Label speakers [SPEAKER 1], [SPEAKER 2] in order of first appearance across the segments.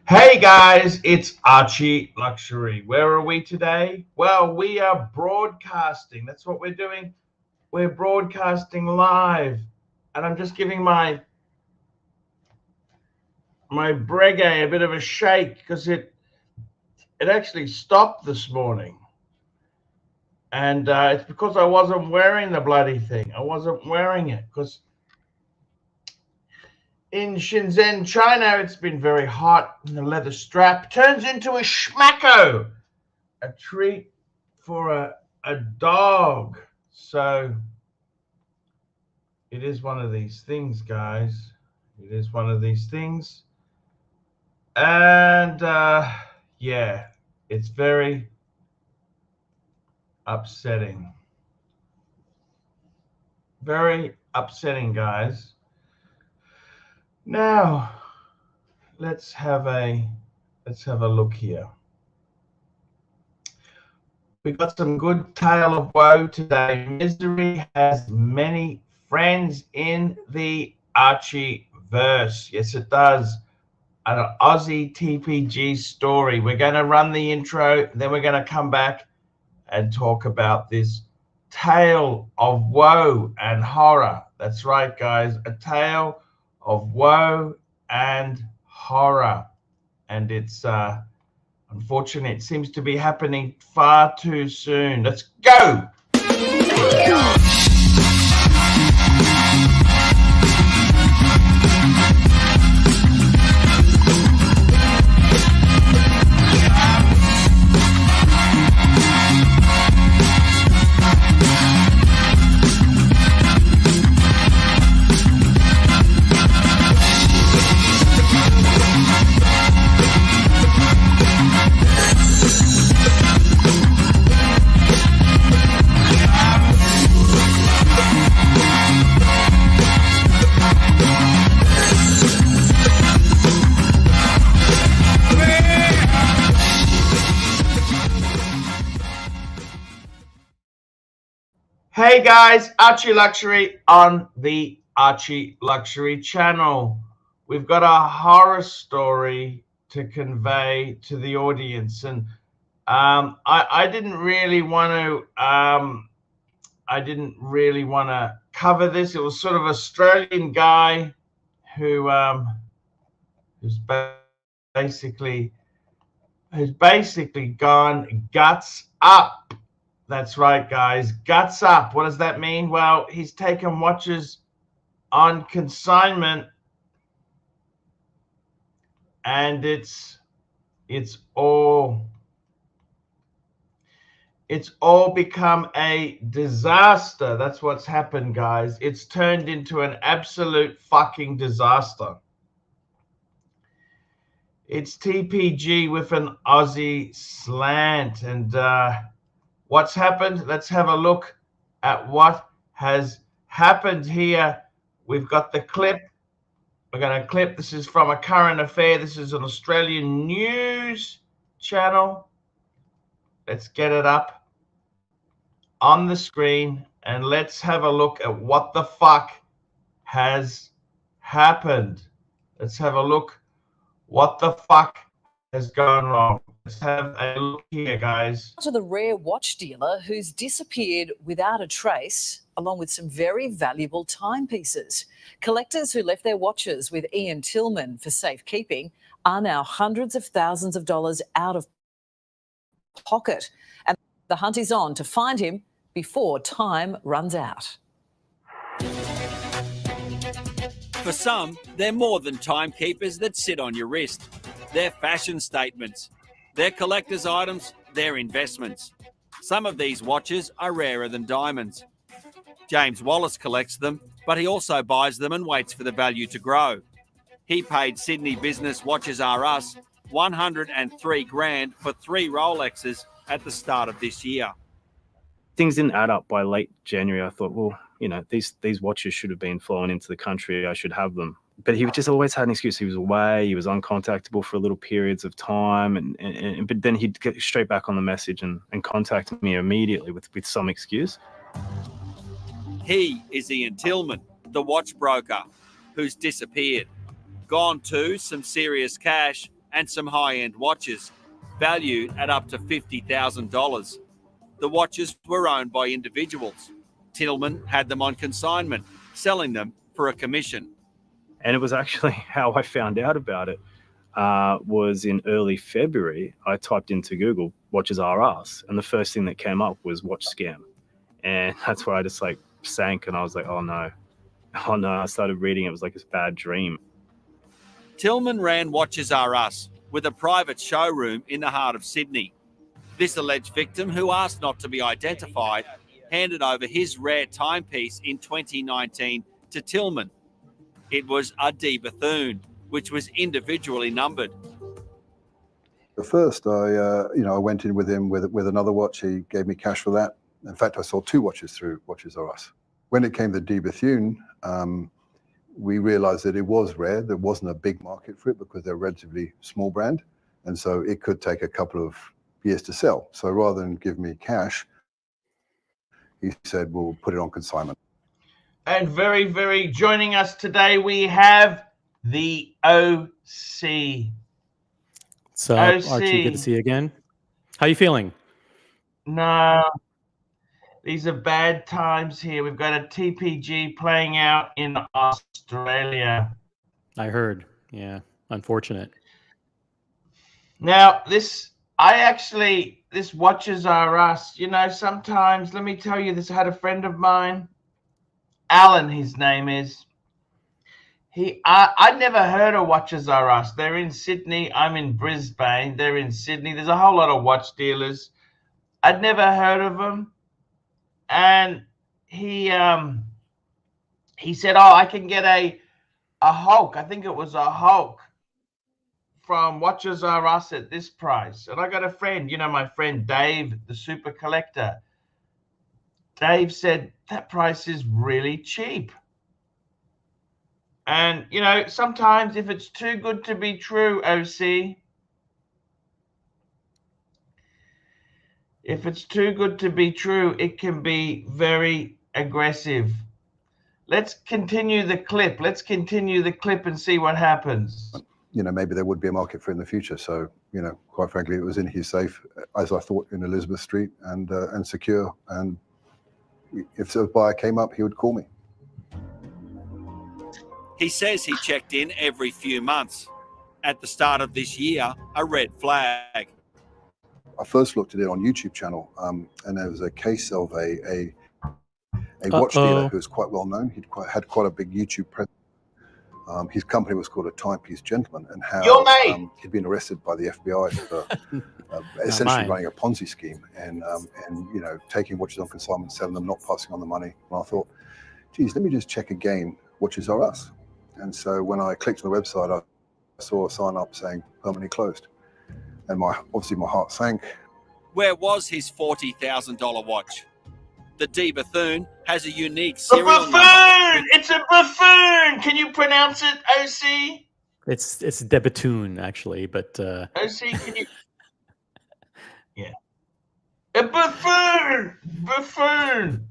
[SPEAKER 1] Hey guys, it's Archie Luxury. Where are we today? Well, we are broadcasting. That's what we're doing. We're broadcasting live. And I'm just giving my Breguet a bit of a shake because it actually stopped this morning. And it's because I wasn't wearing the bloody thing. I wasn't wearing it because in Shenzhen, China, it's been very hot, and the leather strap turns into a schmacko, a treat for a dog. So it is one of these things, guys. It is one of these things. And yeah, it's very upsetting. Very upsetting, guys. Now, let's have a look here. We got some good tale of woe today. Misery has many friends in the Archie verse. Yes, it does. An Aussie TPG story. We're going to run the intro, then we're going to come back and talk about this tale of woe and horror. That's right, guys. A tale of woe and horror. And it's unfortunate. It seems to be happening far too soon. Let's go. Hey guys, Archie Luxury on the Archie Luxury channel. We've got a horror story to convey to the audience, and I didn't really want to cover this. It was sort of an Australian guy who's basically gone guts up. That's right, guys. Guts up. What does that mean? Well, he's taken watches on consignment, and it's all become a disaster. That's what's happened, guys. It's turned into an absolute fucking disaster. It's TPG with an Aussie slant, and what's happened? Let's have a look at what has happened here. We've got the clip. We're going to clip. This is from a current affair. This is an Australian news channel. Let's get it up on the screen and let's have a look at what the fuck has happened. Let's have a look what the fuck has gone wrong. Let's have a look here, guys.
[SPEAKER 2] To the rare watch dealer who's disappeared without a trace, along with some very valuable timepieces. Collectors who left their watches with Ian Tillman for safekeeping are now hundreds of thousands of dollars out of pocket. And the hunt is on to find him before time runs out.
[SPEAKER 3] For some, they're more than timekeepers that sit on your wrist. They're fashion statements. They're collector's items. They're investments. Some of these watches are rarer than diamonds. James Wallace collects them, but he also buys them and waits for the value to grow. He paid Sydney business Watches R Us $103,000 for 3 Rolexes at the start of this year.
[SPEAKER 4] Things didn't add up by late January. I thought, well, you know, these watches should have been flowing into the country. I should have them. But he just always had an excuse. He was away. He was uncontactable for little periods of time. But then he'd get straight back on the message and contact me immediately with some excuse.
[SPEAKER 3] He is Ian Tillman, the watch broker, who's disappeared, gone to some serious cash and some high-end watches, valued at up to $50,000. The watches were owned by individuals. Tillman had them on consignment, selling them for a commission.
[SPEAKER 4] And it was actually how I found out about it. Was in early February. I typed into Google "watches are us," and the first thing that came up was watch scam, and that's where I just like sank, and I was like, oh no. I started reading. It was like this bad dream.
[SPEAKER 3] Tillman ran Watches R Us with a private showroom in the heart of Sydney. This alleged victim, who asked not to be identified, handed over his rare timepiece in 2019 to Tillman. It was a D Bethune, which was individually numbered.
[SPEAKER 5] At first, I went in with him with another watch. He gave me cash for that. In fact, I sold 2 watches through Watches R Us. When it came to D Bethune, we realized that it was rare. There wasn't a big market for it because they're a relatively small brand. And so it could take a couple of years to sell. So rather than give me cash, he said, we'll put it on consignment.
[SPEAKER 1] And very, very joining us today, we have the OC.
[SPEAKER 6] What's up, Archie? Good to see you again. How you feeling?
[SPEAKER 1] No, these are bad times here. We've got a TPG playing out in Australia.
[SPEAKER 6] I heard. Yeah, unfortunate.
[SPEAKER 1] Now, this Watches R Us. You know, sometimes, let me tell you this. I had a friend of mine, Alan, his name is. I'd never heard of Watches R Us. They're in Sydney. I'm in Brisbane. They're in Sydney. There's a whole lot of watch dealers. I'd never heard of them. And he said, oh, I can get a Hulk. I think it was a Hulk from Watches R Us at this price. And I got a friend, my friend Dave, the super collector. Dave said, that price is really cheap. And, sometimes if it's too good to be true, OC, if it's too good to be true, it can be very aggressive. Let's continue the clip. Let's continue the clip and see what happens.
[SPEAKER 5] Maybe there would be a market for it in the future. So, quite frankly, it was in his safe, as I thought, in Elizabeth Street and secure. And if a buyer came up, he would call me.
[SPEAKER 3] He says he checked in every few months. At the start of this year, a red flag.
[SPEAKER 5] I first looked at it on YouTube channel, and there was a case of a watch dealer who was quite well known. Had quite a big YouTube presence. His company was called A Timepiece Gentleman, and how he'd been arrested by the FBI for essentially running a Ponzi scheme and taking watches on consignment, selling them, not passing on the money. And I thought, geez, let me just check again, Watches R Us. And so when I clicked on the website, I saw a sign up saying permanently closed. And obviously my heart sank.
[SPEAKER 3] Where was his $40,000 watch? The D Bethune has a unique serial number.
[SPEAKER 1] It's a buffoon! Can you pronounce it, OC?
[SPEAKER 6] It's De Bethune, actually, but...
[SPEAKER 1] OC, can you... Yeah. A buffoon! Buffoon!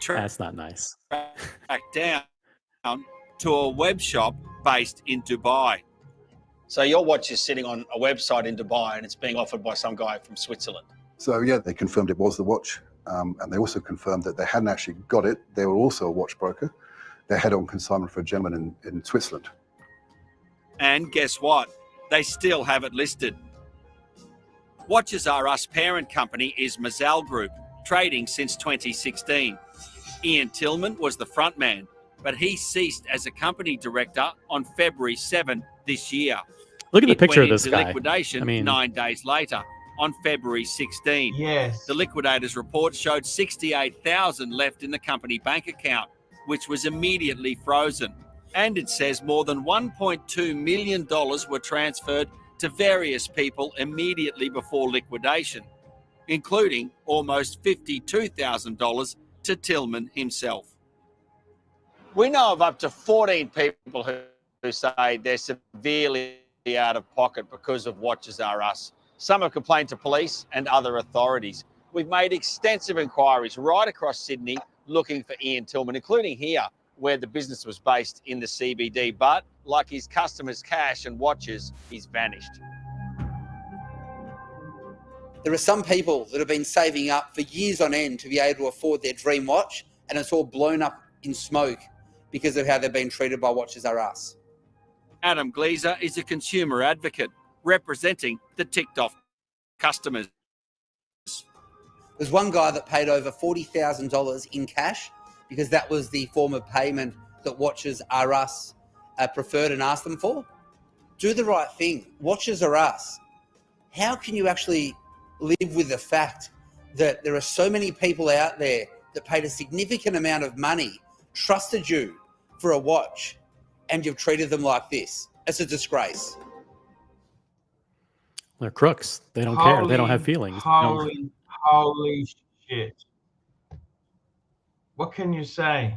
[SPEAKER 6] That's not nice.
[SPEAKER 3] Back down to a web shop based in Dubai.
[SPEAKER 7] So your watch is sitting on a website in Dubai and it's being offered by some guy from Switzerland.
[SPEAKER 5] So yeah, they confirmed it was the watch. And they also confirmed that they hadn't actually got it. They were also a watch broker. They had on consignment for a gentleman in Switzerland.
[SPEAKER 3] And guess what? They still have it listed. Watches R Us parent company is Mazal Group, trading since 2016. Ian Tillman was the front man, but he ceased as a company director on February 7 this year.
[SPEAKER 6] Look at the picture of this guy.
[SPEAKER 3] Liquidation 9 days later on February 16.
[SPEAKER 1] Yes.
[SPEAKER 3] The liquidator's report showed $68,000 left in the company bank account, which was immediately frozen. And it says more than $1.2 million were transferred to various people immediately before liquidation, including almost $52,000 to Tillman himself.
[SPEAKER 7] We know of up to 14 people who say they're severely out of pocket because of Watches R Us. Some have complained to police and other authorities. We've made extensive inquiries right across Sydney looking for Ian Tillman, including here where the business was based in the CBD, but like his customers' cash and watches, he's vanished.
[SPEAKER 8] There are some people that have been saving up for years on end to be able to afford their dream watch, and it's all blown up in smoke because of how they've been treated by Watches R Us.
[SPEAKER 3] Adam Gleeser is a consumer advocate representing the ticked off customers.
[SPEAKER 8] There's one guy that paid over $40,000 in cash because that was the form of payment that Watches R Us preferred and asked them for. Do the right thing. Watches R Us. How can you actually live with the fact that there are so many people out there that paid a significant amount of money, trusted you for a watch, and you've treated them like this? It's a disgrace.
[SPEAKER 6] They're crooks. They don't care. They don't have feelings.
[SPEAKER 1] Holy shit. What can you say?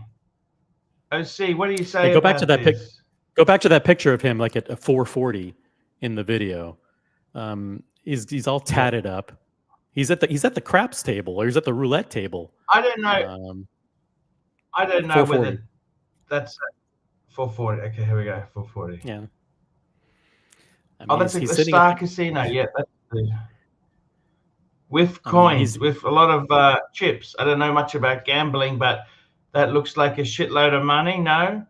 [SPEAKER 1] OC, what do you say?
[SPEAKER 6] Hey, go back to that
[SPEAKER 1] this?
[SPEAKER 6] Go back to that picture of him like at a 440 in the video. He's all tatted up. He's at the craps table, or he's at the roulette table.
[SPEAKER 1] I don't know. I don't know whether that's 440. Okay, here we go. 440.
[SPEAKER 6] Yeah. I mean,
[SPEAKER 1] oh, that's a Star Casino. Yeah, that's the, with coins, with a lot of chips. I don't know much about gambling, but that looks like a shitload of money. No.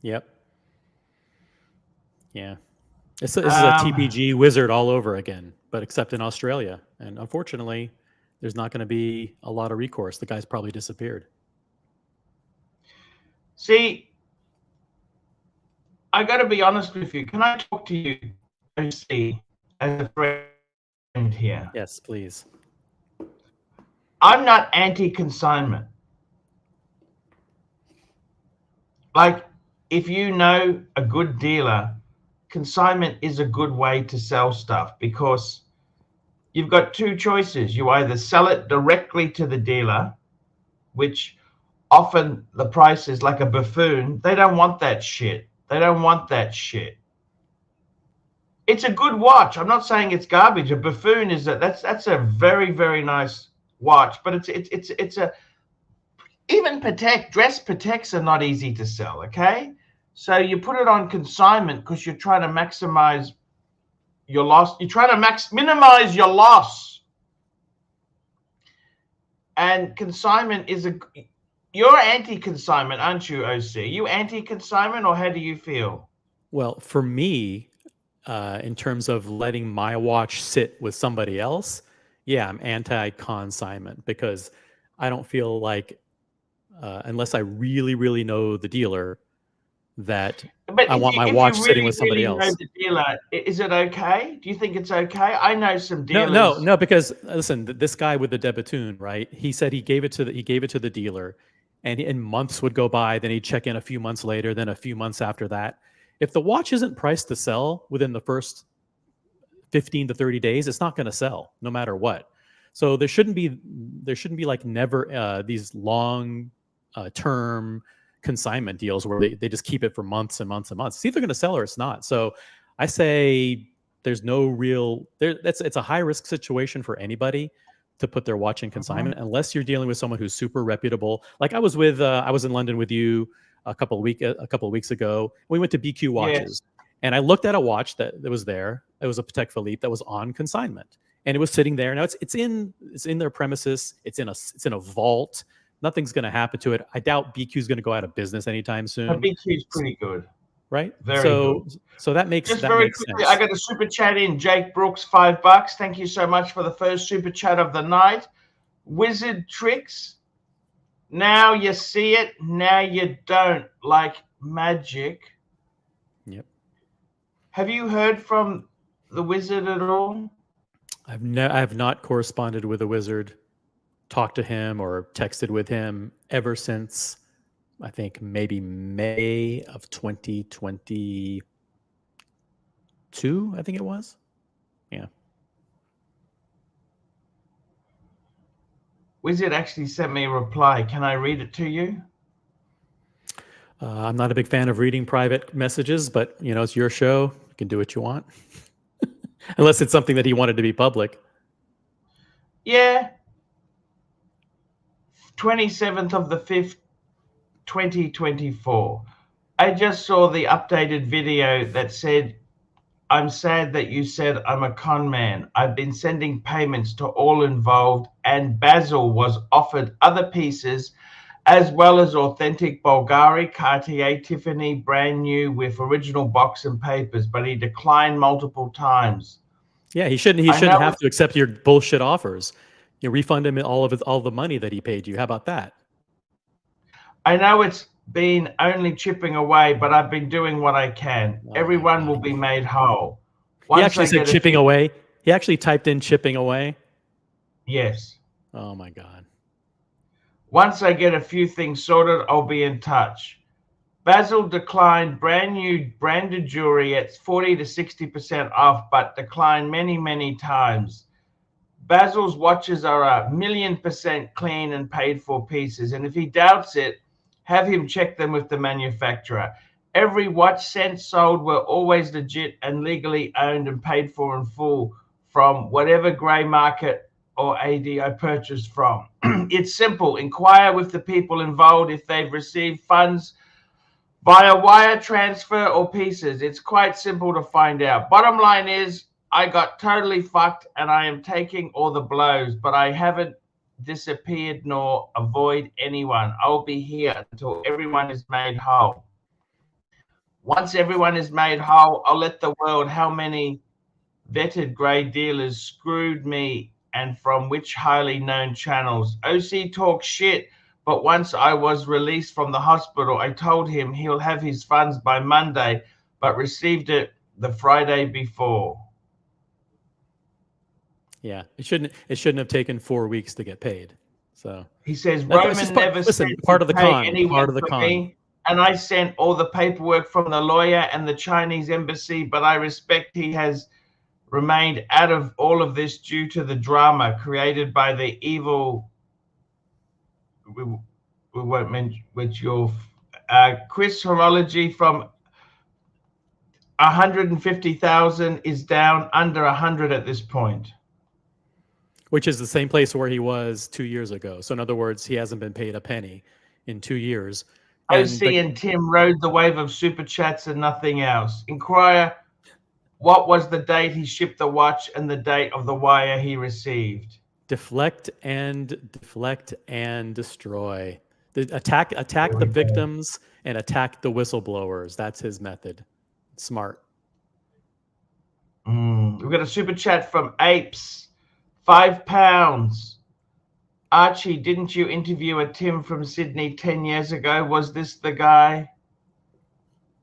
[SPEAKER 6] Yep. Yeah. This is a TPG wizard all over again, but except in Australia. And unfortunately, there's not going to be a lot of recourse. The guy's probably disappeared.
[SPEAKER 1] See, I got to be honest with you. Can I talk to you, OC, as a friend here?
[SPEAKER 6] Yes, please.
[SPEAKER 1] I'm not anti-consignment. Like, if you know a good dealer, consignment is a good way to sell stuff because you've got two choices. You either sell it directly to the dealer, which often the price is like a buffoon. They don't want that shit. They don't want that shit. It's a good watch. I'm not saying it's garbage. A buffoon is that's a very, very nice watch, but it's a even Patek, dress Pateks are not easy to sell, okay? So you put it on consignment because you're trying to maximize your loss. You're trying to minimize your loss. And consignment is you're anti-consignment, aren't you, OC? You anti-consignment, or how do you feel?
[SPEAKER 6] Well, for me, in terms of letting my watch sit with somebody else, yeah, I'm anti-consignment because I don't feel like, unless I really, really know the dealer, that I want my watch sitting with somebody else.
[SPEAKER 1] Know the dealer, is it okay? Do you think it's okay? I know some dealers.
[SPEAKER 6] No, because listen, this guy with the Debatoon, right? He said he gave it to the dealer, and months would go by. Then he'd check in a few months later, then a few months after that. If the watch isn't priced to sell within the first 15 to 30 days, it's not going to sell no matter what. So there shouldn't be like never these long term consignment deals where they just keep it for months and months and months. See if they're going to sell or it's not. So I say there's no real it's a high risk situation for anybody to put their watch in consignment unless you're dealing with someone who's super reputable. Like I was in London with you a couple of weeks ago. We went to BQ Watches, and I looked at a watch that was there. It was a Patek Philippe that was on consignment, and it was sitting there. Now it's in their premises. It's in a vault. Nothing's going to happen to it. I doubt BQ is going to go out of business anytime soon.
[SPEAKER 1] But BQ is pretty good,
[SPEAKER 6] right?
[SPEAKER 1] Very good.
[SPEAKER 6] So that makes
[SPEAKER 1] just
[SPEAKER 6] that
[SPEAKER 1] very
[SPEAKER 6] makes
[SPEAKER 1] quickly.
[SPEAKER 6] sense.
[SPEAKER 1] I got a super chat in. Jake Brooks, $5. Thank you so much for the first super chat of the night. Wizard tricks. Now you see it. Now you don't. Like magic.
[SPEAKER 6] Yep.
[SPEAKER 1] Have you heard from the wizard at all?
[SPEAKER 6] I have not corresponded with the wizard, talked to him or texted with him ever since I think maybe May of 2022, I think it was. Yeah.
[SPEAKER 1] Wizard actually sent me a reply. Can I read it to you?
[SPEAKER 6] I'm not a big fan of reading private messages, but it's your show. You can do what you want. Unless it's something that he wanted to be public.
[SPEAKER 1] Yeah. 27th of the 5th, 2024. I just saw the updated video that said, I'm sad that you said I'm a con man. I've been sending payments to all involved, and Basil was offered other pieces as well as authentic Bulgari, Cartier, Tiffany, brand new with original box and papers, but he declined multiple times.
[SPEAKER 6] Yeah, he shouldn't have to accept your bullshit offers. You refund him all the money that he paid you. How about that?
[SPEAKER 1] I know it's been only chipping away, but I've been doing what I can. Everyone will be made whole.
[SPEAKER 6] He actually said chipping away. He actually typed in chipping away.
[SPEAKER 1] Yes.
[SPEAKER 6] Oh my God.
[SPEAKER 1] Once I get a few things sorted, I'll be in touch. Basil declined brand new branded jewelry at 40 to 60% off, but declined many, many times. Basil's watches are 1,000,000% clean and paid for pieces, and if he doubts it, have him check them with the manufacturer. Every watch sent sold were always legit and legally owned and paid for in full from whatever grey market or AD I purchased from. It's simple. Inquire with the people involved if they've received funds via wire transfer or pieces. It's quite simple to find out. Bottom line is, I got totally fucked and I am taking all the blows, but I haven't disappeared nor avoid anyone. I'll be here until everyone is made whole. Once everyone is made whole, I'll let the world how many vetted grey dealers screwed me and from which highly known channels. OC talks shit, but once I was released from the hospital, I told him he'll have his funds by Monday, but received it the Friday before.
[SPEAKER 6] Yeah, it shouldn't have taken 4 weeks to get paid. So
[SPEAKER 1] he says Roman never said
[SPEAKER 6] part of the con.
[SPEAKER 1] Part of the con. And I sent all the paperwork from the lawyer and the Chinese embassy, but I respect he has remained out of all of this due to the drama created by the evil. We won't mention which your Chris Horology from 150,000 is down under 100 at this point.
[SPEAKER 6] Which is the same place where he was 2 years ago. So in other words, he hasn't been paid a penny in 2 years.
[SPEAKER 1] OC and Tim rode the wave of super chats and nothing else. Inquire what was the date he shipped the watch and the date of the wire he received.
[SPEAKER 6] Deflect and destroy. Attack the victims and attack the whistleblowers. That's his method. Smart.
[SPEAKER 1] We've got a super chat from Apes. £5. Archie, didn't you interview a Tim from Sydney 10 years ago? Was this the guy?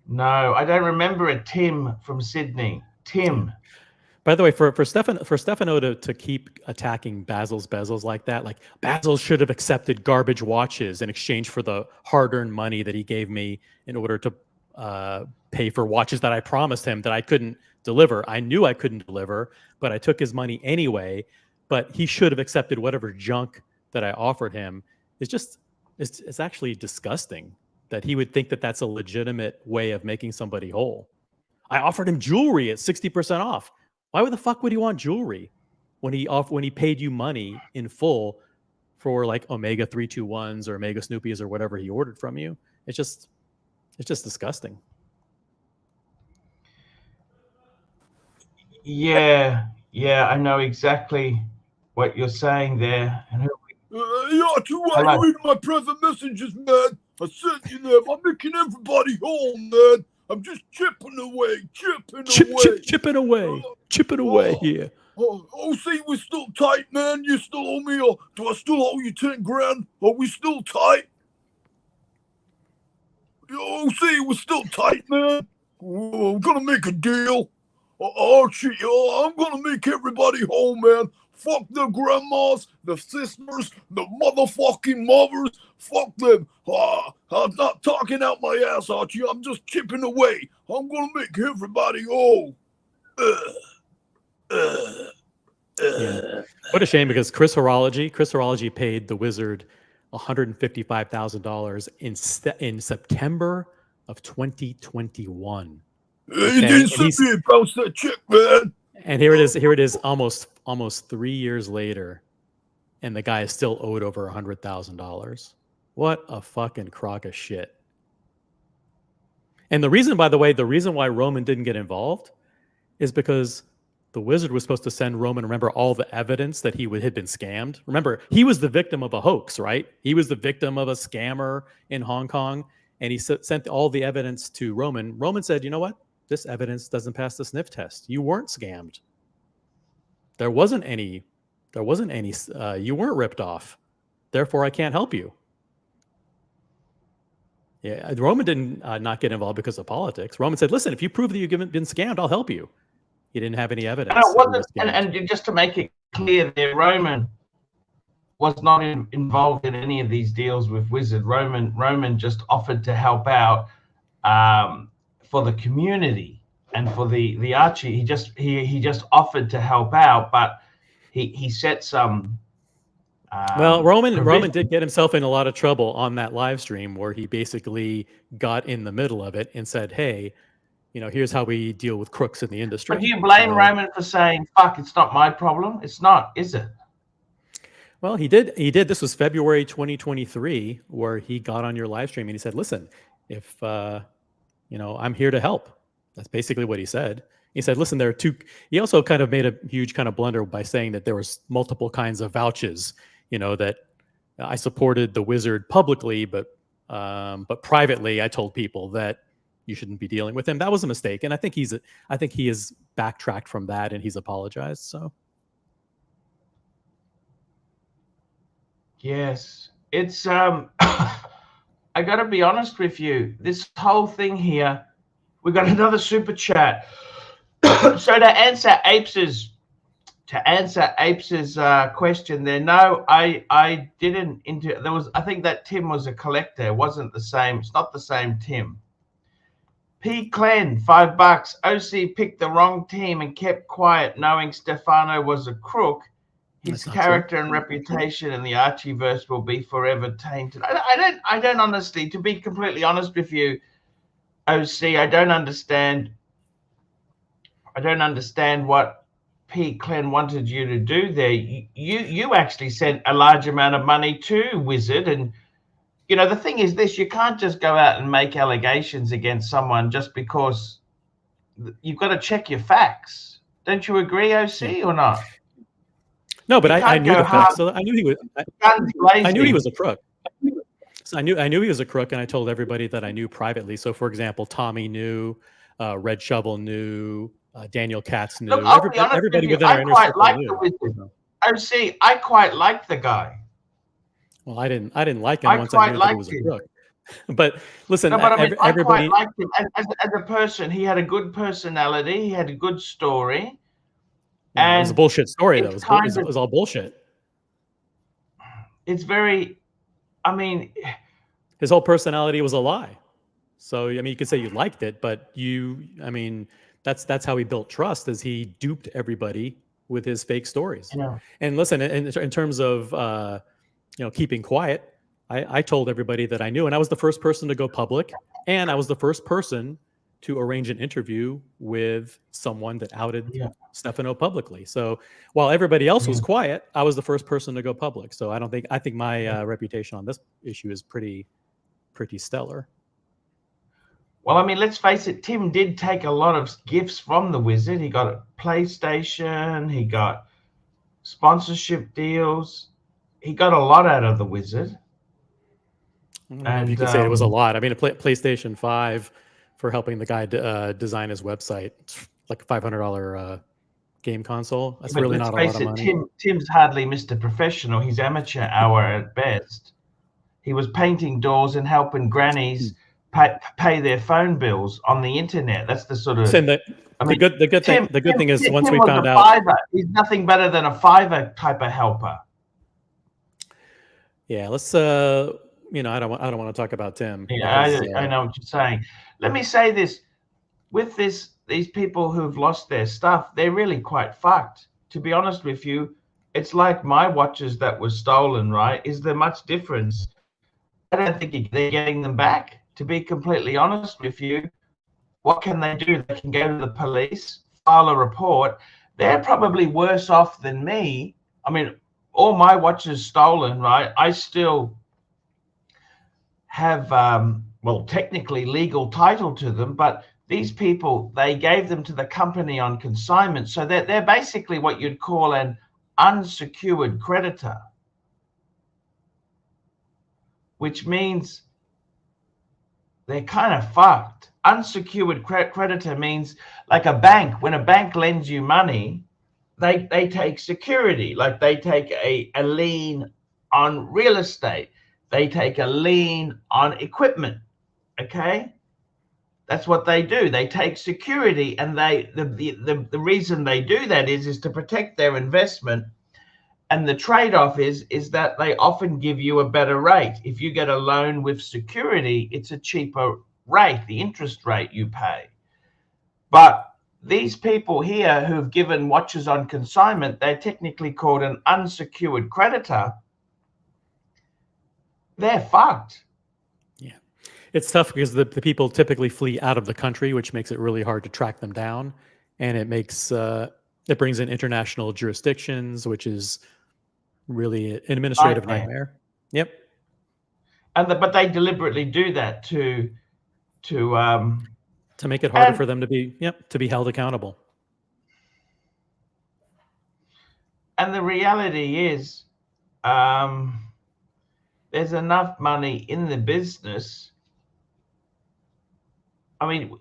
[SPEAKER 1] No, I don't remember a Tim from Sydney. Tim.
[SPEAKER 6] By the way, for Stefano to keep attacking Basil's bezels like that, like Basil should have accepted garbage watches in exchange for the hard-earned money that he gave me in order to pay for watches that I promised him that I couldn't deliver. I knew I couldn't deliver, but I took his money anyway. But he should have accepted whatever junk that I offered him. It's actually disgusting that he would think that that's a legitimate way of making somebody whole. I offered him jewelry at 60% off. Why the fuck would he want jewelry when he paid you money in full for like Omega 321s or Omega Snoopies or whatever he ordered from you? It's just disgusting.
[SPEAKER 1] Yeah, I know exactly what you're saying there. And
[SPEAKER 9] Archie, why are you reading my private messages, man? I sent you them. I'm making everybody whole, man. I'm just chipping away
[SPEAKER 6] here.
[SPEAKER 9] See, we're still tight, man. You still owe me, or do I still owe you 10 grand? Are we still tight? See, we're still tight, man. I'm gonna make a deal. Archie, I'm gonna make everybody whole, man. Fuck the grandmas, the sisters, the motherfucking mothers. Fuck them. I'm not talking out my ass, Archie. I'm just chipping away. I'm gonna make everybody whole.
[SPEAKER 6] Yeah. What a shame, because Chris Horology paid the wizard $155,000 in September of 2021.
[SPEAKER 9] Okay? You didn't send me about that check, man.
[SPEAKER 6] And here it is almost 3 years later. and the guy is still owed over $100,000. What a fucking crock of shit. And the reason, by the way, the reason why Roman didn't get involved is because the wizard was supposed to send Roman, remember, all the evidence that he had been scammed. Remember, he was the victim of a hoax, right? He was the victim of a scammer in Hong Kong, and he sent all the evidence to Roman. Roman said, you know what? This evidence doesn't pass the sniff test. You weren't scammed. There wasn't any, you weren't ripped off. Therefore, I can't help you. Yeah, Roman didn't not get involved because of politics. Roman said, listen, if you prove that you've been scammed, I'll help you. He didn't have any evidence.
[SPEAKER 1] And just to make it clear there, Roman was not involved in any of these deals with Wizard. Roman just offered to help out for the community and for the Archie. He just offered to help out, but he set some.
[SPEAKER 6] Well, Roman did get himself in a lot of trouble on that live stream where he basically got in the middle of it and said, hey, you know, here's how we deal with crooks in the industry.
[SPEAKER 1] But do you blame Roman for saying, fuck, it's not my problem? It's not, is it?
[SPEAKER 6] Well, he did. This was February 2023, where he got on your live stream and he said, listen, if, you know, I'm here to help. That's basically what he said. He said, listen, there are two. He also kind of made a huge kind of blunder by saying that there was multiple kinds of vouchers, you know, that I supported the wizard publicly, but privately, I told people that you shouldn't be dealing with him. That was a mistake, and I think he has backtracked from that, and he's apologized. So,
[SPEAKER 1] yes, it's I got to be honest with you. This whole thing here, we got another super chat. So to answer Apes' question there, no, I didn't. There was, I think that Tim was a collector. It wasn't the same. It's not the same Tim. P. Clen, $5. OC picked the wrong team and kept quiet, knowing Stefano was a crook. His character and reputation in the Archieverse will be forever tainted. I don't honestly, to be completely honest with you, OC, I don't understand what P. Clen wanted you to do there. You actually sent a large amount of money to Wizard, and you know, the thing is this, you can't just go out and make allegations against someone just because. You've got to check your facts. Don't you agree, OC, or not?
[SPEAKER 6] No, but I knew the facts. So I knew he was. I knew he was a crook. So I knew he was a crook, and I told everybody that I knew privately. So, for example, Tommy knew, Red Shovel knew, Daniel Katz knew.
[SPEAKER 1] Look,
[SPEAKER 6] everybody within our inner circle knew.
[SPEAKER 1] OC, I quite like the guy.
[SPEAKER 6] Well, I didn't like him once I knew that he was a crook. But listen,
[SPEAKER 1] no, but I mean,
[SPEAKER 6] everybody.
[SPEAKER 1] I quite liked him as a person. He had a good personality. He had a good story.
[SPEAKER 6] And it was a bullshit story, though. It was all bullshit.
[SPEAKER 1] It's very, I mean,
[SPEAKER 6] his whole personality was a lie. So I mean, you could say you liked it, but that's how he built trust, is he duped everybody with his fake stories.
[SPEAKER 1] Yeah.
[SPEAKER 6] And listen, in terms of keeping quiet, I told everybody that I knew, and I was the first person to go public, and I was the first person to arrange an interview with someone that outed Stefano publicly. So while everybody else was quiet, I was the first person to go public. So I think my reputation on this issue is pretty stellar.
[SPEAKER 1] Well, I mean, let's face it, Tim did take a lot of gifts from the Wizard. He got a PlayStation, he got sponsorship deals. He got a lot out of the Wizard.
[SPEAKER 6] And you could say it was a lot. I mean, a PlayStation 5 for helping the guy design his website, like a $500 game console. That's really not a lot of money.
[SPEAKER 1] Tim's hardly Mr. Professional. He's amateur hour at best. He was painting doors and helping grannies pay their phone bills on the internet. That's the sort of. The good thing is once we found out, he's nothing better than a Fiverr type of helper.
[SPEAKER 6] Yeah, let's. I don't want to talk about Tim.
[SPEAKER 1] Yeah, I know what you're saying. Let me say this: with these people who've lost their stuff, they're really quite fucked. To be honest with you, it's like my watches that were stolen. Right? Is there much difference? I don't think they're getting them back. To be completely honest with you, what can they do? They can go to the police, file a report. They're probably worse off than me. I mean, all my watches stolen, right? I still have, well, technically legal title to them, but these people, they gave them to the company on consignment. So they're basically what you'd call an unsecured creditor, which means they're kind of fucked. Unsecured creditor means like a bank. When a bank lends you money, they take security, like they take a lien on real estate. They take a lien on equipment, okay? That's what they do. They take security, and the reason they do that is to protect their investment. And the trade-off is that they often give you a better rate. If you get a loan with security, it's a cheaper rate, the interest rate you pay. But these people here who've given watches on consignment, they're technically called an unsecured creditor. They're fucked.
[SPEAKER 6] Yeah. It's tough because the people typically flee out of the country, which makes it really hard to track them down. And it makes it brings in international jurisdictions, which is really an administrative nightmare. Yep.
[SPEAKER 1] And but they deliberately do that to
[SPEAKER 6] make it harder for them to be held accountable.
[SPEAKER 1] And the reality is, there's enough money in the business. I mean,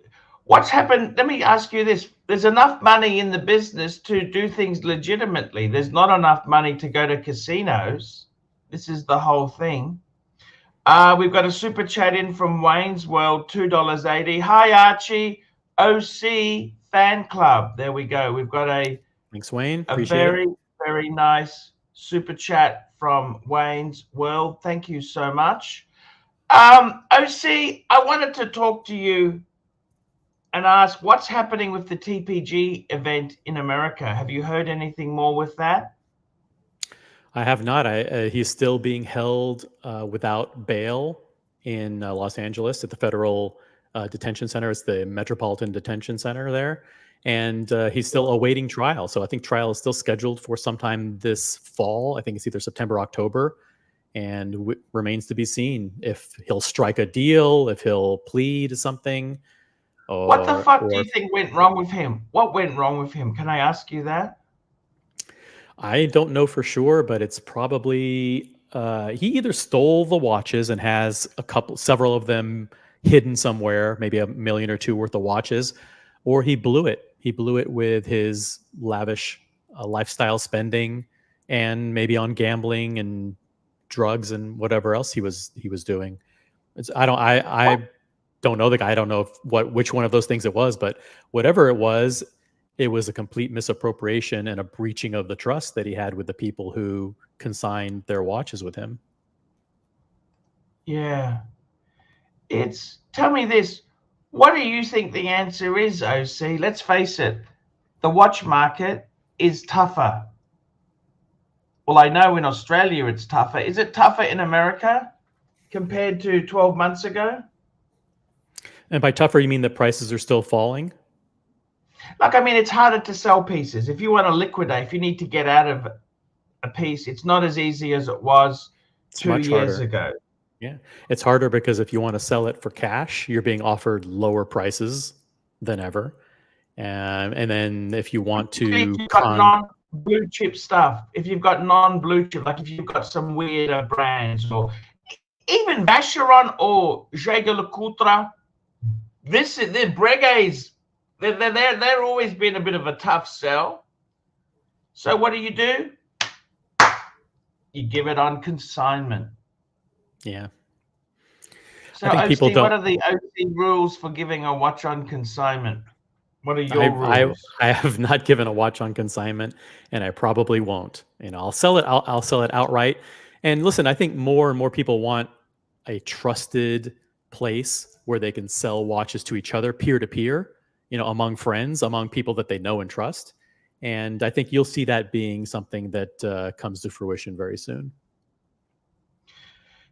[SPEAKER 1] what's happened? Let me ask you this. There's enough money in the business to do things legitimately. There's not enough money to go to casinos. This is the whole thing. We've got a super chat in from Wayne's World, $2.80. Hi, Archie. OC fan club. There we go. We've got
[SPEAKER 6] thanks, Wayne.
[SPEAKER 1] A very, very nice super chat from Wayne's World. Thank you so much. OC, I wanted to talk to you and ask what's happening with the TPG event in America. Have you heard anything more with that?
[SPEAKER 6] I have not. He's still being held without bail in Los Angeles at the federal detention center. It's the Metropolitan Detention Center there. And he's still awaiting trial. So I think trial is still scheduled for sometime this fall. I think it's either September, October, and remains to be seen if he'll strike a deal, if he'll plead something.
[SPEAKER 1] What the fuck do you think went wrong with him? What went wrong with him? Can I ask you that?
[SPEAKER 6] I don't know for sure, but it's probably he either stole the watches and has several of them hidden somewhere, maybe $1 million or $2 million worth of watches, or he blew it. He blew it with his lavish lifestyle spending and maybe on gambling and drugs and whatever else he was doing. I don't know the guy. I don't know which one of those things it was, but whatever it was a complete misappropriation and a breaching of the trust that he had with the people who consigned their watches with him.
[SPEAKER 1] Yeah. Tell me this. What do you think the answer is, OC? Let's face it. The watch market is tougher. Well, I know in Australia it's tougher. Is it tougher in America compared to 12 months ago?
[SPEAKER 6] And by tougher, you mean the prices are still falling?
[SPEAKER 1] Like, I mean, it's harder to sell pieces. If you want to liquidate, if you need to get out of a piece, it's not as easy as it was 2 years ago.
[SPEAKER 6] Yeah, it's harder because if you want to sell it for cash, you're being offered lower prices than ever. And then if you want to...
[SPEAKER 1] If you've got non-blue chip stuff, if you've got non-blue chip, like if you've got some weirder brands, or even Vacheron or Jaeger-LeCoultre, the Breguets, they're always been a bit of a tough sell. So what do? You give it on consignment.
[SPEAKER 6] Yeah.
[SPEAKER 1] So OC, what are the OC rules for giving a watch on consignment? What are your rules?
[SPEAKER 6] I have not given a watch on consignment, and I probably won't. I'll sell it. I'll sell it outright. And listen, I think more and more people want a trusted place where they can sell watches to each other, peer to peer, among friends, among people that they know and trust. And I think you'll see that being something that comes to fruition very soon.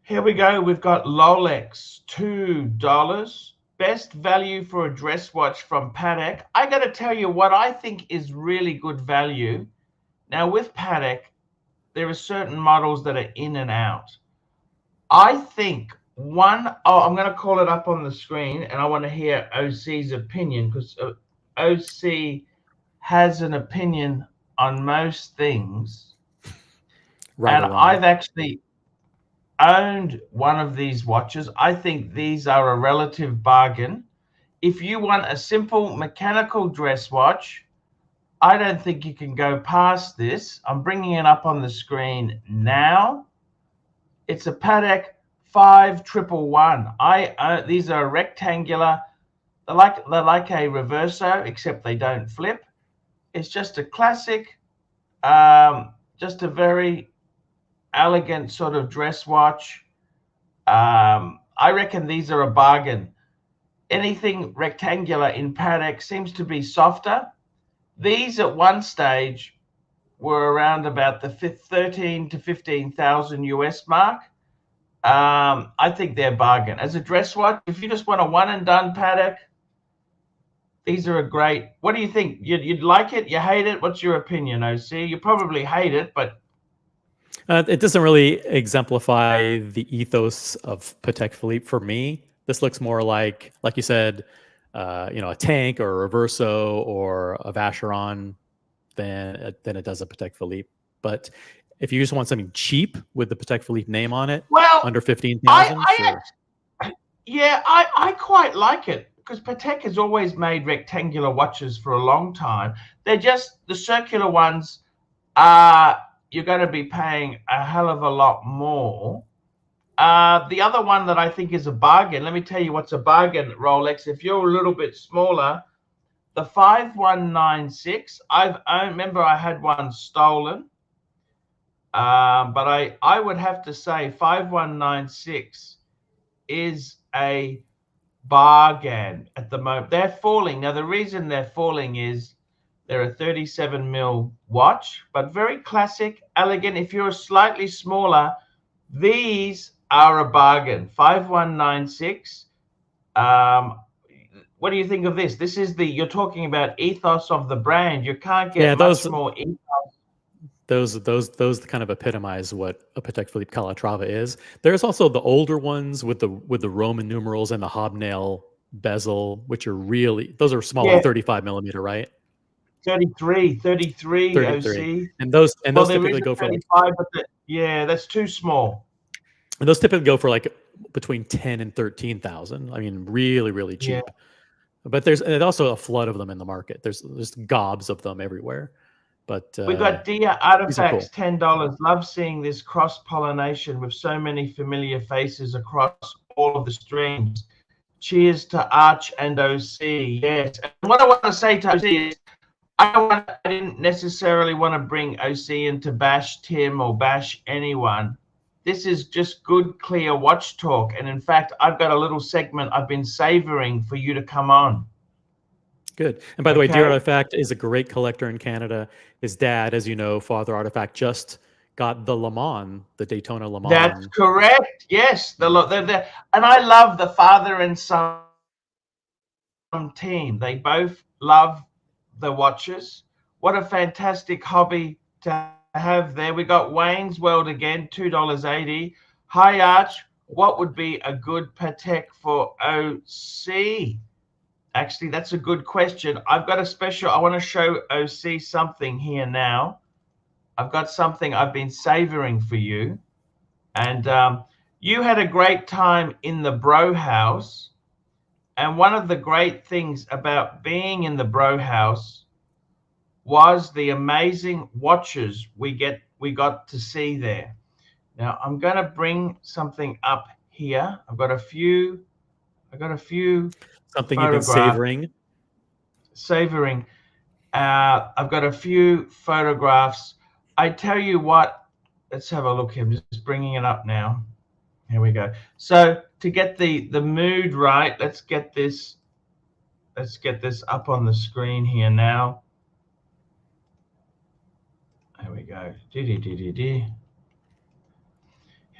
[SPEAKER 1] Here we go. We've got Rolex, $2. Best value for a dress watch from Patek. I got to tell you what I think is really good value. Now with Patek, there are certain models that are in and out. I think I'm going to call it up on the screen, and I want to hear OC's opinion, because OC has an opinion on most things.
[SPEAKER 6] Right
[SPEAKER 1] and
[SPEAKER 6] along.
[SPEAKER 1] I've actually owned one of these watches. I think these are a relative bargain. If you want a simple mechanical dress watch, I don't think you can go past this. I'm bringing it up on the screen now. It's a Patek 5111. These are rectangular. They're like a reverso, except they don't flip. It's just a classic, just a very elegant sort of dress watch. I reckon these are a bargain. Anything rectangular in Patek seems to be softer. These at one stage were around about the 13 to 15,000 US mark. I think they're a bargain. As a dress watch, if you just want a one and done Patek, these are a great. What do you think? You'd like it? You hate it? What's your opinion, OC? You probably hate it, but
[SPEAKER 6] it doesn't really exemplify the ethos of Patek Philippe for me. This looks more like you said, a tank or a Reverso or a Vacheron than it does a Patek Philippe. But if you just want something cheap with the Patek Philippe name on it,
[SPEAKER 1] well,
[SPEAKER 6] under 15,000, sure.
[SPEAKER 1] I quite like it, because Patek has always made rectangular watches for a long time. They're just the circular ones are. You're going to be paying a hell of a lot more. The other one that I think is a bargain, let me tell you what's a bargain, Rolex. If you're a little bit smaller, the 5196, I remember I had one stolen. But I would have to say 5196 is a bargain at the moment. They're falling. Now, the reason they're falling is they're a 37 mil watch, but very classic, elegant. If you're slightly smaller, these are a bargain. 5196. What do you think of this? This is you're talking about ethos of the brand. You can't get much more ethos.
[SPEAKER 6] Those kind of epitomize what a Patek Philippe Calatrava is. There's also the older ones with the Roman numerals and the hobnail bezel, which are those are smaller, 35 millimeter, right?
[SPEAKER 1] 33 OC.
[SPEAKER 6] And those typically go for
[SPEAKER 1] 35, but that's too small.
[SPEAKER 6] And those typically go for like between 10 and 13,000. I mean, really, really cheap.
[SPEAKER 1] Yeah.
[SPEAKER 6] But there's also a flood of them in the market. There's gobs of them everywhere. But
[SPEAKER 1] we got Dia Artifacts,
[SPEAKER 6] cool.
[SPEAKER 1] $10. Love seeing this cross-pollination with so many familiar faces across all of the streams. Cheers to Arch and OC. Yes. And what I want to say to OC is I didn't necessarily want to bring OC in to bash Tim or bash anyone. This is just good, clear watch talk. And in fact, I've got a little segment I've been savoring for you to come on.
[SPEAKER 6] Good. And by the way, Dear Artifact is a great collector in Canada. His dad, as you know, Father Artifact, just got the Le Mans, the Daytona Le Mans.
[SPEAKER 1] That's correct. Yes. And I love the father and son team. They both love the watches. What a fantastic hobby to have there. We got Wayne's World again, $2.80. Hi, Arch. What would be a good Patek for OC? Actually, that's a good question. I've got a special. I want to show OC something here now. I've got something I've been savoring for you. And you had a great time in the Bro House. And one of the great things about being in the Bro House was the amazing watches we got to see there. Now, I'm going to bring something up here. I've got a few
[SPEAKER 6] something you've been savoring.
[SPEAKER 1] I've got a few photographs. I tell you what, let's have a look here. I'm just bringing it up now. Here we go. So to get the mood right, let's get this up on the screen here now. There we go. Here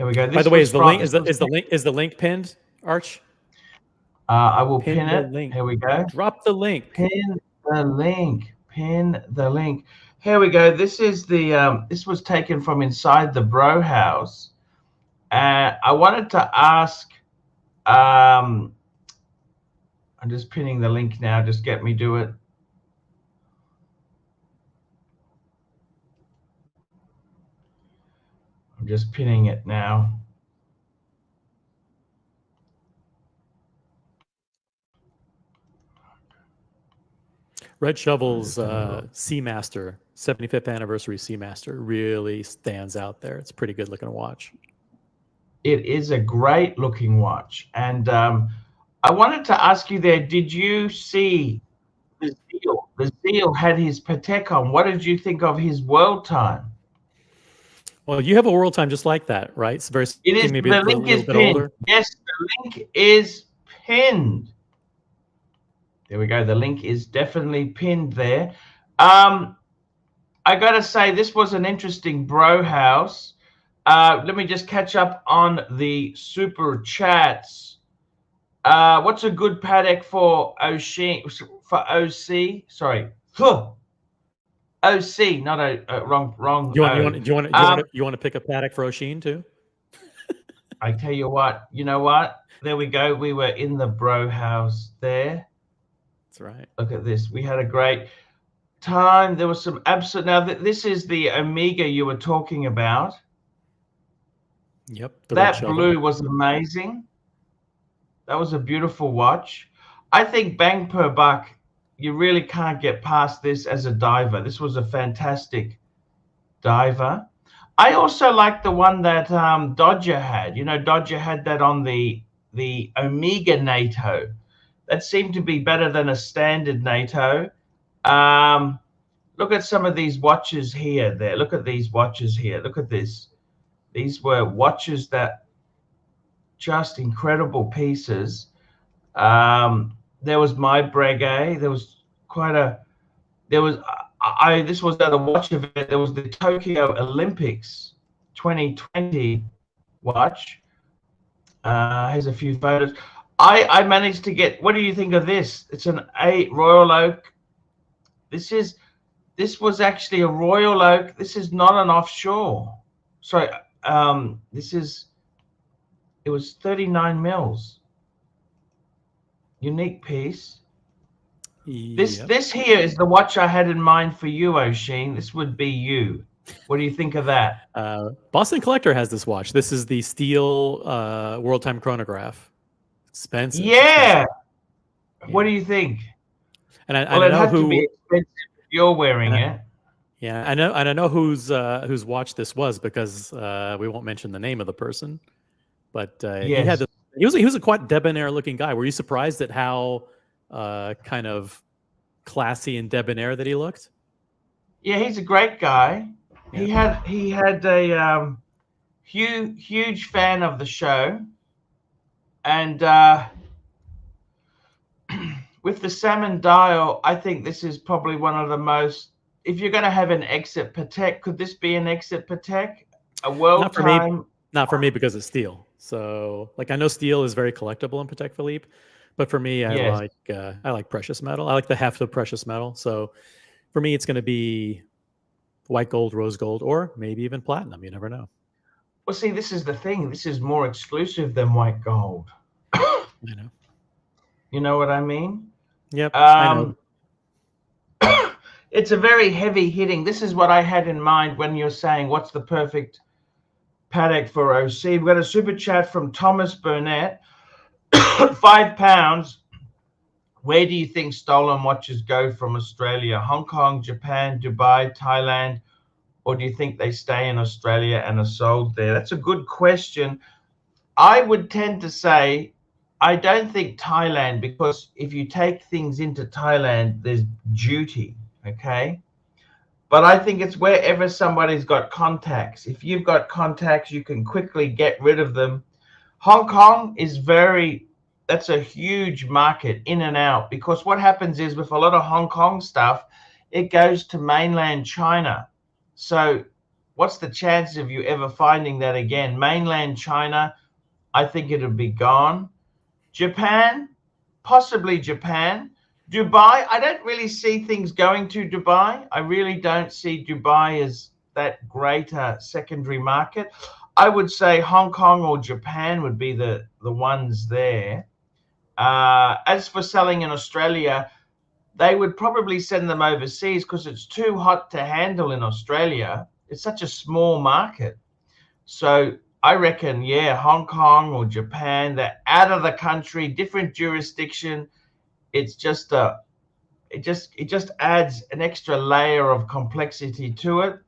[SPEAKER 1] we go.
[SPEAKER 6] By the way, is the link pinned, Arch?
[SPEAKER 1] I will pin it.
[SPEAKER 6] Link.
[SPEAKER 1] Here we go.
[SPEAKER 6] Drop the link.
[SPEAKER 1] Pin the link. Pin the link. Here we go. This is the this was taken from inside the Bro House. I wanted to ask, I'm just pinning the link now. Just get me do it. I'm just pinning it now.
[SPEAKER 6] Red Shovel's Seamaster, 75th anniversary Seamaster, really stands out there. It's a pretty good looking watch.
[SPEAKER 1] It is a great looking watch. And I wanted to ask you there, did you see the Zeal? The Zeal had his Patek on. What did you think of his world time?
[SPEAKER 6] Well, you have a world time just like that, right? It's very.
[SPEAKER 1] It is.
[SPEAKER 6] Maybe
[SPEAKER 1] The link is pinned.
[SPEAKER 6] older.
[SPEAKER 1] Yes, the link is pinned. There we go. The link is definitely pinned there. I got to say, this was an interesting Bro House. Let me just catch up on the super chats. What's a good Patek for OC? Sorry, OC, not a wrong.
[SPEAKER 6] You want to pick a Patek for Oisin too?
[SPEAKER 1] I tell you what. You know what? There we go. We were in the Bro House there.
[SPEAKER 6] That's right.
[SPEAKER 1] Look at this. We had a great time. There was some absolute. Now this is the Omega you were talking about.
[SPEAKER 6] Yep.
[SPEAKER 1] That blue was amazing. That was a beautiful watch. I think bang per buck, you really can't get past this as a diver. This was a fantastic diver. I also like the one that Dodger had. You know, Dodger had that on the Omega NATO. That seemed to be better than a standard NATO. Look at some of these watches here. There. Look at these watches here. Look at this. These were watches that just incredible pieces. There was my Breguet. There was quite a. There was. This was at a watch event. There was the Tokyo Olympics 2020 watch. Here's a few photos. I managed to get. What do you think of this? It's an Royal Oak. This was actually a Royal Oak. This is not an offshore. Sorry. It was 39 mils. Unique piece.
[SPEAKER 6] Yep.
[SPEAKER 1] This here is the watch I had in mind for you, Oisin. This would be you. What do you think of that?
[SPEAKER 6] Boston Collector has this watch. This is the steel world time chronograph. Expensive.
[SPEAKER 1] Yeah.
[SPEAKER 6] Expensive.
[SPEAKER 1] What do you think?
[SPEAKER 6] And
[SPEAKER 1] I know who. To be expensive if you're wearing it.
[SPEAKER 6] Yeah, I know, and I know whose watch this was because we won't mention the name of the person, but
[SPEAKER 1] yes.
[SPEAKER 6] he had this, he was a quite debonair looking guy. Were you surprised at how kind of classy and debonair that he looked?
[SPEAKER 1] Yeah, he's a great guy. Yeah. He had a huge fan of the show, and with the salmon dial, I think this is probably one of the most. If you're going to have an exit Patek, could this be an exit Patek? A world time?
[SPEAKER 6] Not for me because it's steel. So, like, I know steel is very collectible in Patek Philippe, but for me, I like precious metal. I like the heft of precious metal. So, for me, it's going to be white gold, rose gold, or maybe even platinum. You never know.
[SPEAKER 1] Well, see, this is the thing. This is more exclusive than white gold.
[SPEAKER 6] I know.
[SPEAKER 1] You know what I mean?
[SPEAKER 6] Yep. I know.
[SPEAKER 1] It's a very heavy hitting. This is what I had in mind when you're saying what's the perfect Patek for OC. We've got a super chat from Thomas Burnett. £5. Where do you think stolen watches go from Australia? Hong Kong, Japan, Dubai, Thailand, or do you think they stay in Australia and are sold there? That's a good question. I would tend to say I don't think Thailand, because if you take things into Thailand, there's duty. Okay, but I think it's wherever somebody's got contacts. If you've got contacts, you can quickly get rid of them. Hong Kong is that's a huge market in and out, because what happens is with a lot of Hong Kong stuff, it goes to mainland China. So what's the chance of you ever finding that again? Mainland China, I think it'll be gone. Japan, possibly Japan. Dubai, I don't really see things going to Dubai. I really don't see Dubai as that great secondary market. I would say Hong Kong or Japan would be the ones there. As for selling in Australia, they would probably send them overseas because it's too hot to handle in Australia. It's such a small market. So I reckon, yeah, Hong Kong or Japan, they're out of the country, different jurisdiction. It's just it just adds an extra layer of complexity to it.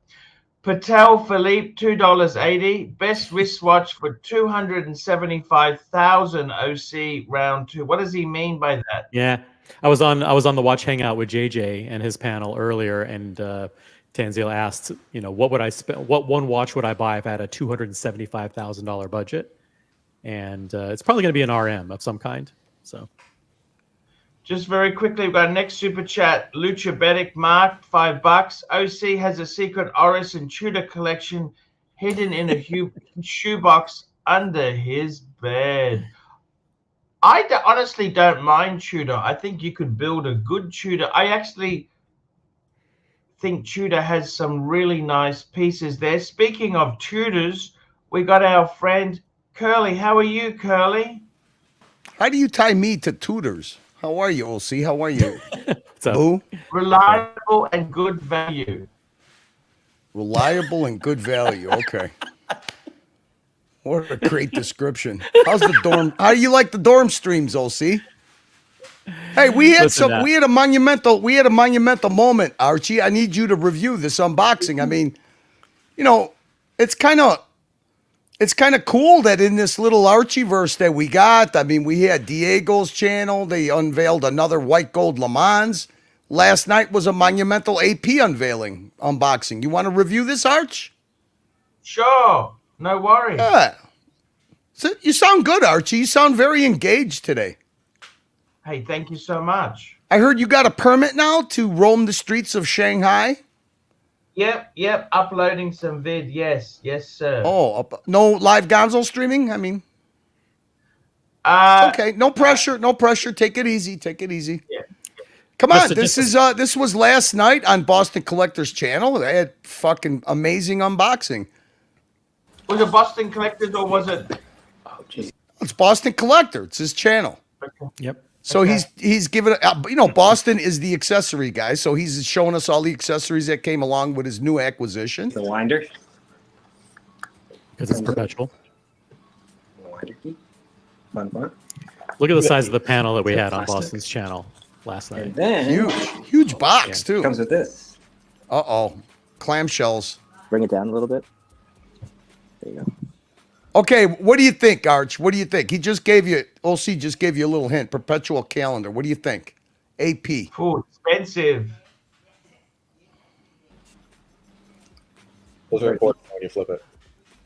[SPEAKER 1] Patek Philippe, $2.80, best wristwatch for 275,000 OC round 2. What does he mean by that?
[SPEAKER 6] Yeah, I was on the Watch Hangout with JJ and his panel earlier, and Tanzil asked, what would I spend? What one watch would I buy if I had a $275,000 budget? And it's probably going to be an RM of some kind. So,
[SPEAKER 1] just very quickly, we've got next super chat. Luchabetic Mark, $5. OC has a secret Oris and Tudor collection hidden in a shoebox under his bed. I honestly don't mind Tudor. I think you could build a good Tudor. I actually think Tudor has some really nice pieces there. Speaking of Tudors, we got our friend Curly. How are you, Curly?
[SPEAKER 10] How do you tie me to Tudors? How are you, OC? How are you? Boo?
[SPEAKER 1] Reliable and good value.
[SPEAKER 10] Reliable and good value. Okay. What a great description. How's the dorm? How do you like the dorm streams, OC? Hey, we had a monumental moment, Archie. I need you to review this unboxing. I mean, it's kind of cool that in this little Archieverse that we got, I mean, we had Diego's channel. They unveiled another white gold Le Mans. Last night was a monumental AP unboxing. You want to review this, Arch?
[SPEAKER 1] Sure. No worries.
[SPEAKER 10] Yeah. So you sound good, Archie. You sound very engaged today.
[SPEAKER 1] Hey, thank you so much.
[SPEAKER 10] I heard you got a permit now to roam the streets of Shanghai.
[SPEAKER 1] Yep. Uploading some vid. Yes, sir.
[SPEAKER 10] Oh, no live Gonzo streaming? I mean, okay. No pressure. Take it easy.
[SPEAKER 1] Yeah.
[SPEAKER 10] Come on. This was last night on Boston Collector's channel. They had fucking amazing unboxing.
[SPEAKER 1] Was it Boston Collectors or was it?
[SPEAKER 10] Oh, geez. It's Boston Collector. It's his channel.
[SPEAKER 1] Okay.
[SPEAKER 6] Yep.
[SPEAKER 10] So he's given Boston is the accessory guy. So he's showing us all the accessories that came along with his new acquisition.
[SPEAKER 11] The winder.
[SPEAKER 6] Because it's perpetual.
[SPEAKER 11] The winder key. Fun.
[SPEAKER 6] Look at the size of the panel that we had on Boston's channel last night.
[SPEAKER 11] And then
[SPEAKER 10] huge box too.
[SPEAKER 11] Comes with this.
[SPEAKER 10] Clamshells.
[SPEAKER 12] Bring it down a little bit. There you go.
[SPEAKER 10] Okay, what do you think, Arch? What do you think? OC just gave you a little hint. Perpetual calendar. What do you think? AP.
[SPEAKER 1] Oh, expensive.
[SPEAKER 13] Those are important when you flip it.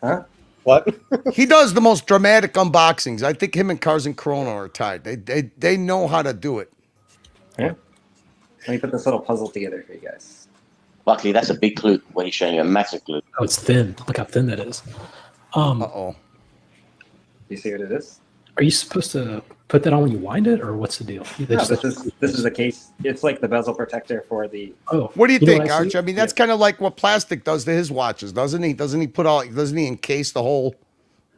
[SPEAKER 11] Huh?
[SPEAKER 13] What?
[SPEAKER 10] He does the most dramatic unboxings. I think him and Cars and Corona are tied. They know how to do it.
[SPEAKER 11] Yeah. Let me put this little puzzle together for you guys.
[SPEAKER 12] Buckley, that's a big clue when you're showing you a massive clue.
[SPEAKER 6] Oh, it's thin. Look how thin that is.
[SPEAKER 10] Uh-oh.
[SPEAKER 11] You see what it is?
[SPEAKER 6] Are you supposed to put that on when you wind it, or what's the deal?
[SPEAKER 11] No, this is a case. It's like the bezel protector for the.
[SPEAKER 6] Oh,
[SPEAKER 10] what do you think, Arch? I mean, that's kind of like what plastic does to his watches, doesn't he? Doesn't he encase the whole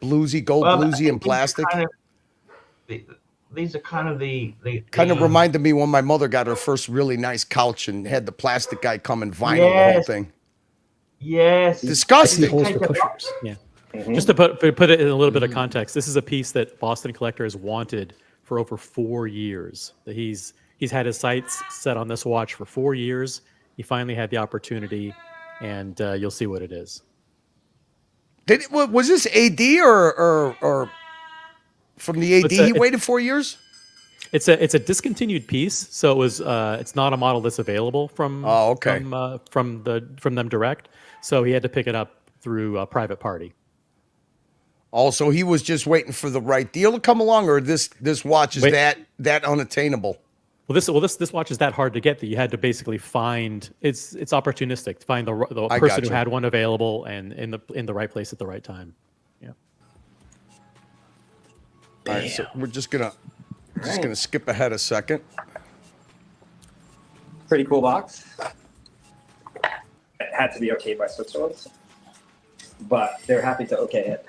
[SPEAKER 10] bluesy in plastic?
[SPEAKER 1] These are kind of the
[SPEAKER 10] kind of reminded me when my mother got her first really nice couch and had the plastic guy come and vinyl the whole thing.
[SPEAKER 1] Yes.
[SPEAKER 10] Disgusting.
[SPEAKER 6] Yeah. Mm-hmm. Just to put it in a little bit of context, this is a piece that Boston Collector has wanted for over 4 years. He's had his sights set on this watch for 4 years. He finally had the opportunity, and you'll see what it is.
[SPEAKER 10] Was this AD or from the AD? He waited 4 years.
[SPEAKER 6] It's a discontinued piece, so it was. It's not a model that's available from.
[SPEAKER 10] Oh, okay.
[SPEAKER 6] From them direct, so he had to pick it up through a private party.
[SPEAKER 10] Also, he was just waiting for the right deal to come along, or this watch is that unattainable.
[SPEAKER 6] Well, this watch is that hard to get that you had to basically find. It's opportunistic to find the person who had one available and in the right place at the right time. Yeah.
[SPEAKER 10] All right, so we're just gonna skip ahead a second.
[SPEAKER 11] Pretty cool box. It had to be okayed by Switzerland, but they're happy to okay it.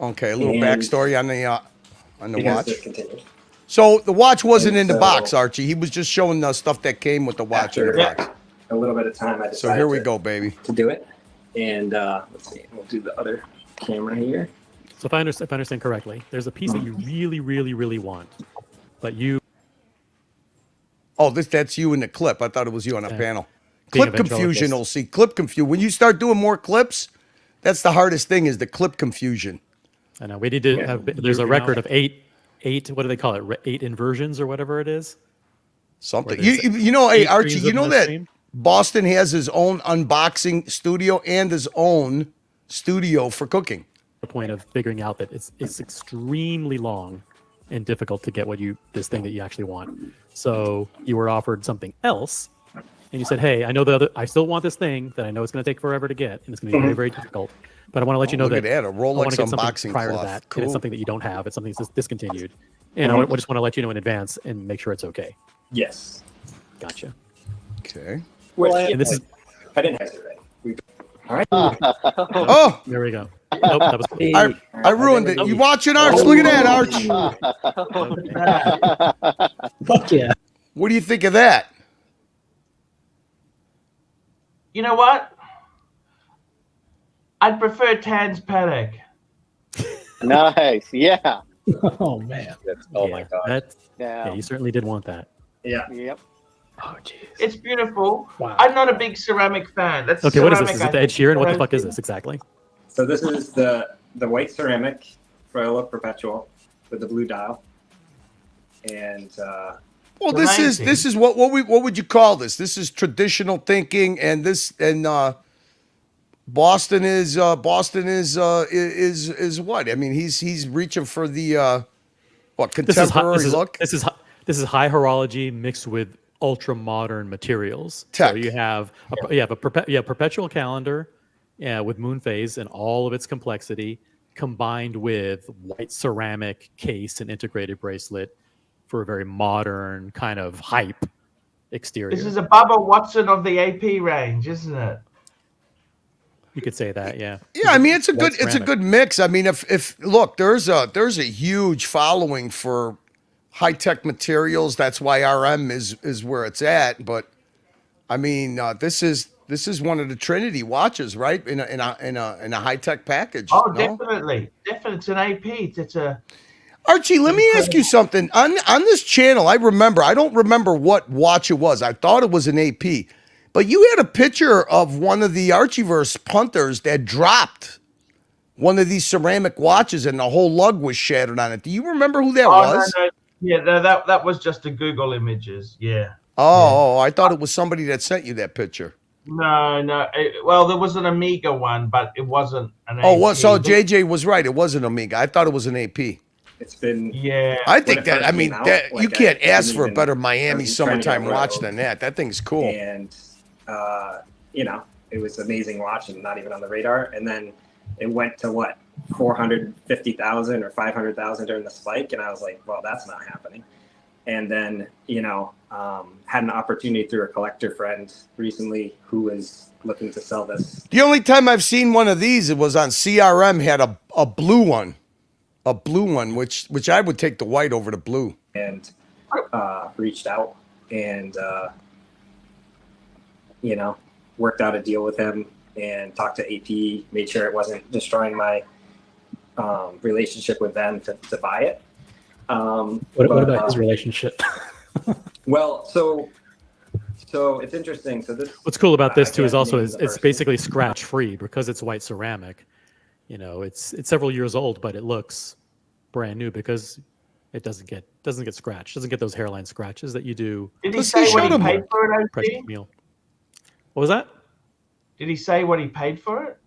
[SPEAKER 10] Okay, a little
[SPEAKER 11] And
[SPEAKER 10] backstory on the
[SPEAKER 11] because
[SPEAKER 10] watch.
[SPEAKER 11] discontinued.
[SPEAKER 10] So the watch wasn't
[SPEAKER 11] And
[SPEAKER 10] in the
[SPEAKER 11] so-
[SPEAKER 10] box, Archie. He was just showing the stuff that came with the watch in the
[SPEAKER 11] After
[SPEAKER 10] box.
[SPEAKER 11] a little bit of time, I decided
[SPEAKER 10] So here we go, baby.
[SPEAKER 11] to do it. And let's see, we'll do the other camera here.
[SPEAKER 6] So if I understand correctly, there's a piece that you really, really, really want, but you
[SPEAKER 10] Oh, that's you in the clip. I thought it was you on a
[SPEAKER 6] Yeah.
[SPEAKER 10] panel.
[SPEAKER 6] Being
[SPEAKER 10] Clip
[SPEAKER 6] a
[SPEAKER 10] confusion,
[SPEAKER 6] ventriloquist.
[SPEAKER 10] OC. Clip confusion. When you start doing more clips, that's the hardest thing is the clip confusion.
[SPEAKER 6] I know we need to have. There's a
[SPEAKER 10] You
[SPEAKER 6] record
[SPEAKER 10] know.
[SPEAKER 6] of eight. What do they call it? 8 inversions or whatever it is.
[SPEAKER 10] Something.
[SPEAKER 6] Where there's
[SPEAKER 10] You know, hey,
[SPEAKER 6] 8
[SPEAKER 10] Archie,
[SPEAKER 6] streams
[SPEAKER 10] you
[SPEAKER 6] of
[SPEAKER 10] know
[SPEAKER 6] the
[SPEAKER 10] that
[SPEAKER 6] stream?
[SPEAKER 10] Boston has his own unboxing studio and his own studio for cooking.
[SPEAKER 6] The point of figuring out that it's extremely long and difficult to get this thing that you actually want. So you were offered something else, and you said, "Hey, I know I still want this thing that I know it's going to take forever to get, and it's going to be very, very difficult. But I want to let you know
[SPEAKER 10] Look
[SPEAKER 6] that
[SPEAKER 10] at that, a
[SPEAKER 6] I want
[SPEAKER 10] Rolex
[SPEAKER 6] to get something
[SPEAKER 10] unboxing
[SPEAKER 6] prior
[SPEAKER 10] cloth.
[SPEAKER 6] to that, and
[SPEAKER 10] Cool.
[SPEAKER 6] it's something that you don't have. It's something that's discontinued, and I just want to let you know in advance and make sure it's okay."
[SPEAKER 11] Yes.
[SPEAKER 6] Gotcha.
[SPEAKER 10] Okay.
[SPEAKER 11] Well,
[SPEAKER 6] And this is
[SPEAKER 11] I didn't hesitate. All right.
[SPEAKER 10] Oh,
[SPEAKER 6] there we go. Nope, that was
[SPEAKER 10] I ruined it. You watching, Arch? Look at that, Arch.
[SPEAKER 13] Fuck yeah.
[SPEAKER 10] What do you think of that?
[SPEAKER 1] You know what? I'd prefer Tan's Patek.
[SPEAKER 12] Nice. Yeah.
[SPEAKER 13] Oh man.
[SPEAKER 11] Oh my god.
[SPEAKER 6] Yeah, you certainly did want that.
[SPEAKER 11] Yeah.
[SPEAKER 12] Yep.
[SPEAKER 6] Oh jeez.
[SPEAKER 1] It's beautiful.
[SPEAKER 13] Wow.
[SPEAKER 1] I'm not a big ceramic fan. That's
[SPEAKER 6] Okay, what is this?
[SPEAKER 1] ceramic,
[SPEAKER 6] Is
[SPEAKER 1] I
[SPEAKER 6] it the Ed
[SPEAKER 1] think.
[SPEAKER 6] Sheeran? What the fuck is this exactly?
[SPEAKER 11] So this is the white ceramic Froyo perpetual with the blue dial. And
[SPEAKER 10] Well, this is what would you call this? This is traditional thinking, and Boston is what? I mean, he's reaching for the contemporary look.
[SPEAKER 6] This is high horology mixed with ultra modern materials.
[SPEAKER 10] Tech.
[SPEAKER 6] So you have a perpetual calendar, with moon phase and all of its complexity, combined with white ceramic case and integrated bracelet for a very modern kind of hype exterior.
[SPEAKER 1] This is a Bubba Watson of the AP range, isn't it?
[SPEAKER 6] You could say that, yeah.
[SPEAKER 10] Yeah, I mean it's a
[SPEAKER 6] White
[SPEAKER 10] good
[SPEAKER 6] ceramic.
[SPEAKER 10] mix. I mean, if look, there's a huge following for high tech materials. That's why RM is where it's at. But I mean, this is one of the Trinity watches, right? In a high tech package.
[SPEAKER 1] Oh,
[SPEAKER 10] no?
[SPEAKER 1] definitely. It's an AP. It's a
[SPEAKER 10] Archie, let me ask you something. On this channel, I don't remember what watch it was. I thought it was an AP. But you had a picture of one of the Archieverse punters that dropped one of these ceramic watches and the whole lug was shattered on it. Do you remember who that was?
[SPEAKER 1] No. Yeah, no, that was just a Google images. Yeah.
[SPEAKER 10] Oh, I thought it was somebody that sent you that picture.
[SPEAKER 1] No. Well, there was an Amiga one, but it wasn't an AP.
[SPEAKER 10] Oh, well, so JJ was right. It was an Amiga. I thought it was an AP.
[SPEAKER 11] it's been
[SPEAKER 1] Yeah.
[SPEAKER 10] I
[SPEAKER 11] When
[SPEAKER 10] think
[SPEAKER 11] it
[SPEAKER 10] that,
[SPEAKER 11] first
[SPEAKER 10] I mean,
[SPEAKER 11] came out,
[SPEAKER 10] that
[SPEAKER 11] like,
[SPEAKER 10] you can't
[SPEAKER 11] I
[SPEAKER 10] ask
[SPEAKER 11] didn't
[SPEAKER 10] for a
[SPEAKER 11] even-
[SPEAKER 10] better
[SPEAKER 11] I
[SPEAKER 10] Miami
[SPEAKER 11] was trying to
[SPEAKER 10] summertime
[SPEAKER 11] get
[SPEAKER 10] watch
[SPEAKER 11] Rolex.
[SPEAKER 10] than that. That thing's cool.
[SPEAKER 11] and it was an amazing watch and not even on the radar. And then it went to what 450,000 or 500,000 during the spike, and I was like, well, that's not happening. And then had an opportunity through a collector friend recently who was looking to sell this.
[SPEAKER 10] The only time I've seen one of these, it was on CRM, had a blue one. A blue one, which I would take the white over the blue.
[SPEAKER 11] And reached out and worked out a deal with him and talked to AP, made sure it wasn't destroying my relationship with them to buy it.
[SPEAKER 6] What about his relationship?
[SPEAKER 11] Well, so it's interesting. So this.
[SPEAKER 6] What's cool about this too is
[SPEAKER 11] I can't
[SPEAKER 6] also
[SPEAKER 11] name
[SPEAKER 6] it's
[SPEAKER 11] the person.
[SPEAKER 6] basically scratch free because it's white ceramic. It's several years old, but it looks brand new because it doesn't get scratched. Doesn't get those hairline scratches that you do.
[SPEAKER 1] Did he
[SPEAKER 10] Let's
[SPEAKER 1] say
[SPEAKER 10] see,
[SPEAKER 1] what
[SPEAKER 10] show
[SPEAKER 1] he
[SPEAKER 10] them.
[SPEAKER 1] paid for it,
[SPEAKER 6] Precious
[SPEAKER 1] OC?
[SPEAKER 6] meal. What was that?
[SPEAKER 1] Did he say what he paid for it?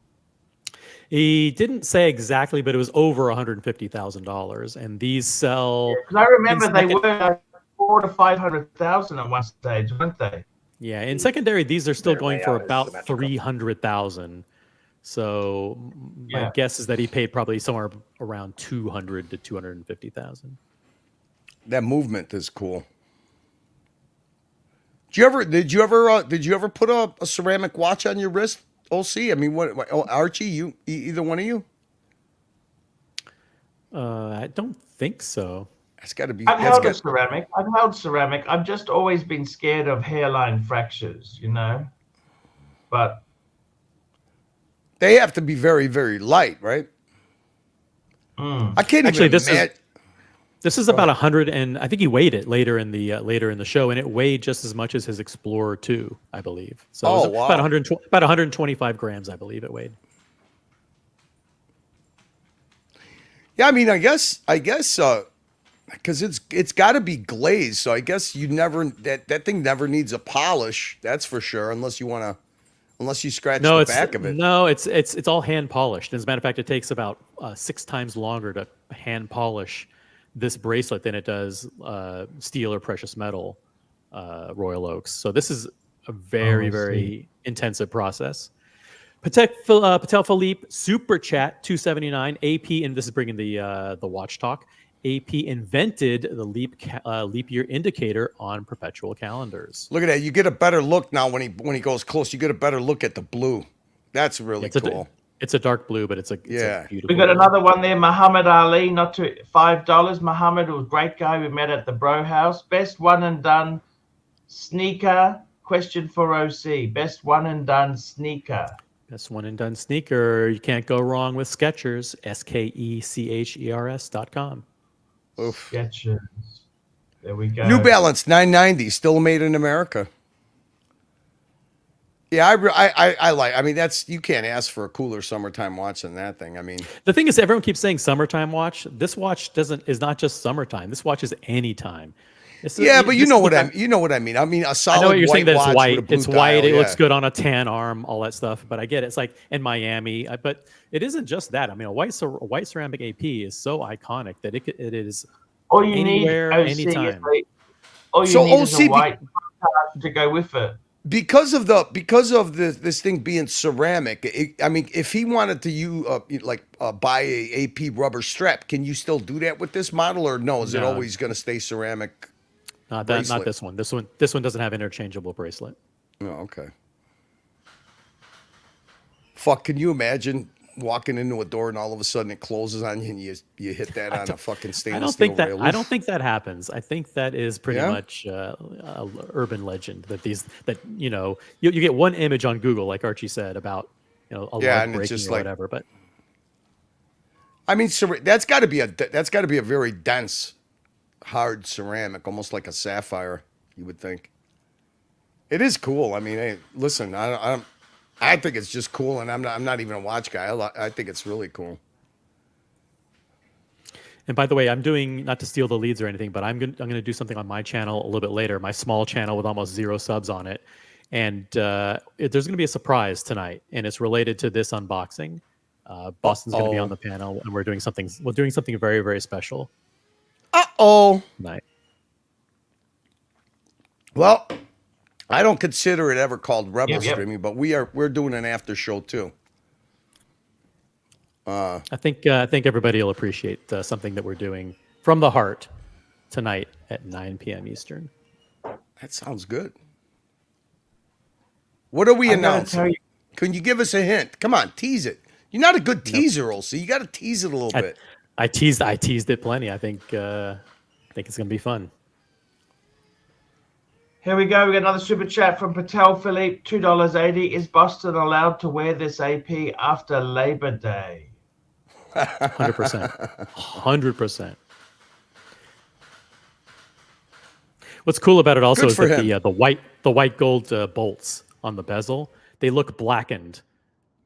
[SPEAKER 6] He didn't say exactly, but it was over $150,000. And these sell.
[SPEAKER 1] Because I remember
[SPEAKER 6] in
[SPEAKER 1] they
[SPEAKER 6] second-
[SPEAKER 1] were 400,000 to 500,000 at one stage, weren't they?
[SPEAKER 6] Yeah, in secondary, these are still
[SPEAKER 11] They're
[SPEAKER 6] going
[SPEAKER 11] way
[SPEAKER 6] for
[SPEAKER 11] out of
[SPEAKER 6] about
[SPEAKER 11] symmetrical.
[SPEAKER 6] 300,000. So my
[SPEAKER 1] Yeah.
[SPEAKER 6] guess is that he paid probably somewhere around 200 to 250,000.
[SPEAKER 10] That movement is cool. Did you ever put a ceramic watch on your wrist, OC? I mean, what Archie, either one of you?
[SPEAKER 6] I don't think so.
[SPEAKER 10] That's got to be.
[SPEAKER 1] I've held a ceramic. I've held ceramic. I've just always been scared of hairline fractures, you know. But
[SPEAKER 10] they have to be very, very light, right? I can't
[SPEAKER 6] actually.
[SPEAKER 10] Even imagine.
[SPEAKER 6] This is about 100, and I think he weighed it later in the show, and it weighed just as much as his Explorer 2, I believe. So it was about 125 grams, I believe it weighed.
[SPEAKER 10] Yeah, I mean, I guess, because it's got to be glazed, so I guess that thing never needs a polish. That's for sure, unless you scratch the back of it.
[SPEAKER 6] No, it's all hand polished. As a matter of fact, it takes about 6 times longer to hand polish this bracelet than it does steel or precious metal Royal Oaks. So this is a very, very intensive process. Patel Philippe Super Chat 279 AP, and this is bringing the watch talk. AP invented the leap year indicator on perpetual calendars.
[SPEAKER 10] Look at that! You get a better look now when he goes close. You get a better look at the blue. That's really cool.
[SPEAKER 6] It's a dark blue, but it's a beautiful.
[SPEAKER 1] We got another one there. Muhammad Ali, not to $5. Muhammad was a great guy. We met at the Bro House. Best one and done sneaker. Question for OC. Best one and done sneaker.
[SPEAKER 6] Best one and done sneaker. You can't go wrong with Skechers. SKECHERS.com.
[SPEAKER 10] Oof.
[SPEAKER 1] Skechers. There we go.
[SPEAKER 10] New Balance 990, still made in America. Yeah, I like. I mean, you can't ask for a cooler summertime watch than that thing. I mean,
[SPEAKER 6] the thing is, everyone keeps saying summertime watch. This watch is not just summertime. This watch is anytime.
[SPEAKER 10] But you know what I mean. I mean, a solid.
[SPEAKER 6] I know what you're saying. That it's white.
[SPEAKER 10] It's white.
[SPEAKER 6] It looks good on a tan arm. All that stuff. But I get it. It's like in Miami. But it isn't just that. I mean, a white ceramic AP is so iconic that it is
[SPEAKER 1] all you
[SPEAKER 6] anywhere,
[SPEAKER 1] need,
[SPEAKER 6] anytime.
[SPEAKER 1] All you need is a white to go with it.
[SPEAKER 10] Because of this thing being ceramic, I mean, if he wanted to buy a AP rubber strap, can you still do that with this model, or no? Is it always going to stay ceramic?
[SPEAKER 6] Not this one. This one doesn't have interchangeable bracelet.
[SPEAKER 10] Oh, okay. Fuck, can you imagine walking into a door and all of a sudden it closes on you and you hit that on a fucking stainless steel rail?
[SPEAKER 6] I don't think that happens. I think that is pretty much a urban legend that you get one image on Google, like Archie said, about a lug breaking or whatever. But
[SPEAKER 10] I mean, that's got to be a very dense, hard ceramic, almost like a sapphire. You would think. It is cool. I mean, hey, listen, I think it's just cool, and I'm not even a watch guy. I think it's really cool.
[SPEAKER 6] And by the way, I'm doing, not to steal the leads or anything, but I'm going to do something on my channel a little bit later, my small channel with almost 0 subs on it. And there's going to be a surprise tonight, and it's related to this unboxing. Boston's going to be on the panel, and we're doing something very, very special.
[SPEAKER 10] Tonight. Well, I don't consider it ever called Rebel Streaming, but we're doing an after show too.
[SPEAKER 6] I think everybody will appreciate something that we're doing from the heart tonight at 9 p.m. Eastern.
[SPEAKER 10] That sounds good. What are we announcing? Can you give us a hint? Come on, tease it. You're not a good teaser, also. You got to tease it a little bit.
[SPEAKER 6] I teased it plenty. I think it's going to be fun.
[SPEAKER 1] Here we go. We got another super chat from Patel Philippe, $2.80. Is Boston allowed to wear this AP after Labor Day?
[SPEAKER 6] 100%. 100%. What's cool about it also is that the white gold bolts on the bezel, they look blackened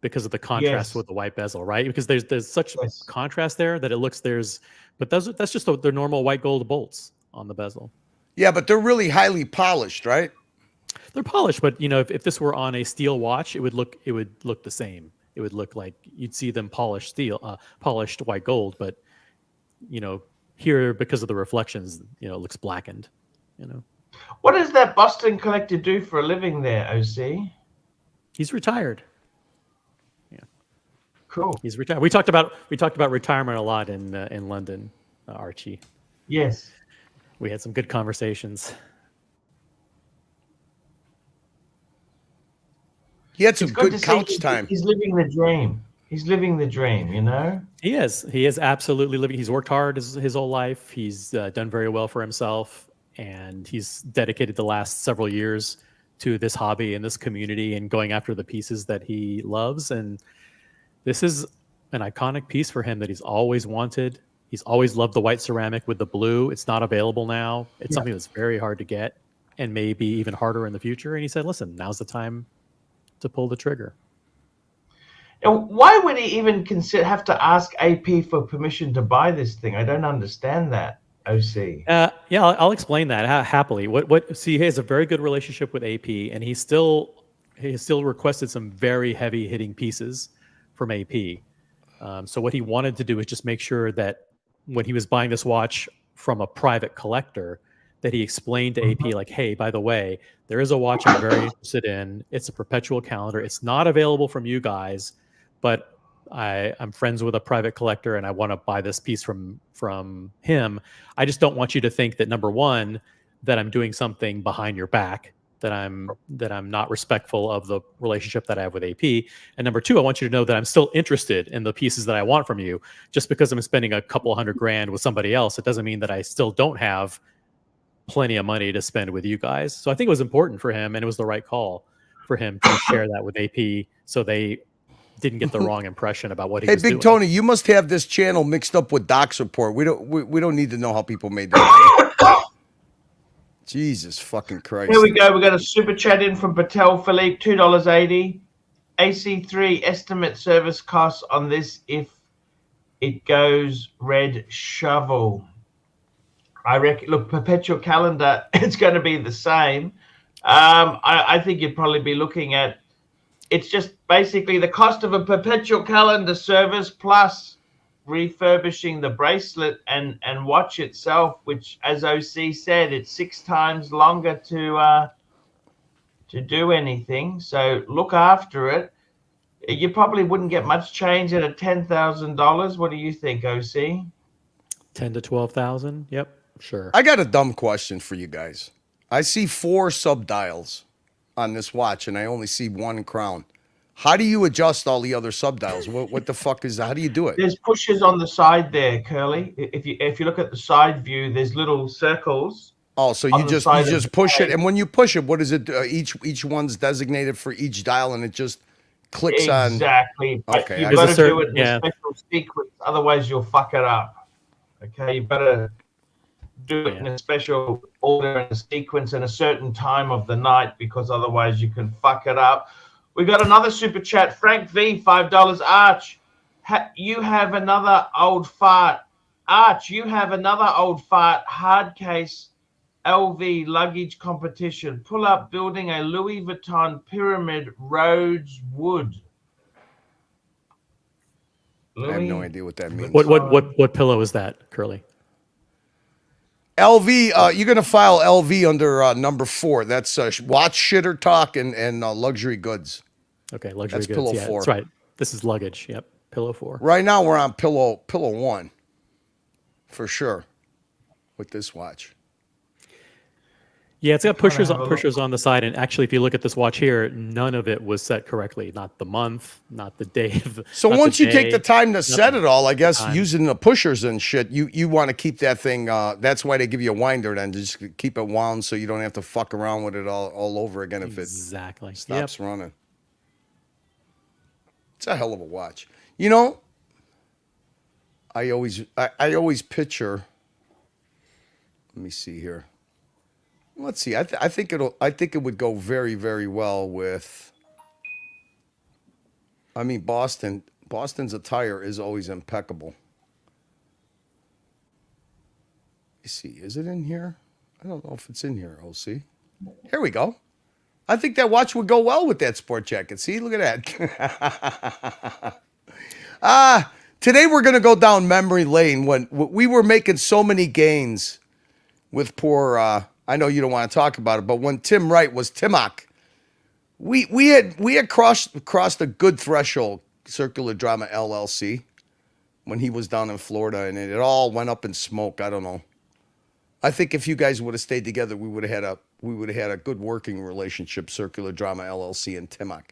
[SPEAKER 6] because of the contrast with the white bezel, right? Because there's such contrast there that it looks but that's just their normal white gold bolts on the bezel.
[SPEAKER 10] Yeah, but they're really highly polished, right?
[SPEAKER 6] They're polished, but if this were on a steel watch, it would look the same. It would look like you'd see them polished white gold, but here because of the reflections, it looks blackened.
[SPEAKER 1] What does that Boston collector do for a living there, OC?
[SPEAKER 6] He's retired. Yeah.
[SPEAKER 1] Cool.
[SPEAKER 6] He's retired. We talked about retirement a lot in London, Archie.
[SPEAKER 1] Yes.
[SPEAKER 6] We had some good conversations.
[SPEAKER 10] He had some
[SPEAKER 1] it's good to
[SPEAKER 10] good
[SPEAKER 1] see
[SPEAKER 10] couch time.
[SPEAKER 1] he's living the dream. He's living the dream, you know?
[SPEAKER 6] He is. He is absolutely living. He's worked hard his whole life. He's done very well for himself, and he's dedicated the last several years to this hobby and this community and going after the pieces that he loves. And this is an iconic piece for him that he's always wanted. He's always loved the white ceramic with the blue. It's not available now. It's something that's very hard to get and maybe even harder in the future. And he said, listen, now's the time to pull the trigger.
[SPEAKER 1] And why would he even have to ask AP for permission to buy this thing? I don't understand that, OC.
[SPEAKER 6] Yeah, I'll explain that happily. See, he has a very good relationship with AP, and he still requested some very heavy hitting pieces from AP. So what he wanted to do is just make sure that when he was buying this watch from a private collector, that he explained to AP, like, hey, by the way, there is a watch I'm very interested in. It's a perpetual calendar. It's not available from you guys, but I'm friends with a private collector and I want to buy this piece from him. I just don't want you to think that, number one, that I'm doing something behind your back, that I'm not respectful of the relationship that I have with AP. And number two, I want you to know that I'm still interested in the pieces that I want from you. Just because I'm spending a couple $100,000 with somebody else, it doesn't mean that I still don't have plenty of money to spend with you guys. So I think it was important for him, and it was the right call for him to share that with AP, so they didn't get the wrong impression about what he was doing.
[SPEAKER 10] Hey, Big Tony, you must have this channel mixed up with Doc's Report. We don't need to know how people made their money. Jesus fucking Christ.
[SPEAKER 1] Here we go. We got a super chat in from Patek Philippe, $2.80. AC3 estimate service costs on this if it goes red shovel. I reckon, look, perpetual calendar, it's going to be the same. I think you'd probably be looking at, it's just basically the cost of a perpetual calendar service plus refurbishing the bracelet and watch itself, which, as OC said, it's 6 times longer to do anything. So look after it. You probably wouldn't get much change at a $10,000. What do you think, OC?
[SPEAKER 6] 10 to 12,000. Yep. Sure.
[SPEAKER 10] I got a dumb question for you guys. I see 4 subdials on this watch, and I only see 1 crown. How do you adjust all the other subdials? What the fuck is that? How do you do it?
[SPEAKER 1] There's pushers on the side there, Curly. If you look at the side view, there's little circles.
[SPEAKER 10] Oh, so you just push it, and when you push it, what is it? Each one's designated for each dial, and it just clicks on.
[SPEAKER 1] Exactly.
[SPEAKER 10] Okay,
[SPEAKER 1] You've got to do it in a special sequence, otherwise you'll fuck it up. Okay, you better do it in a special order and a sequence in a certain time of the night, because otherwise you can fuck it up. We got another super chat. Frank V, $5. Arch, you have another old fart. Arch, you have another old fart. Hard case LV luggage competition. Pull up building a Louis Vuitton pyramid Rhodes wood.
[SPEAKER 10] I have no idea what that means.
[SPEAKER 6] What pillow is that, Curly?
[SPEAKER 10] LV, you're going to file LV under number 4. That's watch, shitter, talk, and luxury goods.
[SPEAKER 6] Okay, luxury
[SPEAKER 10] that's
[SPEAKER 6] goods.
[SPEAKER 10] pillow
[SPEAKER 6] yeah,
[SPEAKER 10] 4.
[SPEAKER 6] That's right. This is luggage. Yep, pillow 4.
[SPEAKER 10] Right now we're on pillow 1 for sure with this watch.
[SPEAKER 6] Yeah, it's got pushers on the side, and actually, if you look at this watch here, none of it was set correctly. Not the month, not the day.
[SPEAKER 10] So once you take the time to set it all, I guess using the pushers and shit, you want to keep that thing. That's why they give you a winder, then just keep it wound so you don't have to fuck around with it all over again if it stops running. It's a hell of a watch. You know, I always picture. Let me see here. Let's see. I think it would go very, very well with. I mean, Boston's attire is always impeccable. You see, is it in here? I don't know if it's in here. OC. Here we go. I think that watch would go well with that sport jacket. See, look at that. Today we're gonna go down memory lane when we were making so many gains with poor. I know you don't want to talk about it, but when Tim Wright was Timok, we had crossed a good threshold, Circular Drama LLC, when he was down in Florida, and it all went up in smoke. I don't know. I think if you guys would have stayed together, we would have had a good working relationship, Circular Drama LLC and Timok.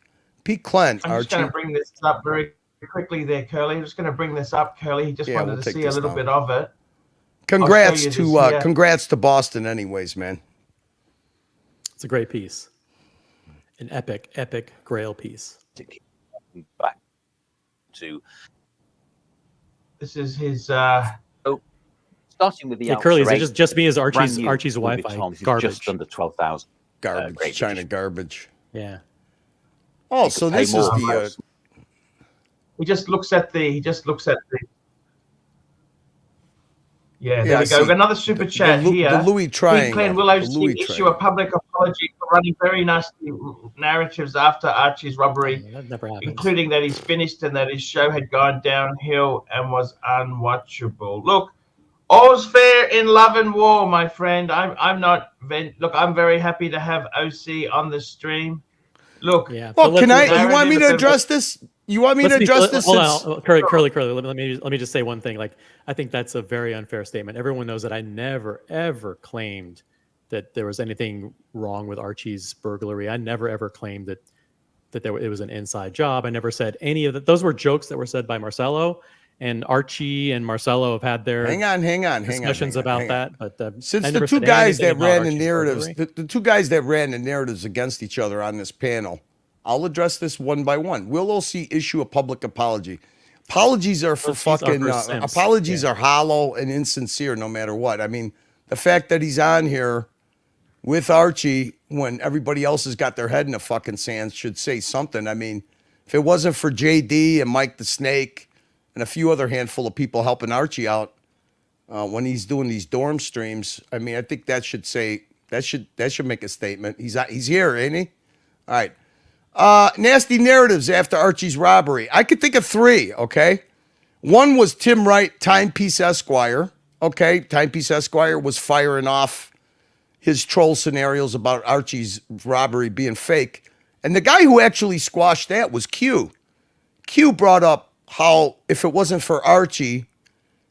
[SPEAKER 10] Pete Clent,
[SPEAKER 1] I'm just
[SPEAKER 10] Archie.
[SPEAKER 1] going to bring this up very quickly there, Curly. I'm just going to bring this up, Curly. He just wanted to see a little bit of it.
[SPEAKER 10] Congrats to Boston anyways, man.
[SPEAKER 6] It's a great piece. An epic grail piece.
[SPEAKER 14] Back to
[SPEAKER 1] this is his
[SPEAKER 14] starting with the
[SPEAKER 6] yeah, Curly, is it just me as Archie's Wi-Fi garbage?
[SPEAKER 14] Just under 12,000.
[SPEAKER 10] Garbage, China garbage.
[SPEAKER 6] Yeah.
[SPEAKER 10] Oh, so this is the
[SPEAKER 1] he just looks at the yeah, there we go. We've got another super chat here.
[SPEAKER 10] The Louis Triangle.
[SPEAKER 1] Clan will issue a public apology for running very nasty narratives after Archie's robbery, including that he's finished and that his show had gone downhill and was unwatchable. Look, all's fair in love and war, my friend. I'm not. Look, I'm very happy to have OC on the stream. Look,
[SPEAKER 6] yeah.
[SPEAKER 10] Well, you want me to address this? You want me to address this?
[SPEAKER 6] Hold on, Curly. Let me just say one thing. Like, I think that's a very unfair statement. Everyone knows that I never ever claimed that there was anything wrong with Archie's burglary. I never ever claimed that it was an inside job. I never said any of that. Those were jokes that were said by Marcelo, and Archie and Marcelo have had their discussions about that. But
[SPEAKER 10] since the two guys that ran the narratives, the two guys that ran the narratives against each other on this panel. I'll address this one by one. Will OC issue a public apology? Apologies are for apologies are hollow and insincere no matter what. I mean, the fact that he's on here with Archie when everybody else has got their head in the fucking sand should say something. I mean, if it wasn't for JD and Mike the Snake and a few other handful of people helping Archie out when he's doing these dorm streams, I mean, I think that should make a statement. He's here, ain't he? All right. Nasty narratives after Archie's robbery. I could think of three, okay? One was Tim Wright, Timepiece Esquire. Okay, Timepiece Esquire was firing off his troll scenarios about Archie's robbery being fake. And the guy who actually squashed that was Q. Q brought up how if it wasn't for Archie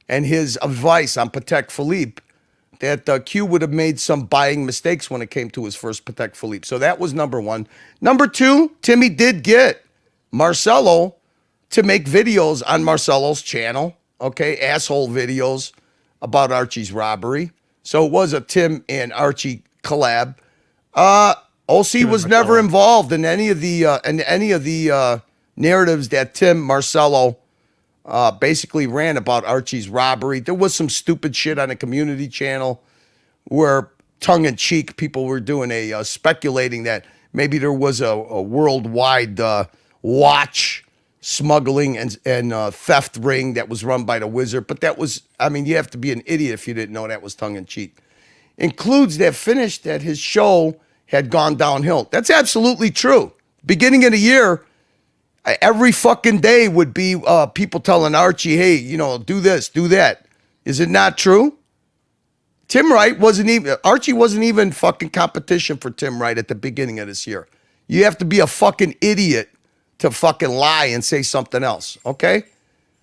[SPEAKER 10] and his advice on Patek Philippe, that Q would have made some buying mistakes when it came to his first Patek Philippe. So that was number one. Number two, Timmy did get Marcelo to make videos on Marcelo's channel, okay, asshole videos about Archie's robbery. So it was a Tim and Archie collab. OC was never involved in any of the narratives that Tim Marcelo basically ran about Archie's robbery. There was some stupid shit on a community channel where tongue-in-cheek people were doing speculating that maybe there was a worldwide watch smuggling and theft ring that was run by the Wizard. But that was, I mean, you have to be an idiot if you didn't know that was tongue-in-cheek. Includes that finish that his show had gone downhill. That's absolutely true. Beginning of the year, every fucking day would be people telling Archie, hey, do this, do that. Is it not true? Archie wasn't even fucking competition for Tim Wright at the beginning of this year. You have to be a fucking idiot to fucking lie and say something else, okay?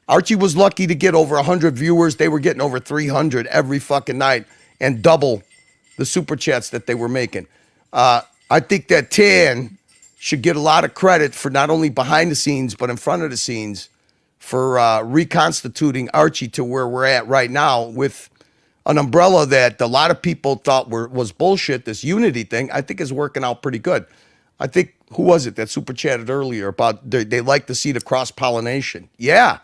[SPEAKER 10] Archie was lucky to get over 100 viewers. They were getting over 300 every fucking night and double the super chats that they were making. I think that Tan should get a lot of credit for not only behind the scenes, but in front of the scenes for reconstituting Archie to where we're at right now with an umbrella that a lot of people thought was bullshit, this unity thing, I think is working out pretty good. I think, who was it that super chatted earlier about they like to see the cross-pollination? Yeah.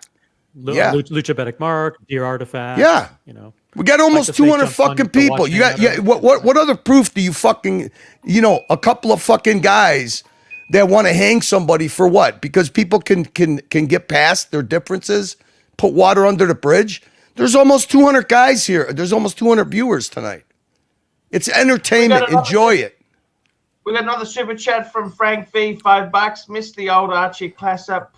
[SPEAKER 6] Lucha Betic Mark, Dear Artifact.
[SPEAKER 10] Yeah. We got almost 200 fucking people. You got what other proof do you fucking, a couple of fucking guys that want to hang somebody for what? Because people can get past their differences, put water under the bridge. There's almost 200 guys here. There's almost 200 viewers tonight. It's entertainment. Enjoy it.
[SPEAKER 1] We got another super chat from Frank V, $5. Missed the old Archie classic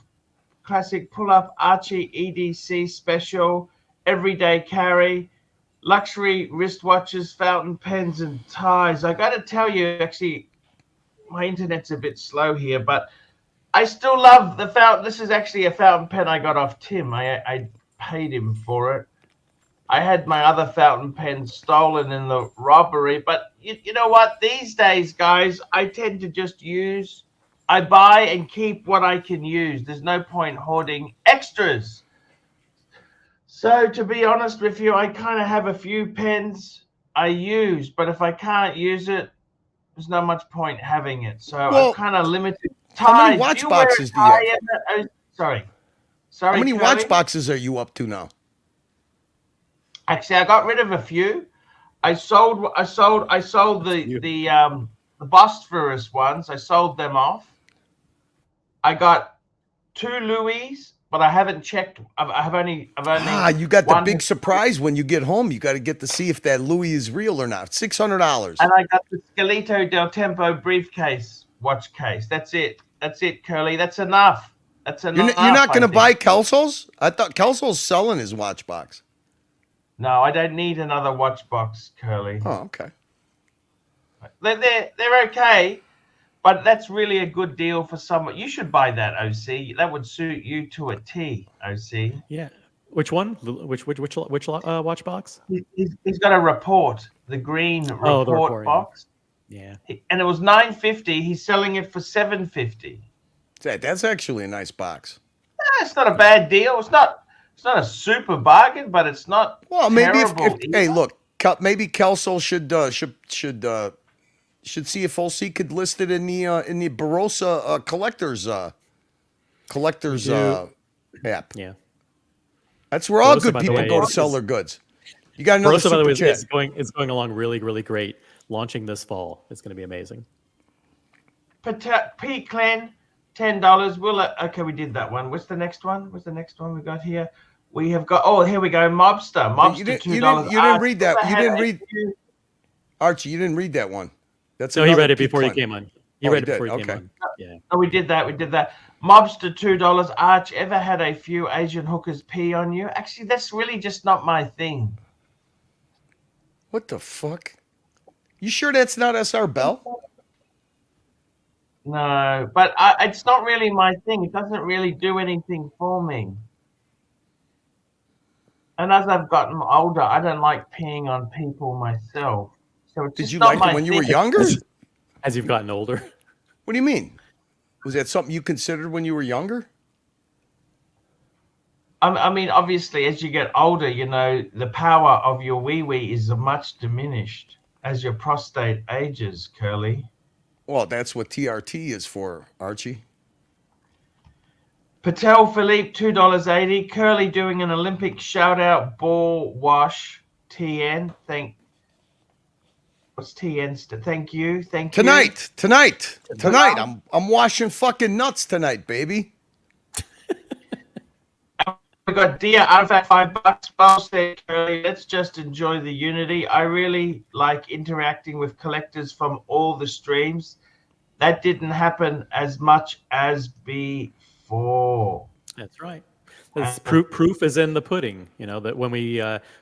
[SPEAKER 1] pull-up Archie EDC special, everyday carry, luxury wristwatches, fountain pens, and ties. I got to tell you, actually, my internet's a bit slow here, but I still love the fountain. This is actually a fountain pen I got off Tim. I paid him for it. I had my other fountain pen stolen in the robbery, but you know what? These days, guys, I tend to just use I buy and keep what I can use. There's no point hoarding extras. So to be honest with you, I kind of have a few pens I use, but if I can't use it, there's not much point having it. So I'm kind of limited.
[SPEAKER 10] How many
[SPEAKER 1] Ties.
[SPEAKER 10] watch boxes do you have?
[SPEAKER 1] Sorry.
[SPEAKER 10] How many
[SPEAKER 1] Curly?
[SPEAKER 10] watch boxes are you up to now?
[SPEAKER 1] Actually, I got rid of a few. I sold the Bosphorus ones. I sold them off. I got 2 Louis, but I haven't checked. I've only.
[SPEAKER 10] You got the
[SPEAKER 1] one
[SPEAKER 10] big surprise when you get home. You got to get to see if that Louis is real or not. $600.
[SPEAKER 1] And I got the Scalito del Tempo briefcase, watch case. That's it. That's it, Curly. That's enough. That's enough.
[SPEAKER 10] You're not going to buy Kelso's? I thought Kelso's selling his watch box.
[SPEAKER 1] No, I don't need another watch box, Curly.
[SPEAKER 10] Oh, okay.
[SPEAKER 1] They're okay, but that's really a good deal for someone. You should buy that, OC. That would suit you to a T, OC.
[SPEAKER 6] Yeah. Which one? Which watch box?
[SPEAKER 1] He's got a report, the green report,
[SPEAKER 6] the report
[SPEAKER 1] box.
[SPEAKER 6] Yeah.
[SPEAKER 1] And it was $950. He's selling it for $750.
[SPEAKER 10] That's actually a nice box.
[SPEAKER 1] It's not a bad deal. It's not a super bargain, but it's not.
[SPEAKER 10] Well, maybe
[SPEAKER 1] terrible
[SPEAKER 10] hey, look, maybe Kelso should see if OC could list it in the Barossa collectors app.
[SPEAKER 6] Yeah,
[SPEAKER 10] that's where all
[SPEAKER 6] Barossa,
[SPEAKER 10] good people go to sell their goods. You got another
[SPEAKER 6] Barossa, by the way,
[SPEAKER 10] super chat.
[SPEAKER 6] it's going along really, really great. Launching this fall, it's going to be amazing.
[SPEAKER 1] P. Clan, $10. Okay, we did that one. What's the next one? What's the next one we got here? We have got. Oh, here we go. Mobster, $2.
[SPEAKER 10] You didn't read that. You didn't read. Archie, you didn't read that one. That's
[SPEAKER 6] he read it before you came on. He read it before you
[SPEAKER 10] came
[SPEAKER 6] on. Yeah.
[SPEAKER 1] Oh, we did that. Mobster, $2. Arch, ever had a few Asian hookers pee on you? Actually, that's really just not my thing.
[SPEAKER 10] What the fuck? You sure that's not SR Bell?
[SPEAKER 1] No, but it's not really my thing. It doesn't really do anything for me. And as I've gotten older, I don't like peeing on people myself. So it's
[SPEAKER 10] Did
[SPEAKER 1] just
[SPEAKER 10] you
[SPEAKER 1] not
[SPEAKER 10] like it
[SPEAKER 1] my
[SPEAKER 10] when you were
[SPEAKER 1] thing.
[SPEAKER 10] younger?
[SPEAKER 6] As you've gotten older.
[SPEAKER 10] What do you mean? Was that something you considered when you were younger?
[SPEAKER 1] I mean, obviously, as you get older, you know, the power of your wee-wee is much diminished as your prostate ages, Curly.
[SPEAKER 10] Well, that's what TRT is for, Archie.
[SPEAKER 1] Patek Philippe, $2.80. Curly doing an Olympic shout-out ball wash. TN, what's TN? Thank you.
[SPEAKER 10] Tonight. I'm washing fucking nuts tonight, baby.
[SPEAKER 1] We got Dear Artifact, $5. Well said, Curly. Let's just enjoy the unity. I really like interacting with collectors from all the streams. That didn't happen as much as before.
[SPEAKER 6] That's right. Proof is in the pudding. You know that when we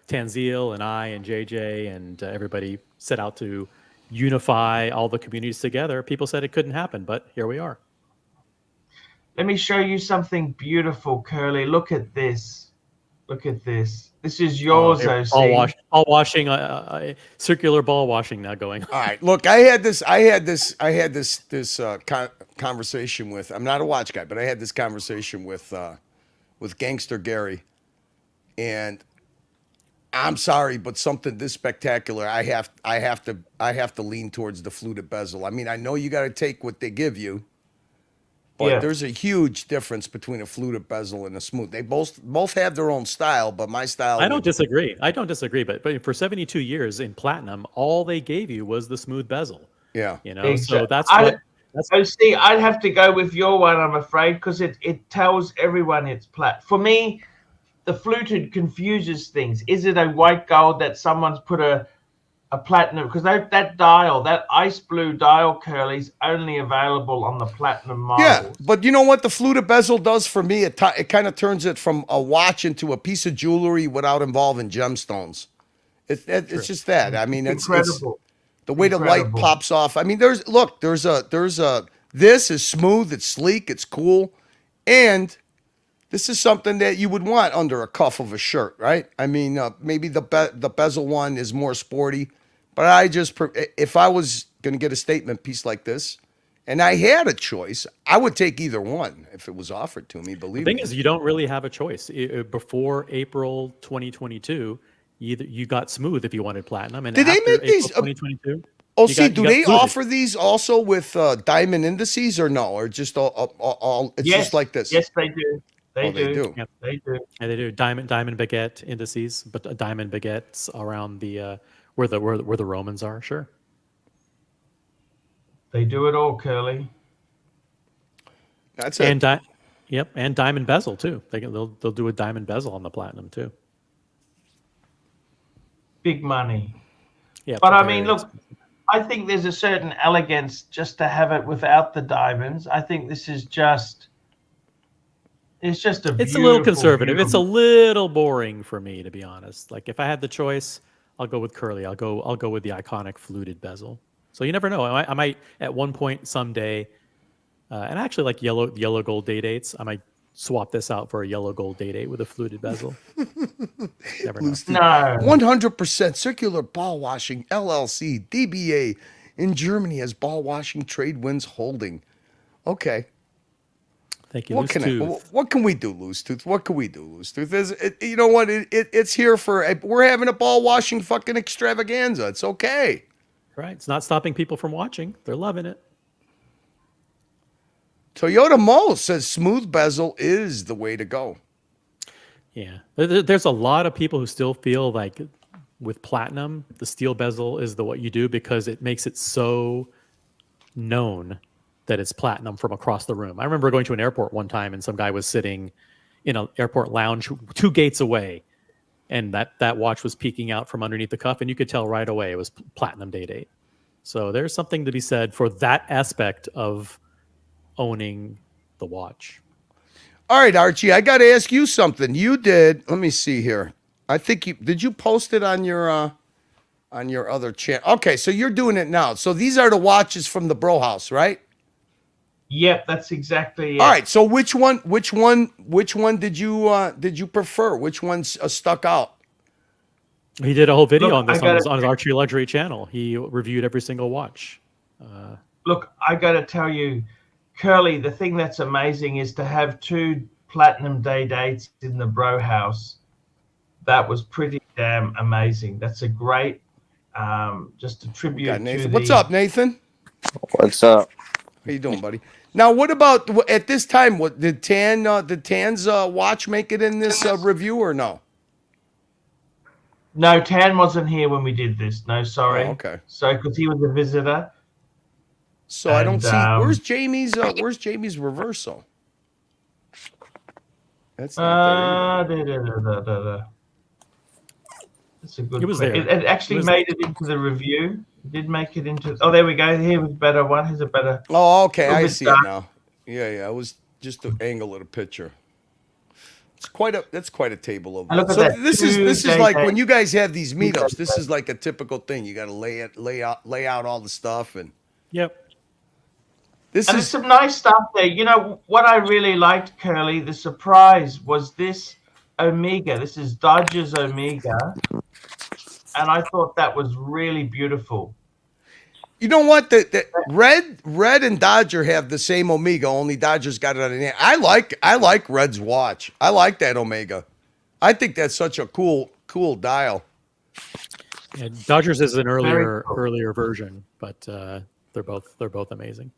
[SPEAKER 6] Tanzil and I and JJ and everybody set out to unify all the communities together, people said it couldn't happen, but here we are.
[SPEAKER 1] Let me show you something beautiful, Curly. Look at this. Look at this. This is yours, OC.
[SPEAKER 6] Ball washing, circular ball washing now going.
[SPEAKER 10] All right, look, I had this conversation with. I'm not a watch guy, but I had this conversation with Gangster Gary, and I'm sorry, but something this spectacular, I have to lean towards the fluted bezel. I mean, I know you got to take what they give you. But there's a huge difference between a fluted bezel and a smooth. They both have their own style, but my style.
[SPEAKER 6] I don't disagree. But for 72 years in platinum, all they gave you was the smooth bezel.
[SPEAKER 10] Yeah,
[SPEAKER 6] you know. So that's what.
[SPEAKER 1] See, I'd have to go with your one, I'm afraid, because it tells everyone it's plat. For me, the fluted confuses things. Is it a white gold that someone's put a platinum, because that dial, that ice blue dial, Curly's only available on the platinum models.
[SPEAKER 10] Yeah, but you know what the fluted bezel does for me? It kind of turns it from a watch into a piece of jewelry without involving gemstones. It's just that. I mean, it's incredible. The way the light pops off. I mean, there's a this is smooth, it's sleek, it's cool, and this is something that you would want under a cuff of a shirt, right? I mean, maybe the bezel one is more sporty. But if I was going to get a statement piece like this, and I had a choice, I would take either one if it was offered to me.
[SPEAKER 6] The
[SPEAKER 10] Believe
[SPEAKER 6] thing
[SPEAKER 10] me.
[SPEAKER 6] is, you don't really have a choice. Before April 2022, you got smooth if you wanted platinum, and
[SPEAKER 10] Did they
[SPEAKER 6] after
[SPEAKER 10] make
[SPEAKER 6] April
[SPEAKER 10] these?
[SPEAKER 6] 2022,
[SPEAKER 10] Oh,
[SPEAKER 6] you
[SPEAKER 10] see,
[SPEAKER 6] got
[SPEAKER 10] do they
[SPEAKER 6] fluted.
[SPEAKER 10] offer these also with diamond indices or no, or just all it's just like this?
[SPEAKER 1] Yes, they do. They do.
[SPEAKER 6] Yep.
[SPEAKER 1] They do.
[SPEAKER 6] Yeah, they do diamond baguette indices, but diamond baguettes around the where the Romans are. Sure.
[SPEAKER 1] They do it all, Curly.
[SPEAKER 10] That's it.
[SPEAKER 6] And yep, and diamond bezel too. They'll do a diamond bezel on the platinum too.
[SPEAKER 1] Big money.
[SPEAKER 6] Yeah,
[SPEAKER 1] but I
[SPEAKER 6] very
[SPEAKER 1] mean, look, I think there's a certain elegance just to have it without the diamonds. I think this is just. It's just a.
[SPEAKER 6] It's a little conservative. It's a little boring for me, to be honest. Like if I had the choice, I'll go with curly. I'll go with the iconic fluted bezel. So you never know. I might at one point someday, and I actually like yellow gold date 8s. I might swap this out for a yellow gold date 8 with a fluted bezel. Never know.
[SPEAKER 1] No.
[SPEAKER 10] 100% circular ball washing LLC DBA in Germany has ball washing trade wins holding. Okay.
[SPEAKER 6] Thank you.
[SPEAKER 10] What can we do, Loose Tooth? What can we do, Loose Tooth? You know what? It's here for. We're having a ball washing fucking extravaganza. It's okay.
[SPEAKER 6] Right. It's not stopping people from watching. They're loving it.
[SPEAKER 10] Toyota Mo says smooth bezel is the way to go.
[SPEAKER 6] Yeah. There's a lot of people who still feel like with platinum, the steel bezel is what you do because it makes it so known that it's platinum from across the room. I remember going to an airport one time and some guy was sitting in an airport lounge 2 gates away, and that watch was peeking out from underneath the cuff, and you could tell right away it was platinum date 8. So there's something to be said for that aspect of owning the watch.
[SPEAKER 10] All right, Archie, I got to ask you something. You did. Let me see here. I think did you post it on your other channel? Okay, so you're doing it now. So these are the watches from the Bro House, right?
[SPEAKER 1] Yep, that's exactly it.
[SPEAKER 10] All right, so which one did you prefer? Which one stuck out?
[SPEAKER 6] He did a whole video on this on his ArchieLuxury channel. He reviewed every single watch.
[SPEAKER 1] Look, I got to tell you, Curly, the thing that's amazing is to have 2 platinum date 8s in the Bro House. That was pretty damn amazing. That's a great, just a tribute to
[SPEAKER 10] What's up, Nathan?
[SPEAKER 12] What's up?
[SPEAKER 10] How you doing, buddy? Now, what about at this time? What did Tan's watch make it in this review or no?
[SPEAKER 1] No, Tan wasn't here when we did this. No, sorry.
[SPEAKER 10] Oh, okay.
[SPEAKER 1] So, because he was a visitor.
[SPEAKER 10] So I don't see. Where's Jamie's reversal? That's not there.
[SPEAKER 1] That's a good.
[SPEAKER 6] It was
[SPEAKER 1] question.
[SPEAKER 6] there.
[SPEAKER 1] It actually made it into the review. It did make it into. Oh, there we go. Here was a better one. Here's a better.
[SPEAKER 10] Oh, okay. I see
[SPEAKER 1] dark.
[SPEAKER 10] it now. Yeah. It was just the angle of the picture. That's quite a table of. So this is like when you guys have these meetups. This is like a typical thing. You got to lay out all the stuff and.
[SPEAKER 6] Yep.
[SPEAKER 1] There's some nice stuff there. You know what I really liked, Curly? The surprise was this Omega. This is Dodger's Omega, and I thought that was really beautiful.
[SPEAKER 10] You know what? The Red and Dodger have the same Omega. Only Dodger's got it on the end. I like Red's watch. I like that Omega. I think that's such a cool dial.
[SPEAKER 6] Yeah, Dodgers is an earlier version, but they're both amazing.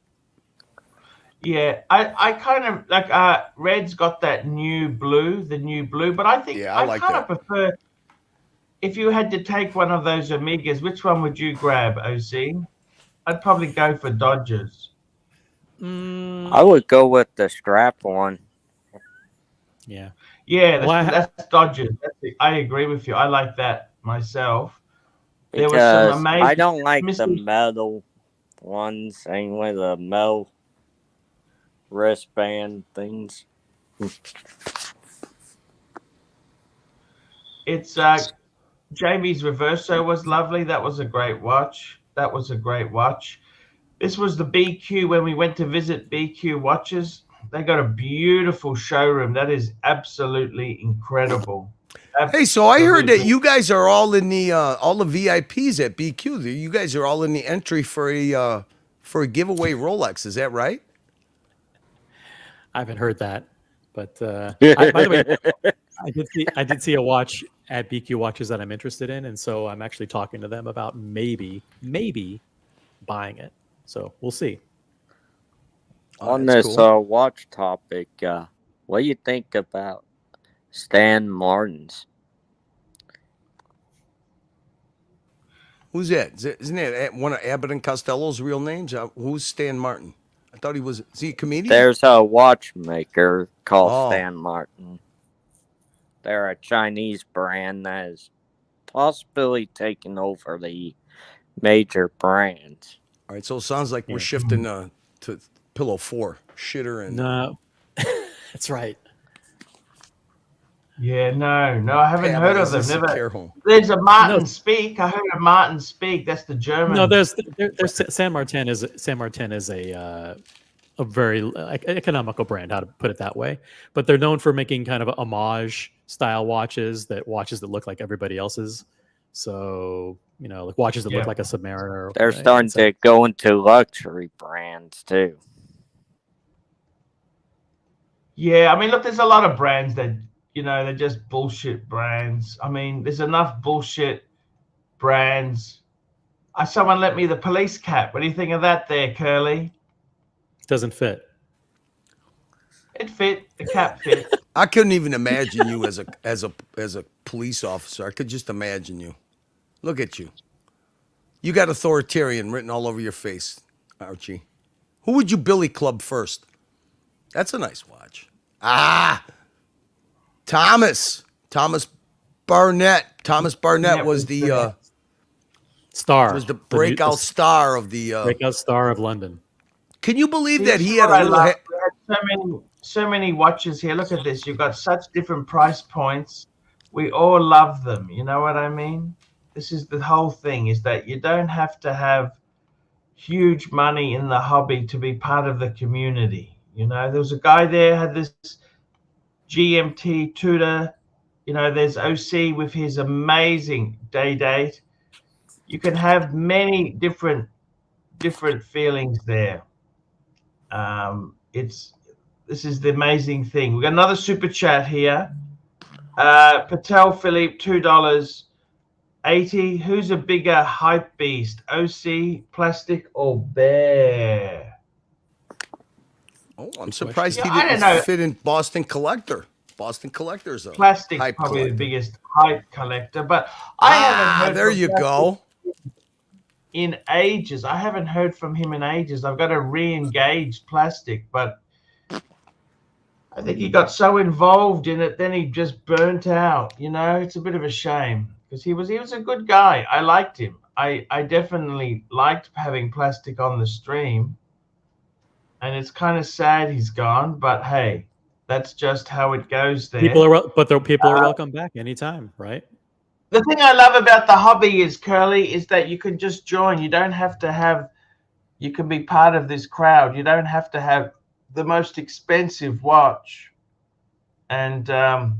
[SPEAKER 1] Yeah, I kind of like Red's got that new blue, but I think I
[SPEAKER 10] like
[SPEAKER 1] kind of prefer if you had to take one of those Omegas, which one would you grab, OC? I'd probably go for Dodgers.
[SPEAKER 12] I would go with the strap one.
[SPEAKER 6] Yeah.
[SPEAKER 1] Yeah, that's Dodgers. I agree with you. I like that myself. There
[SPEAKER 12] Because
[SPEAKER 1] was some amazing.
[SPEAKER 12] I don't like the metal ones, same with the metal wristband things.
[SPEAKER 1] It's Jamie's Reverso was lovely. That was a great watch. This was the BQ when we went to visit BQ Watches. They got a beautiful showroom. That is absolutely incredible.
[SPEAKER 10] Hey, so I heard that you guys are all in the all the VIPs at BQ. You guys are all in the entry for for a giveaway Rolex. Is that right?
[SPEAKER 6] I haven't heard that, but by the way, I did see a watch at BQ Watches that I'm interested in, and so I'm actually talking to them about maybe buying it. So we'll see.
[SPEAKER 12] On
[SPEAKER 10] that's
[SPEAKER 12] this
[SPEAKER 10] cool.
[SPEAKER 12] watch topic, what do you think about Stan Martin's?
[SPEAKER 10] Who's that? Isn't that one of Abbott and Costello's real names? Who's Stan Martin? I thought is he a comedian?
[SPEAKER 12] There's a watchmaker called
[SPEAKER 10] Oh.
[SPEAKER 12] Stan Martin. They're a Chinese brand that is possibly taking over the major brands.
[SPEAKER 10] All right, so it sounds like we're shifting to Pillow 4, Shitter and...
[SPEAKER 6] No, that's right.
[SPEAKER 1] Yeah, no, I haven't heard of them.
[SPEAKER 10] Care
[SPEAKER 1] Never.
[SPEAKER 10] home.
[SPEAKER 1] There's a Martin Speak. I heard of Martin Speak. That's the German.
[SPEAKER 6] No, there's San Martin is a very economical brand, how to put it that way. But they're known for making kind of homage style watches that look like everybody else's. So, like watches that look like a Submariner.
[SPEAKER 12] They're starting to go into luxury brands too.
[SPEAKER 1] Yeah, I mean, look, there's a lot of brands that, they're just bullshit brands. I mean, there's enough bullshit brands. Someone lent me the police cap. What do you think of that there, Curly?
[SPEAKER 6] Doesn't fit.
[SPEAKER 1] It fit. The cap fit.
[SPEAKER 10] I couldn't even imagine you as a police officer. I could just imagine you. Look at you. You got authoritarian written all over your face, Archie. Who would you billy club first? That's a nice watch. Thomas Barnett. Thomas Barnett was the
[SPEAKER 6] star.
[SPEAKER 10] Was the breakout star of the
[SPEAKER 6] breakout star of London.
[SPEAKER 10] Can you believe that he had a little?
[SPEAKER 1] We had so many watches here. Look at this. You've got such different price points. We all love them. You know what I mean? This is the whole thing, is that you don't have to have huge money in the hobby to be part of the community. There was a guy there had this GMT Tudor. There's OC with his amazing day date. You can have many different feelings there. This is the amazing thing. We've got another super chat here. Patek Philippe, $2.80. Who's a bigger hype beast, OC, plastic, or bear?
[SPEAKER 10] Oh, I'm surprised he didn't fit in Boston Collector. Boston Collector's a
[SPEAKER 1] plastic,
[SPEAKER 10] hype
[SPEAKER 1] probably
[SPEAKER 10] collector.
[SPEAKER 1] the biggest hype collector. But I haven't heard.
[SPEAKER 10] There you go.
[SPEAKER 1] In ages, I haven't heard from him in ages. I've got to re-engage plastic, but I think he got so involved in it, then he just burnt out. It's a bit of a shame because he was a good guy. I liked him. I definitely liked having plastic on the stream, and it's kind of sad he's gone. But hey, that's just how it goes. There,
[SPEAKER 6] people are welcome back anytime, right?
[SPEAKER 1] The thing I love about the hobby is, Curly, is that you can just join. You don't have to have. You can be part of this crowd. You don't have to have the most expensive watch. And I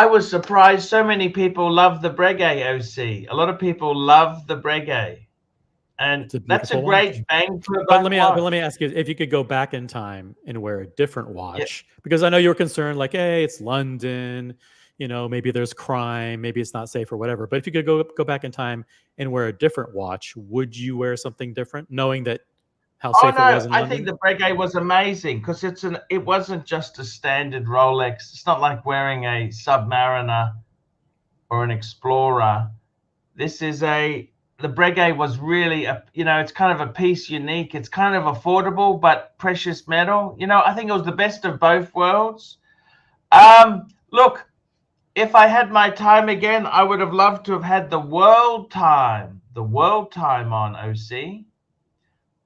[SPEAKER 1] was surprised so many people love the Breguet OC. A lot of people love the Breguet, and that's a great bang for the buck.
[SPEAKER 6] But let me ask you, if you could go back in time and wear a different watch, because I know you were concerned, like, hey, it's London, maybe there's crime, maybe it's not safe or whatever. But if you could go back in time and wear a different watch, would you wear something different, knowing that how safe it was in London?
[SPEAKER 1] I think the Breguet was amazing because it wasn't just a standard Rolex. It's not like wearing a Submariner or an Explorer. The Breguet was really it's kind of a piece unique. It's kind of affordable but precious metal. I think it was the best of both worlds. Look, if I had my time again, I would have loved to have had the world time on OC.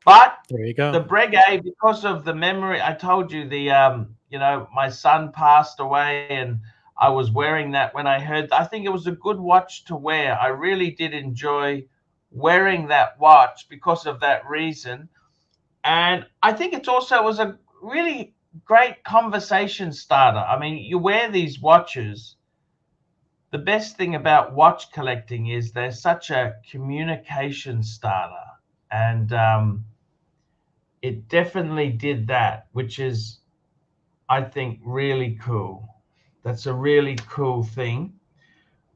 [SPEAKER 1] But
[SPEAKER 6] there you go.
[SPEAKER 1] The Breguet, because of the memory, I told you my son passed away and I was wearing that when I heard. I think it was a good watch to wear. I really did enjoy wearing that watch because of that reason. And I think it also was a really great conversation starter. I mean, you wear these watches. The best thing about watch collecting is they're such a communication starter. and it definitely did that, which is, I think, really cool. That's a really cool thing.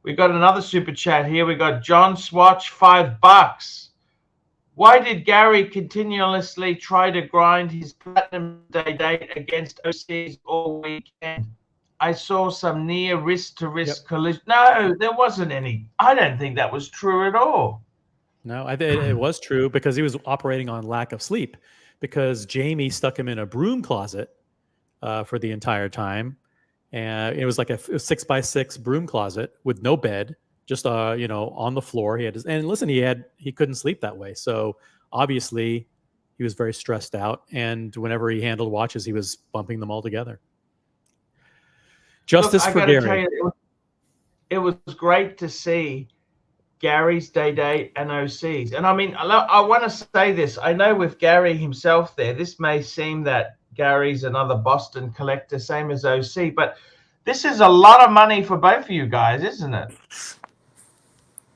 [SPEAKER 1] We got another super chat here. We got John Swatch, $5. Why did Gary continuously try to grind his platinum day date against OCs all weekend? I saw some near wrist-to-wrist collision. No, there wasn't any. I don't think that was true at all.
[SPEAKER 6] No, I think it was true because he was operating on lack of sleep, because Jamie stuck him in a broom closet for the entire time. And it was like a 6x6 broom closet with no bed, just on the floor. He had and listen, he couldn't sleep that way. So obviously he was very stressed out, and whenever he handled watches, he was bumping them all together. Justice for Gary.
[SPEAKER 1] Tell you, it was great to see Gary's day date and OCs. And I mean, I want to say this. I know with Gary himself there, this may seem that Gary's another Boston collector, same as OC, but this is a lot of money for both of you guys, isn't it?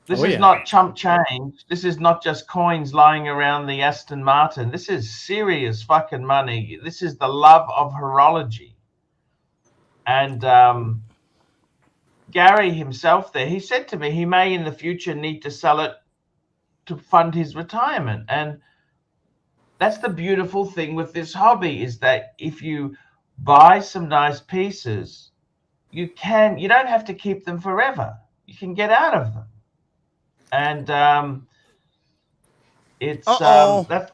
[SPEAKER 1] This is not chump change. This is not just coins lying around the Aston Martin. This is serious fucking money. This is the love of horology. And Gary himself there, he said to me he may in the future need to sell it to fund his retirement. And that's the beautiful thing with this hobby, is that if you buy some nice pieces, you don't have to keep them forever. You can get out of them. And it's that's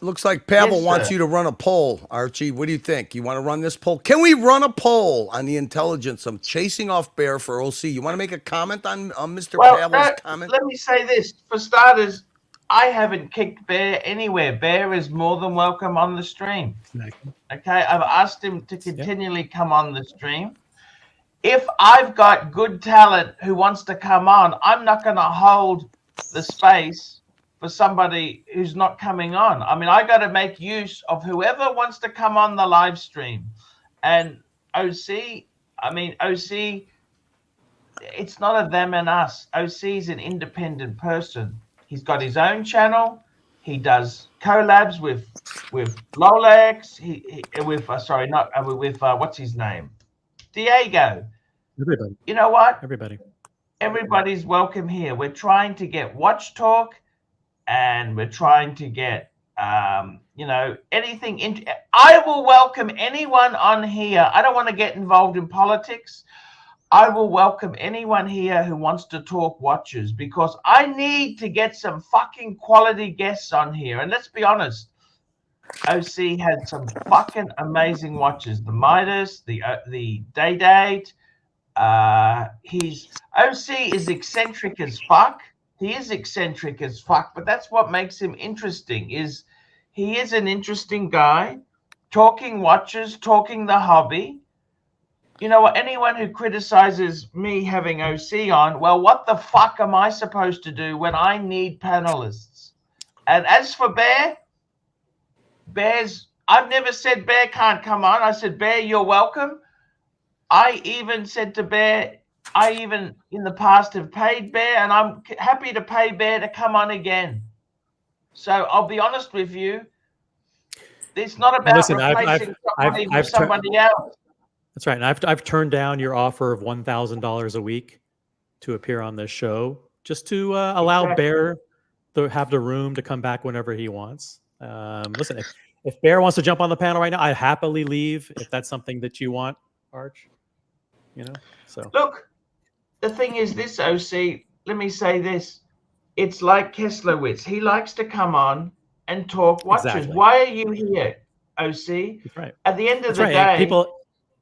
[SPEAKER 10] looks like Pavel
[SPEAKER 1] Yes,
[SPEAKER 10] wants
[SPEAKER 1] sir.
[SPEAKER 10] you to run a poll. Archie, what do you think? You want to run this poll? Can we run a poll on the intelligence of chasing off Bear for OC? You want to make a comment on Mr. Pavel's comment?
[SPEAKER 1] Let me say this. For starters, I haven't kicked Bear anywhere. Bear is more than welcome on the stream. Okay, I've asked him to continually come on the stream. If I've got good talent who wants to come on, I'm not going to hold the space for somebody who's not coming on. I mean, I got to make use of whoever wants to come on the live stream. And OC, it's not a them and us. OC is an independent person. He's got his own channel. He does collabs with Rolex. With what's his name? Diego.
[SPEAKER 6] Everybody.
[SPEAKER 1] You know what?
[SPEAKER 6] Everybody's
[SPEAKER 1] welcome here. We're trying to get watch talk, and we're trying to get anything. I will welcome anyone on here. I don't want to get involved in politics. I will welcome anyone here who wants to talk watches, because I need to get some fucking quality guests on here. And let's be honest, OC had some fucking amazing watches. The Midas, the Day Date. OC is eccentric as fuck. He is eccentric as fuck, but that's what makes him interesting. Is he is an interesting guy, talking watches, talking the hobby. You know, anyone who criticizes me having OC on, well, what the fuck am I supposed to do when I need panelists? And as for I've never said Bear can't come on. I said, Bear, you're welcome. I even said to Bear, I even in the past have paid Bear, and I'm happy to pay Bear to come on again. So I'll be honest with you. It's not about replacing somebody with somebody else.
[SPEAKER 6] That's right. And I've turned down your offer of $1,000 a week to appear on this show, just to allow Bear to have the room to come back whenever he wants. Listen, if Bear wants to jump on the panel right now, I'd happily leave if that's something that you want, Arch. So
[SPEAKER 1] look, the thing is this, OC, let me say this. It's like Kesslowitz. He likes to come on and talk watches.
[SPEAKER 6] Exactly.
[SPEAKER 1] Why are you here, OC?
[SPEAKER 6] That's right.
[SPEAKER 1] At the end of
[SPEAKER 6] That's
[SPEAKER 1] the
[SPEAKER 6] right.
[SPEAKER 1] day,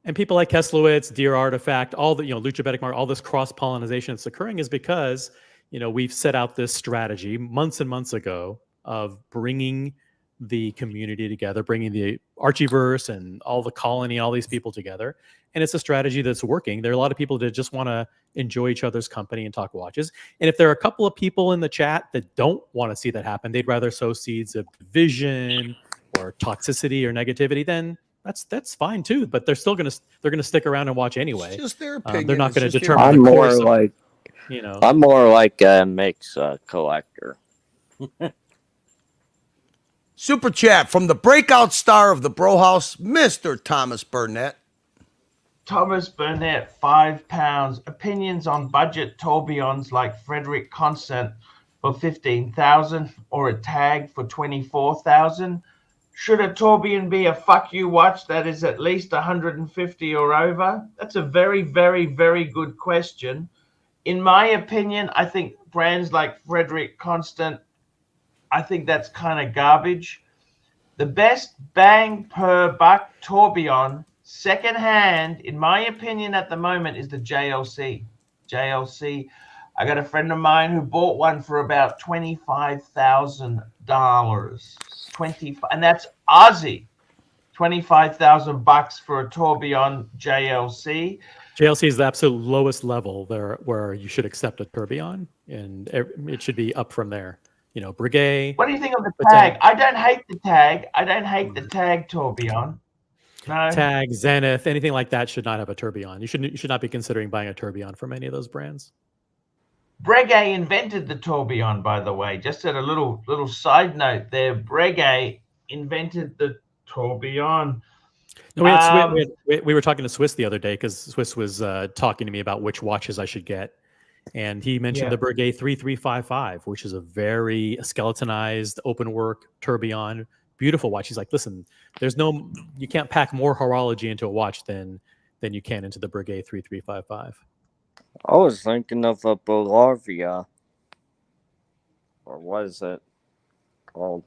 [SPEAKER 6] and people like Kesslowitz, Dear Artifact, all the Lucha Betikmar, all this cross-pollination that's occurring is because we've set out this strategy months and months ago of bringing the community together, bringing the Archieverse and all the colony, all these people together. And it's a strategy that's working. There are a lot of people that just want to enjoy each other's company and talk watches. And if there are a couple of people in the chat that don't want to see that happen, they'd rather sow seeds of division or toxicity or negativity, then that's fine too. But they're gonna stick around and watch anyway.
[SPEAKER 10] It's just their opinion.
[SPEAKER 6] They're not going to
[SPEAKER 10] It's just
[SPEAKER 6] determine.
[SPEAKER 12] I'm more like a mix collector.
[SPEAKER 10] Super chat from the breakout star of the Bro House, Mr. Thomas Burnett.
[SPEAKER 1] Thomas Burnett, £5. Opinions on budget tourbillons like Frederick Constant for 15,000 or a tag for 24,000. Should a tourbillon be a fuck you watch that is at least 150 or over? That's a very, very, very good question. In my opinion, I think brands like Frederick Constant, I think that's kind of garbage. The best bang per buck tourbillon, secondhand, in my opinion at the moment, is the JLC. JLC. I got a friend of mine who bought one for about $25,000. And that's Aussie. 25,000 bucks for a tourbillon JLC.
[SPEAKER 6] JLC is the absolute lowest level there where you should accept a tourbillon, and it should be up from there. You know, Breguet.
[SPEAKER 1] What do you think of the tag? I don't hate the tag. I don't hate the tag tourbillon. No.
[SPEAKER 6] Tag, Zenith, anything like that should not have a tourbillon. You should not be considering buying a tourbillon from any of those brands.
[SPEAKER 1] Breguet invented the tourbillon, by the way. Just at a little side note there, Breguet invented the tourbillon.
[SPEAKER 6] No, we were talking to Swiss the other day because Swiss was talking to me about which watches I should get. And he mentioned the Breguet 3355, which is a very skeletonized open work tourbillon, beautiful watch. He's like, listen, you can't pack more horology into a watch than you can into the Breguet 3355.
[SPEAKER 12] I was thinking of a Bolavia. Or was it called?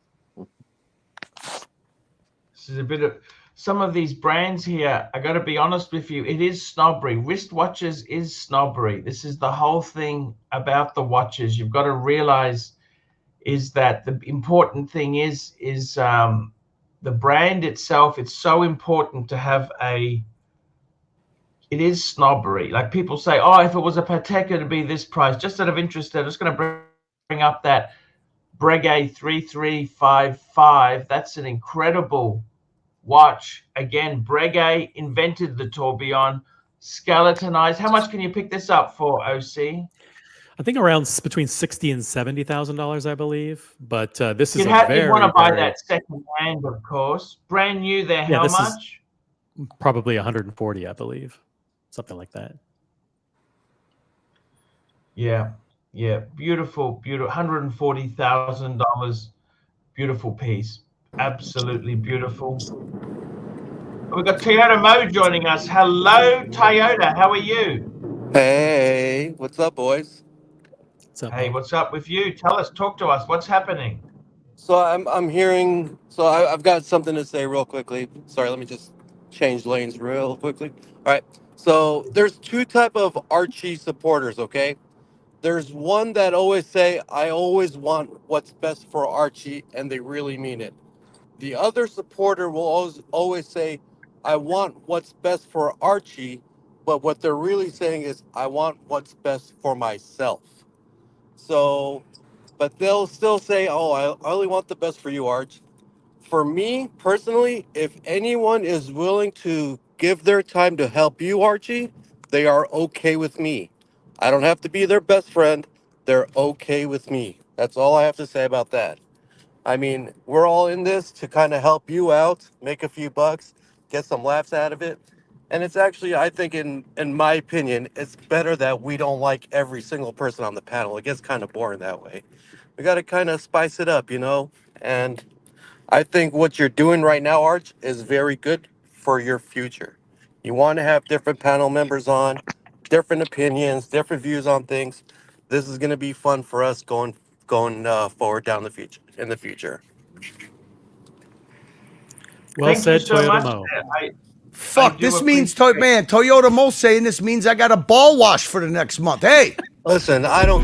[SPEAKER 1] This is a bit of some of these brands here. I got to be honest with you. It is snobbery. Wristwatches is snobbery. This is the whole thing about the watches. You've got to realize is that the important thing is the brand itself. It's so important to have it is snobbery. Like people say, oh, if it was a Patek, it'd be this price. Just out of interest, I'm just going to bring up that Breguet 3355. That's an incredible watch. Again, Breguet invented the tourbillon, skeletonized. How much can you pick this up for, OC?
[SPEAKER 6] I think around between $60,000 and $70,000, I believe. But this is
[SPEAKER 1] you'd want to buy that second hand, of course. Brand new. There, how much?
[SPEAKER 6] Probably 140, I believe, something like that.
[SPEAKER 1] Yeah, beautiful, $140,000. Beautiful piece. Absolutely beautiful. We've got Toyota Mo joining us. Hello, Toyota. How are you?
[SPEAKER 15] Hey, what's up, boys?
[SPEAKER 1] Hey, what's up with you? Talk to us. What's happening?
[SPEAKER 15] So I'm hearing. So I've got something to say real quickly. Sorry, let me just change lanes real quickly. All right. So there's two type of Archie supporters. Okay. There's one that always say, I always want what's best for Archie, and they really mean it. The other supporter will always say, I want what's best for Archie, but what they're really saying is, I want what's best for myself. So, but they'll still say, oh, I only want the best for you, Arch. For me, personally, if anyone is willing to give their time to help you, Archie, they are okay with me. I don't have to be their best friend. They're okay with me. That's all I have to say about that. I mean, we're all in this to kind of help you out, make a few bucks, get some laughs out of it. And it's actually, I think, in my opinion, it's better that we don't like every single person on the panel. It gets kind of boring that way. We got to kind of spice it up, you know? And I think what you're doing right now, Arch, is very good for your future. You want to have different panel members on, different opinions, different views on things. This is going to be fun for us going forward in the future.
[SPEAKER 6] Well said, Toyota Mo.
[SPEAKER 10] Fuck, this means Toyota Mo saying this means I got a ball wash for the next month. Hey,
[SPEAKER 15] listen, I don't.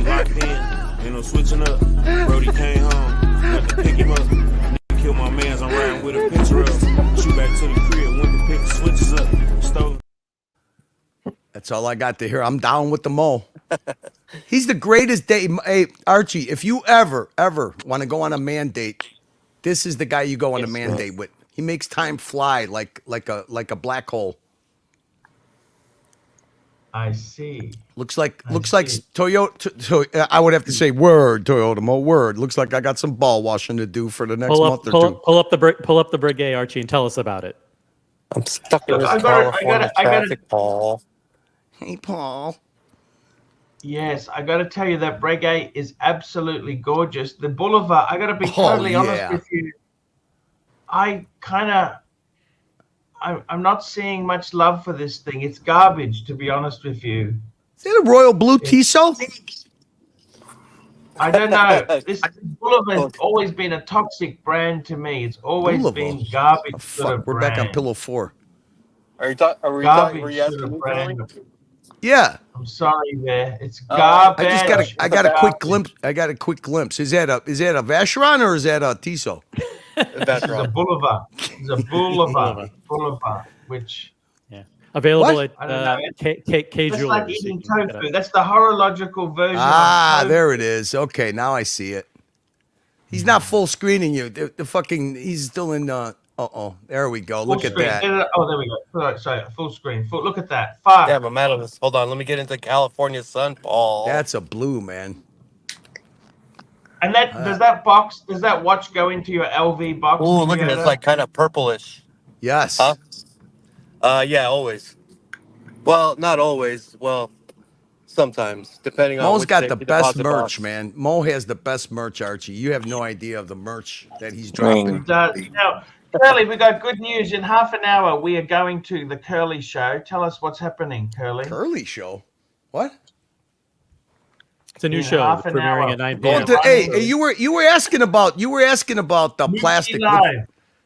[SPEAKER 16] You know, switching up. Brody came home, went to pick him up. Kill my mans. I'm riding with a picture of. Shoot back to the crib. Went to pick the switches up. Stole.
[SPEAKER 10] That's all I got to hear. I'm down with the Mo. He's the greatest date. Hey, Archie, if you ever want to go on a man date, this is the guy you go on a man date with. He makes time fly like a black hole.
[SPEAKER 1] I see.
[SPEAKER 10] Looks like Toyota. I would have to say word, Toyota. Mo word. Looks like I got some ball washing to do for the next month or two.
[SPEAKER 6] Pull up the Breguet, Archie, and tell us about it.
[SPEAKER 15] I'm stuck in
[SPEAKER 1] Look,
[SPEAKER 15] this
[SPEAKER 1] I
[SPEAKER 15] California
[SPEAKER 1] gotta-
[SPEAKER 15] traffic, Paul.
[SPEAKER 10] Hey, Paul.
[SPEAKER 1] Yes, I got to tell you that Breguet is absolutely gorgeous. The Boulevard, I got to be totally honest with you. I'm not seeing much love for this thing. It's garbage, to be honest with you.
[SPEAKER 10] Is it a royal blue Tissot?
[SPEAKER 1] I don't know. This Boulevard has always been a toxic brand to me. It's always been garbage. Sort of
[SPEAKER 10] We're back on
[SPEAKER 1] brand.
[SPEAKER 10] pillow 4.
[SPEAKER 15] Are you talking? Were you asking me, Charlie?
[SPEAKER 10] Yeah.
[SPEAKER 1] I'm sorry there. It's garbage.
[SPEAKER 10] I got a quick glimpse. I got a quick glimpse. Is that a Vacheron or is that a Tissot?
[SPEAKER 1] It's a Boulevard. It's a Boulevard. Which
[SPEAKER 6] available
[SPEAKER 1] What?
[SPEAKER 6] at
[SPEAKER 1] I don't know.
[SPEAKER 6] K
[SPEAKER 1] That's
[SPEAKER 6] Jewelers.
[SPEAKER 1] like eating tofu. That's the horological version.
[SPEAKER 10] Ah,
[SPEAKER 1] of tofu.
[SPEAKER 10] there it is. Okay, now I see it. He's not full screening you. The fucking he's still in. There we go. Look
[SPEAKER 1] Full
[SPEAKER 10] at
[SPEAKER 1] screen.
[SPEAKER 10] that.
[SPEAKER 1] Oh, there we go. Sorry, full screen. Look at that. Fuck.
[SPEAKER 15] Yeah, I'm out of this. Hold on. Let me get into California sun, Paul.
[SPEAKER 10] That's a blue, man.
[SPEAKER 1] And that does that watch go into your LV box?
[SPEAKER 15] Oh, look at it. It's like kind of purplish.
[SPEAKER 10] Yes.
[SPEAKER 15] Huh? Yeah, always. Well, not always. Well, sometimes, depending on.
[SPEAKER 10] Mo's
[SPEAKER 15] which
[SPEAKER 10] got
[SPEAKER 15] day-
[SPEAKER 10] the best
[SPEAKER 15] deposit
[SPEAKER 10] merch,
[SPEAKER 15] box.
[SPEAKER 10] man. Mo has the best merch, Archie. You have no idea of the merch that he's dropping.
[SPEAKER 1] Now, Curly, we got good news. In half an hour, we are going to the Curly show. Tell us what's happening, Curly.
[SPEAKER 10] Curly show? What?
[SPEAKER 6] It's a new
[SPEAKER 1] In
[SPEAKER 6] show
[SPEAKER 1] half an
[SPEAKER 6] premiering
[SPEAKER 1] hour.
[SPEAKER 6] at 9
[SPEAKER 10] Going
[SPEAKER 6] p.m.
[SPEAKER 10] to, hey, you were asking about the plastic.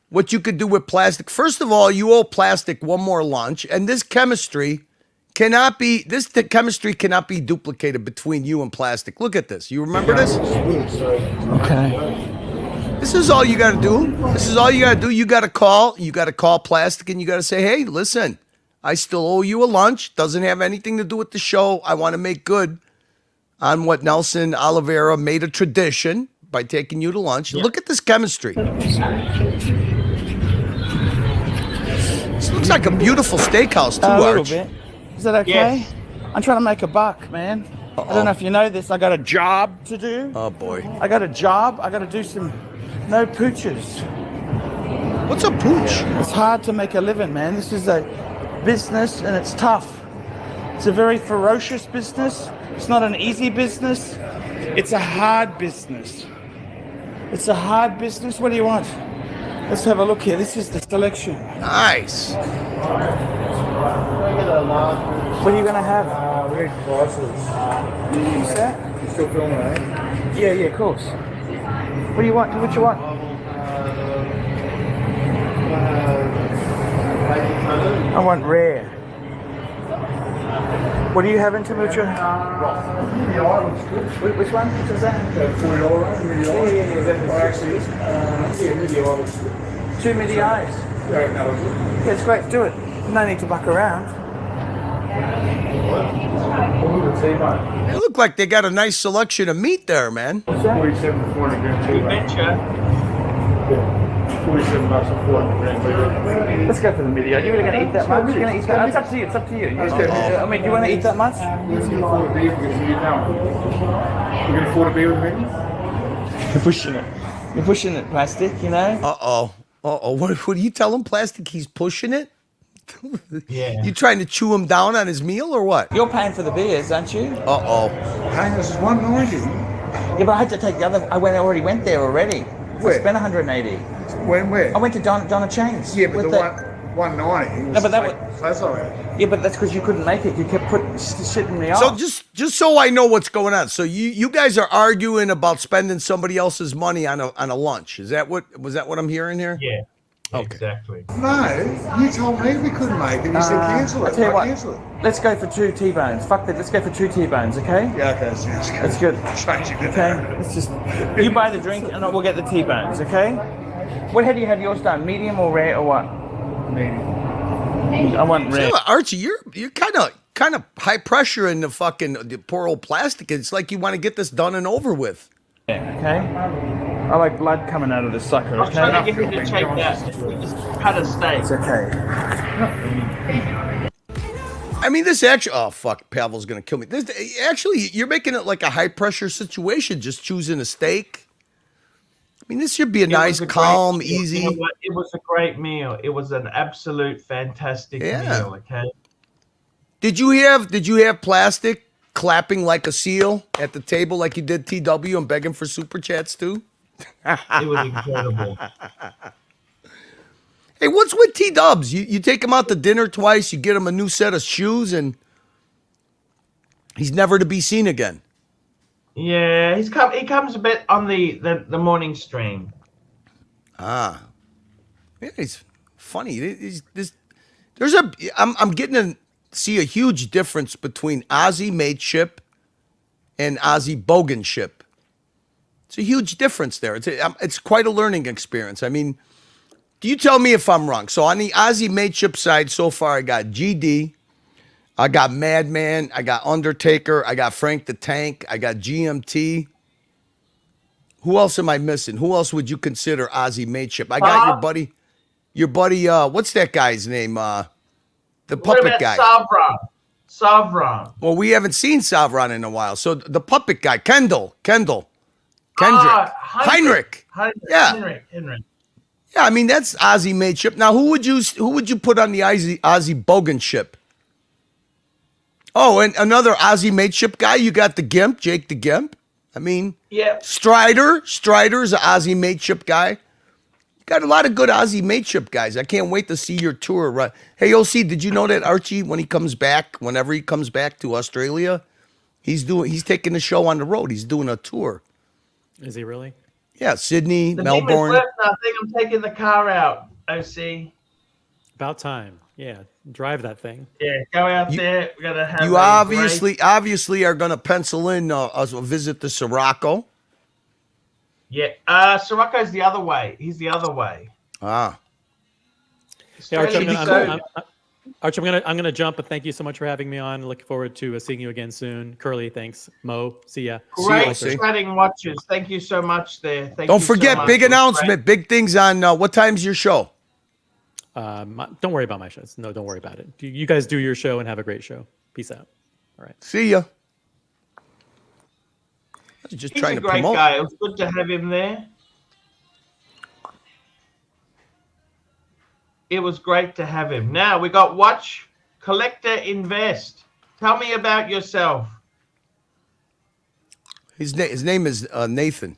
[SPEAKER 10] What you could do with plastic. First of all, you owe plastic one more lunch, and this chemistry cannot be duplicated between you and plastic. Look at this. You remember this?
[SPEAKER 13] Okay.
[SPEAKER 10] This is all you got to do. You got to call plastic, and you got to say, hey, listen, I still owe you a lunch. Doesn't have anything to do with the show. I want to make good on what Nelson Oliveira made a tradition by taking you to lunch. Look at this chemistry. This looks like a beautiful steakhouse, too,
[SPEAKER 13] A little
[SPEAKER 10] Arch.
[SPEAKER 13] bit. Is that okay?
[SPEAKER 10] Yes.
[SPEAKER 13] I'm trying to make a buck, man. I don't know if you know this. I got a job to do.
[SPEAKER 10] Oh, boy.
[SPEAKER 13] I got a job. I got to do some no pooches.
[SPEAKER 10] What's a pooch?
[SPEAKER 13] It's hard to make a living, man. This is a business and it's tough. It's a very ferocious business. It's not an easy business. It's a hard business. It's a hard business. What do you want? Let's have a look here. This is the selection.
[SPEAKER 10] Nice.
[SPEAKER 13] What are you going to have? Red prices. What's that? You still filming, eh? Yeah, of course. What do you want? What you want? I want rare. What are you having, Tamucha? Which one? Which is that? $40 one? Yeah. 2 midi eyes. Yeah, it's great. Do it. No need to buck around.
[SPEAKER 10] They look like they got a nice selection of meat there, man.
[SPEAKER 13] 47 to 400 grams. Good venture. 47 bucks a 400 grams. Let's go for the midi. Are you really going to eat that much? You're going to eat that? It's up to you. It's up to you. I mean, do you want to eat that much? We're going to afford a beer with me. You're pushing it. You're pushing it, plastic, you know?
[SPEAKER 10] What do you tell him, plastic? He's pushing it?
[SPEAKER 1] Yeah.
[SPEAKER 10] You trying to chew him down on his meal or what?
[SPEAKER 13] You're paying for the beers, aren't you?
[SPEAKER 10] Hang
[SPEAKER 13] this is $190. Yeah, but I had to take the other. I already went there already.
[SPEAKER 17] Where?
[SPEAKER 13] I spent $180.
[SPEAKER 17] Where?
[SPEAKER 13] I went to Donna Chains.
[SPEAKER 17] Yeah, but
[SPEAKER 13] with
[SPEAKER 17] the 190.
[SPEAKER 13] No, but that was.
[SPEAKER 17] That's all right.
[SPEAKER 13] Yeah, but that's because you couldn't make it. You kept putting shit in me off.
[SPEAKER 10] So just so I know what's going on. So you guys are arguing about spending somebody else's money on a lunch. Was that what I'm hearing here?
[SPEAKER 1] Yeah.
[SPEAKER 10] Okay.
[SPEAKER 1] Exactly.
[SPEAKER 17] No, you told me we couldn't make it. You said cancel it.
[SPEAKER 13] I'll tell you what.
[SPEAKER 17] Cancel it.
[SPEAKER 13] Let's go for 2 T-bones. Fuck that. Let's go for 2 T-bones, okay?
[SPEAKER 17] Yeah, okay. Sounds good.
[SPEAKER 13] That's good.
[SPEAKER 17] Change it.
[SPEAKER 13] Okay. Let's just. You buy the drink and we'll get the T-bones, okay? How do you have yours done? Medium or rare or what?
[SPEAKER 17] Medium.
[SPEAKER 13] I want rare.
[SPEAKER 10] Archie, you're kind of high pressure in the poor old plastic. It's like you want to get this done and over with.
[SPEAKER 13] Yeah, okay. I like blood coming out of the sucker,
[SPEAKER 1] I was
[SPEAKER 13] okay?
[SPEAKER 1] trying to get you to take that. Cut a steak.
[SPEAKER 13] It's okay.
[SPEAKER 10] I mean, this actually. Oh fuck, Pavel's gonna kill me. This actually, you're making it like a high pressure situation. Just choosing a steak. I mean, this should be a nice, calm, easy.
[SPEAKER 1] You know what? It was a great meal. It was an absolute fantastic meal. Okay.
[SPEAKER 10] Did you have plastic clapping like a seal at the table like you did TW and begging for super chats too?
[SPEAKER 1] It was incredible.
[SPEAKER 10] Hey, what's with T-dubs? You take him out to dinner twice, you get him a new set of shoes, and he's never to be seen again.
[SPEAKER 1] Yeah, he comes a bit on the morning stream.
[SPEAKER 10] Ah, yeah, he's funny. I'm getting to see a huge difference between Aussie mateship and Aussie boganship. It's a huge difference there. It's quite a learning experience. I mean, do you tell me if I'm wrong? So on the Aussie mateship side, so far I got GD, I got Madman, I got Undertaker, I got Frank the Tank, I got GMT. Who else am I missing? Who else would you consider Aussie mateship? I got your buddy, what's that guy's name? The puppet guy.
[SPEAKER 1] Savron.
[SPEAKER 10] Well, we haven't seen Savron in a while. So the puppet guy, Kendrick. Heinrich. Yeah.
[SPEAKER 1] Heinrich.
[SPEAKER 10] Yeah, I mean that's Aussie mateship. Now, who would you put on the Aussie boganship? Oh, and another Aussie mateship guy. You got the Gimp, Jake the Gimp. I mean,
[SPEAKER 1] yeah.
[SPEAKER 10] Strider's an Aussie mateship guy. You got a lot of good Aussie mateship guys. I can't wait to see your tour. Hey, OC, did you know that Archie, whenever he comes back to Australia, he's taking the show on the road. He's doing a tour.
[SPEAKER 6] Is he really?
[SPEAKER 10] Yeah, Sydney,
[SPEAKER 1] The
[SPEAKER 10] Melbourne.
[SPEAKER 1] I think I'm taking the car out, OC.
[SPEAKER 6] About time. Yeah, drive that thing.
[SPEAKER 1] Yeah, go out there. We're gonna have.
[SPEAKER 10] You obviously are gonna pencil in a visit to Sirocco.
[SPEAKER 1] Yeah, Sirocco's the other way. He's the other way.
[SPEAKER 10] Ah.
[SPEAKER 6] Hey, Archie, I'm gonna jump, but thank you so much for having me on. Looking forward to seeing you again soon. Curly, thanks. Mo, see ya.
[SPEAKER 1] Great shredding watches. Thank you so much there.
[SPEAKER 10] Don't forget, big announcement, big things on what time's your show?
[SPEAKER 6] Don't worry about my shows. No, don't worry about it. You guys do your show and have a great show. Peace out. All right.
[SPEAKER 10] See ya. He's
[SPEAKER 1] a great guy. It was good to have him there. It was great to have him. Now we got Watch Collector Invest. Tell me about yourself.
[SPEAKER 10] His name is Nathan.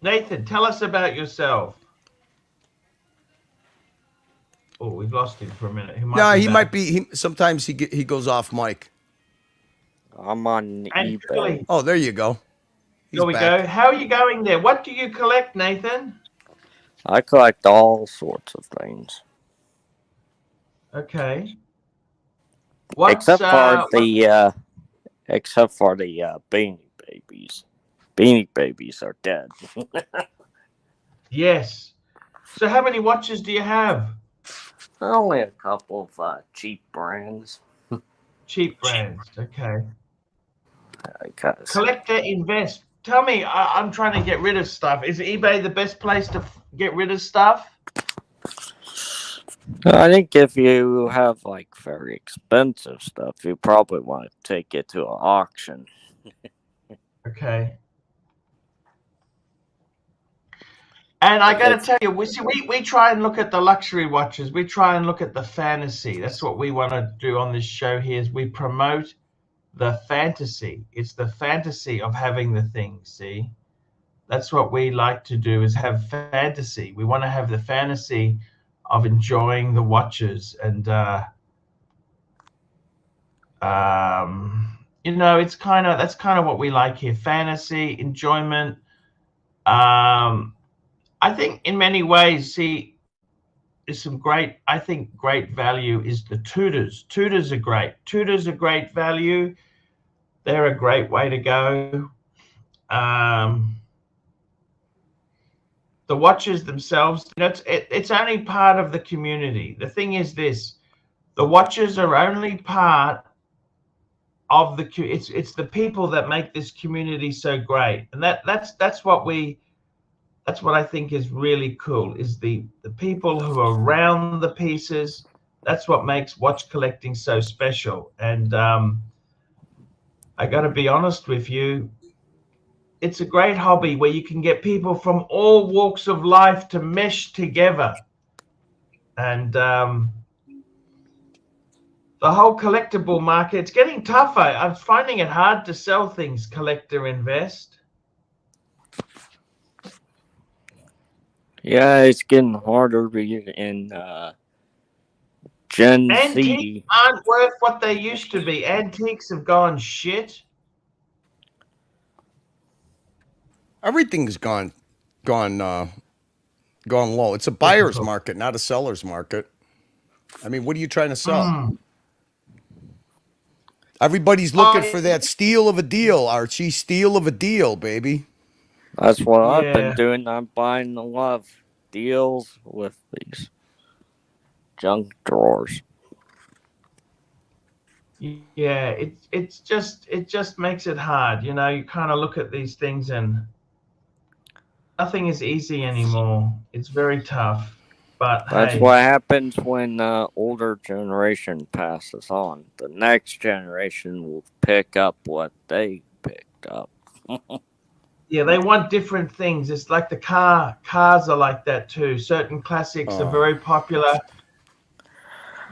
[SPEAKER 1] Nathan, tell us about yourself. Oh, we've lost him for a minute.
[SPEAKER 10] He might be. Sometimes he goes off mic.
[SPEAKER 12] I'm on eBay.
[SPEAKER 1] Really?
[SPEAKER 10] Oh, there you go.
[SPEAKER 1] There we go. How are you going there? What do you collect, Nathan?
[SPEAKER 12] I collect all sorts of things.
[SPEAKER 1] Okay.
[SPEAKER 12] Except for the Beanie Babies. Beanie Babies are dead.
[SPEAKER 1] Yes. So how many watches do you have?
[SPEAKER 12] Only a couple of cheap brands.
[SPEAKER 1] Cheap brands. Okay.
[SPEAKER 12] Because
[SPEAKER 1] Collector Invest. Tell me, I'm trying to get rid of stuff. Is eBay the best place to get rid of stuff?
[SPEAKER 12] I think if you have like very expensive stuff, you probably want to take it to an auction.
[SPEAKER 1] Okay. And I got to tell you, we try and look at the luxury watches. We try and look at the fantasy. That's what we want to do on this show here is we promote the fantasy. It's the fantasy of having the thing, see? That's what we like to do is have fantasy. We want to have the fantasy of enjoying the watches. And, you know, that's kind of what we like here. Fantasy, enjoyment. I think in many ways, see, there's some great value is the Tudors. Tudors are great. Tudors are great value. They're a great way to go. The watches themselves, you know, it's only part of the community. The thing is this, the watches are only part of the, it's the people that make this community so great. And that's what I think is really cool is the people who are around the pieces, That's what makes watch collecting so special. And I got to be honest with you, it's a great hobby where you can get people from all walks of life to mesh together. And the whole collectible market, it's getting tougher. I'm finding it hard to sell things collector invest.
[SPEAKER 12] Yeah, it's getting harder in Gen
[SPEAKER 1] Antiques
[SPEAKER 12] Z.
[SPEAKER 1] aren't worth what they used to be. Antiques have gone shit.
[SPEAKER 10] Everything's gone low. It's a buyer's market, not a seller's market. I mean, what are you trying to sell? Everybody's looking for that steal of a deal, Archie. Steal of a deal, baby.
[SPEAKER 12] That's what I've been doing. I'm buying a lot of deals with these junk drawers.
[SPEAKER 1] Yeah, it just makes it hard. You know, you kind of look at these things and nothing is easy anymore. It's very tough. But
[SPEAKER 12] That's
[SPEAKER 1] hey,
[SPEAKER 12] what happens when older generation passes on. The next generation will pick up what they picked up.
[SPEAKER 1] yeah, they want different things. It's like the cars are like that too. Certain classics are very popular.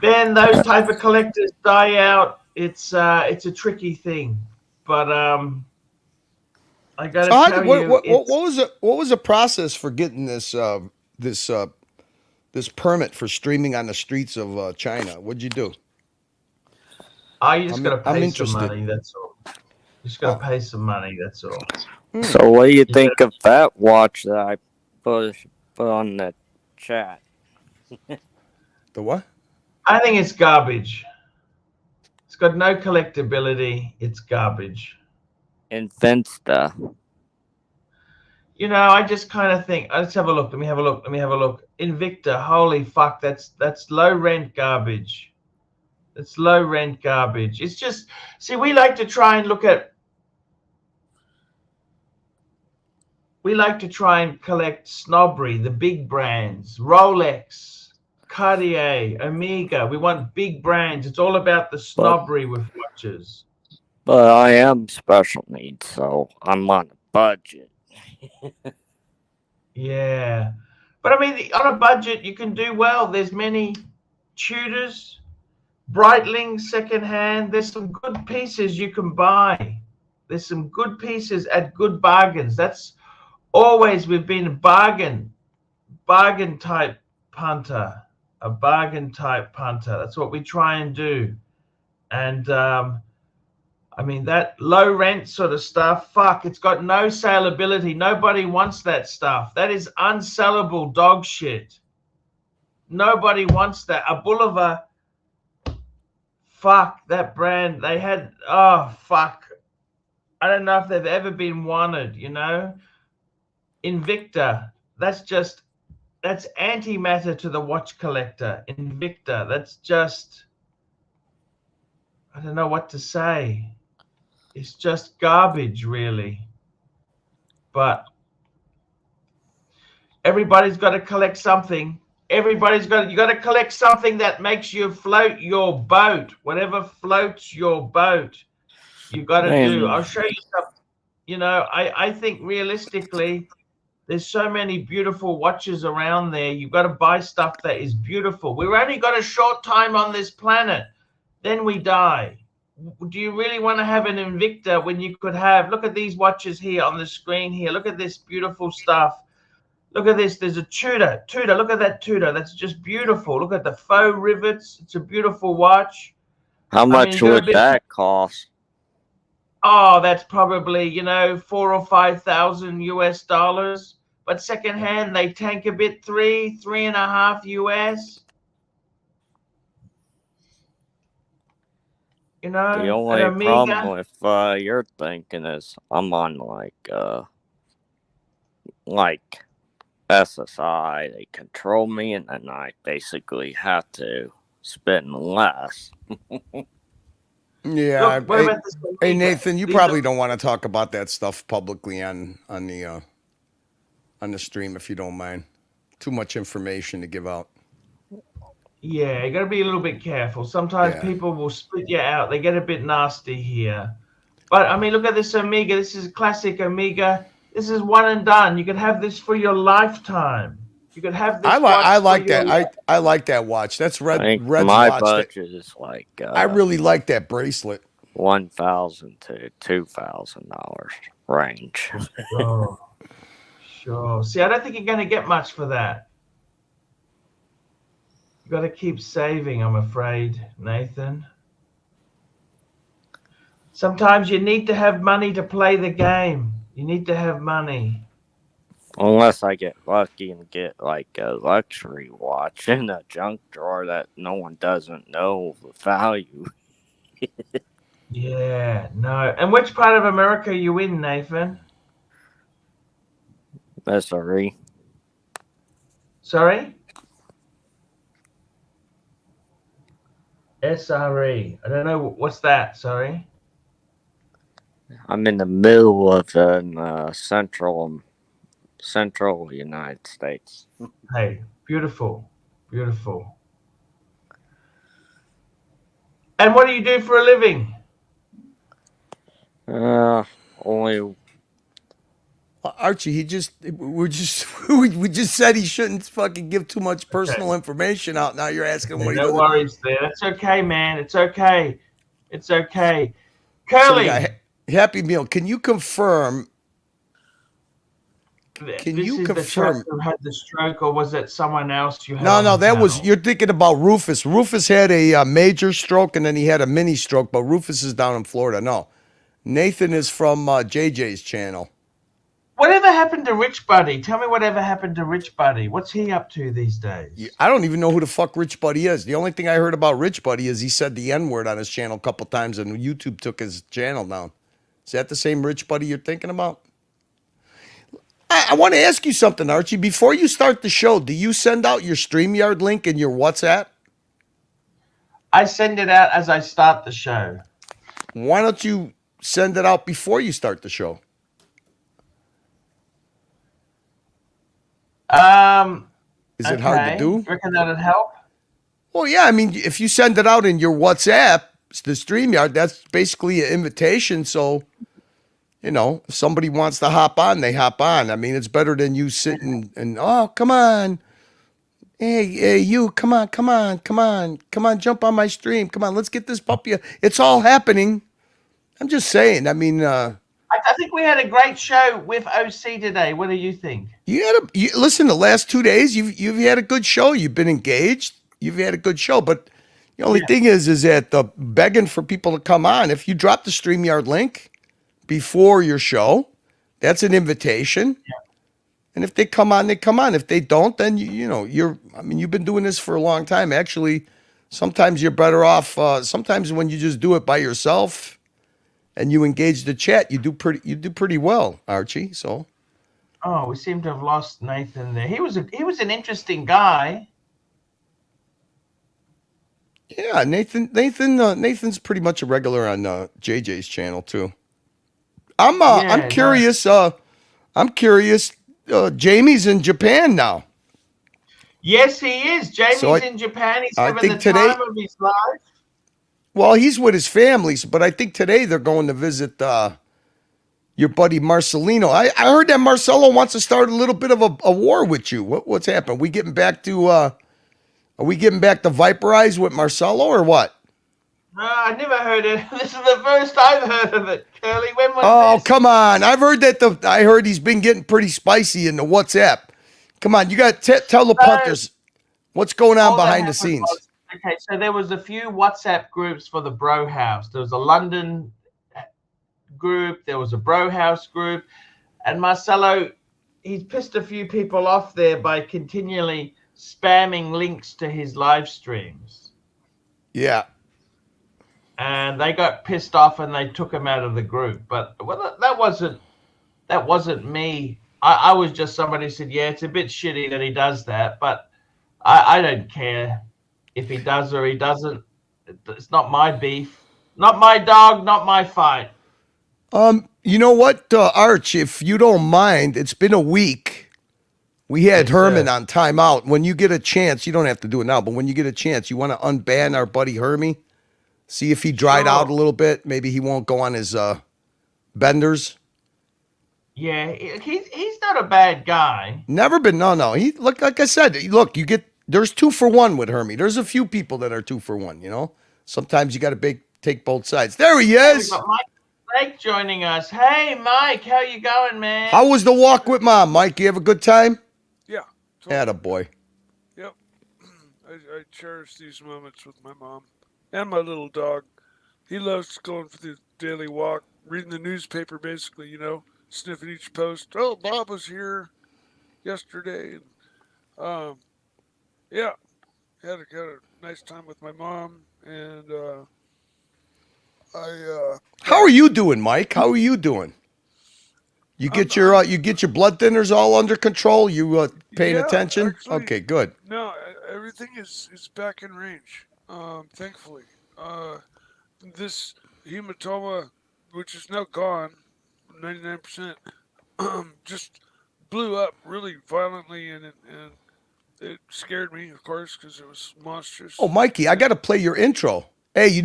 [SPEAKER 1] Then those type of collectors die out. It's a tricky thing. But I got to tell you,
[SPEAKER 10] what was the process for getting this this permit for streaming on the streets of China? What'd you do?
[SPEAKER 1] Oh, you just got to pay some
[SPEAKER 10] interested.
[SPEAKER 1] money. That's all. You just got to pay some money. That's all.
[SPEAKER 12] So what do you think of that watch that I put on the chat?
[SPEAKER 10] The what?
[SPEAKER 1] I think it's garbage. It's got no collectability. It's garbage.
[SPEAKER 12] Infinsta.
[SPEAKER 1] You know, I just kind of think, let's have a look. Let me have a look. Invicta, holy fuck, that's low rent garbage. It's low rent garbage. It's just, see, we like to try and collect snobbery, the big brands, Rolex, Cartier, Omega. We want big brands. It's all about the snobbery with watches.
[SPEAKER 12] But I am special needs, so I'm on a budget.
[SPEAKER 1] Yeah. But I mean, on a budget, you can do well. There's many Tudors, Breitling, secondhand. There's some good pieces you can buy. There's some good pieces at good bargains. That's always, we've been a bargain type punter, a bargain type punter. That's what we try and do. And I mean, that low rent sort of stuff, fuck, it's got no saleability. Nobody wants that stuff. That is unsellable dog shit. Nobody wants that. A Boulevard, fuck, that brand, they had, oh, fuck. I don't know if they've ever been wanted, you know? Invicta, that's antimatter to the watch collector. Invicta, that's just, I don't know what to say. It's just garbage, really. But everybody's got to collect something. You got to collect something that makes you float your boat. Whatever floats your boat, you got to do. I'll show you something. You know, I think realistically, there's so many beautiful watches around there. You've got to buy stuff that is beautiful. We've only got a short time on this planet. Then we die. Do you really want to have an Invicta when you could have, look at these watches here on the screen here. Look at this beautiful stuff. Look at this. There's a Tudor. Look at that Tudor. That's just beautiful. Look at the faux rivets. It's a beautiful watch.
[SPEAKER 12] How much would that cost?
[SPEAKER 1] Oh, that's probably, you know, $4,000 or $5,000 US. But secondhand, they tank a bit, $3.5 US. You know,
[SPEAKER 12] the only problem with your thinking is I'm on like SSI. They control me, and then I basically have to spend less.
[SPEAKER 10] Yeah. Look, hey Nathan, you probably don't want to talk about that stuff publicly on the stream if you don't mind. Too much information to give out.
[SPEAKER 1] Yeah, you got to be a little bit careful. Sometimes
[SPEAKER 10] Yeah.
[SPEAKER 1] people will split you out. They get a bit nasty here. But I mean, look at this Omega. This is a classic Omega. This is one and done. You could have this for your lifetime. You could have this watch
[SPEAKER 10] I
[SPEAKER 1] for
[SPEAKER 10] like
[SPEAKER 1] your
[SPEAKER 10] that. I like that watch. That's
[SPEAKER 12] I think
[SPEAKER 10] Red's
[SPEAKER 12] my
[SPEAKER 10] watch.
[SPEAKER 12] budget is like
[SPEAKER 10] I really like that bracelet.
[SPEAKER 12] $1,000 to $2,000 range.
[SPEAKER 1] Sure. Sure. See, I don't think you're going to get much for that. You got to keep saving, I'm afraid, Nathan. Sometimes you need to have money to play the game. You need to have money.
[SPEAKER 12] Unless I get lucky and get like a luxury watch in a junk drawer that no one doesn't know the value.
[SPEAKER 1] Yeah, no. And which part of America are you in, Nathan?
[SPEAKER 12] Missouri.
[SPEAKER 1] Sorry? SRE. I don't know. What's that? Sorry?
[SPEAKER 12] I'm in the middle of central United States.
[SPEAKER 1] Hey, beautiful. Beautiful. And what do you do for a living?
[SPEAKER 12] Only
[SPEAKER 10] Archie, we just said he shouldn't fucking give too much personal information out. Now you're asking him what he
[SPEAKER 1] No
[SPEAKER 10] does.
[SPEAKER 1] worries there. It's okay, man. It's okay. It's okay.
[SPEAKER 10] So we
[SPEAKER 1] Curly.
[SPEAKER 10] got Happy Meal. Can you confirm?
[SPEAKER 1] Can you confirm? The chap who had the stroke, or was it someone else you had?
[SPEAKER 10] No, that was, you're thinking about Rufus. Rufus had a major stroke and then he had a mini stroke, but Rufus is down in Florida. No, Nathan is from JJ's channel.
[SPEAKER 1] Whatever happened to Rich Buddy? Tell me whatever happened to Rich Buddy. What's he up to these days?
[SPEAKER 10] I don't even know who the fuck Rich Buddy is. The only thing I heard about Rich Buddy is he said the N-word on his channel a couple times and YouTube took his channel down. Is that the same Rich Buddy you're thinking about? I want to ask you something, Archie. Before you start the show, do you send out your StreamYard link in your WhatsApp?
[SPEAKER 1] I send it out as I start the show.
[SPEAKER 10] Why don't you send it out before you start the show? Is it hard to do?
[SPEAKER 1] You reckon that'd help?
[SPEAKER 10] Well, yeah. I mean, if you send it out in your WhatsApp, the StreamYard, that's basically an invitation. So, you know, if somebody wants to hop on, they hop on. I mean, it's better than you sitting and, oh, come on. Hey, you, come on, jump on my stream. Come on, let's get this puppy. It's all happening. I'm just saying. I mean,
[SPEAKER 1] I think we had a great show with OC today. What do you think?
[SPEAKER 10] Listen, the last 2 days, you've had a good show. You've been engaged. You've had a good show. But the only thing is that the begging for people to come on. If you drop the StreamYard link before your show, that's an invitation. Yeah. And if they come on, they come on. If they don't, then you've been doing this for a long time. Actually, sometimes you're better off. Sometimes when you just do it by yourself and you engage the chat, you do pretty well, Archie. So.
[SPEAKER 1] Oh, we seem to have lost Nathan there. He was an interesting guy.
[SPEAKER 10] Yeah, Nathan's pretty much a regular on JJ's channel too. I'm curious. I'm curious. Jamie's in Japan now.
[SPEAKER 1] Yes, he is. Jamie's in Japan. He's having the time of his life.
[SPEAKER 10] Well, he's with his family, but I think today they're going to visit your buddy Marcelino. I heard that Marcelo wants to start a little bit of a war with you. What's happened? Are we getting back to Viperize with Marcelo or what?
[SPEAKER 1] No, I never heard it. This is the first I've heard of it, Curly. When was this?
[SPEAKER 10] Come on. I've heard that I heard he's been getting pretty spicy in the WhatsApp. Come on, you got to tell the punters what's going on behind the scenes.
[SPEAKER 1] Okay, so there was a few WhatsApp groups for the Bro House. There was a London group, there was a Bro House group, and Marcelo, he's pissed a few people off there by continually spamming links to his live streams.
[SPEAKER 10] Yeah.
[SPEAKER 1] And they got pissed off and they took him out of the group. But that wasn't me. I was just somebody who said, yeah, it's a bit shitty that he does that, but I don't care if he does or he doesn't. It's not my beef, not my dog, not my fight.
[SPEAKER 10] You know what, Arch, if you don't mind, it's been a week We had
[SPEAKER 1] Yes,
[SPEAKER 10] Herman
[SPEAKER 1] sir.
[SPEAKER 10] on timeout. When you get a chance, you don't have to do it now, but when you get a chance, you want to unban our buddy Hermie, see if he dried out a
[SPEAKER 1] Sure.
[SPEAKER 10] little bit. Maybe he won't go on his benders.
[SPEAKER 1] Yeah, he's not a bad guy.
[SPEAKER 10] Never been. No. He like I said. Look, you get there's 2 for 1 with Hermie. There's a few people that are 2 for 1. You know, sometimes you got to take both sides. There he
[SPEAKER 1] We've
[SPEAKER 10] is.
[SPEAKER 1] got Mike Blake joining us. Hey, Mike, how you going, man?
[SPEAKER 10] How was the walk with Mom, Mike? You have a good time?
[SPEAKER 18] Yeah.
[SPEAKER 10] Attaboy.
[SPEAKER 18] Yep. I cherish these moments with my mom and my little dog. He loves going for the daily walk, reading the newspaper, basically, you know, sniffing each post. Oh, Bob was here yesterday. Yeah, had a nice time with my mom, and
[SPEAKER 10] How are you doing, Mike? How are you doing? You get your blood thinners all under control. You paying attention?
[SPEAKER 18] Actually,
[SPEAKER 10] Okay, good.
[SPEAKER 18] No, everything is back in range. Thankfully, this hematoma, which is now gone, 99%, just blew up really violently, and it scared me, of course, because it was monstrous.
[SPEAKER 10] Oh, Mikey, I got to play your intro. Hey,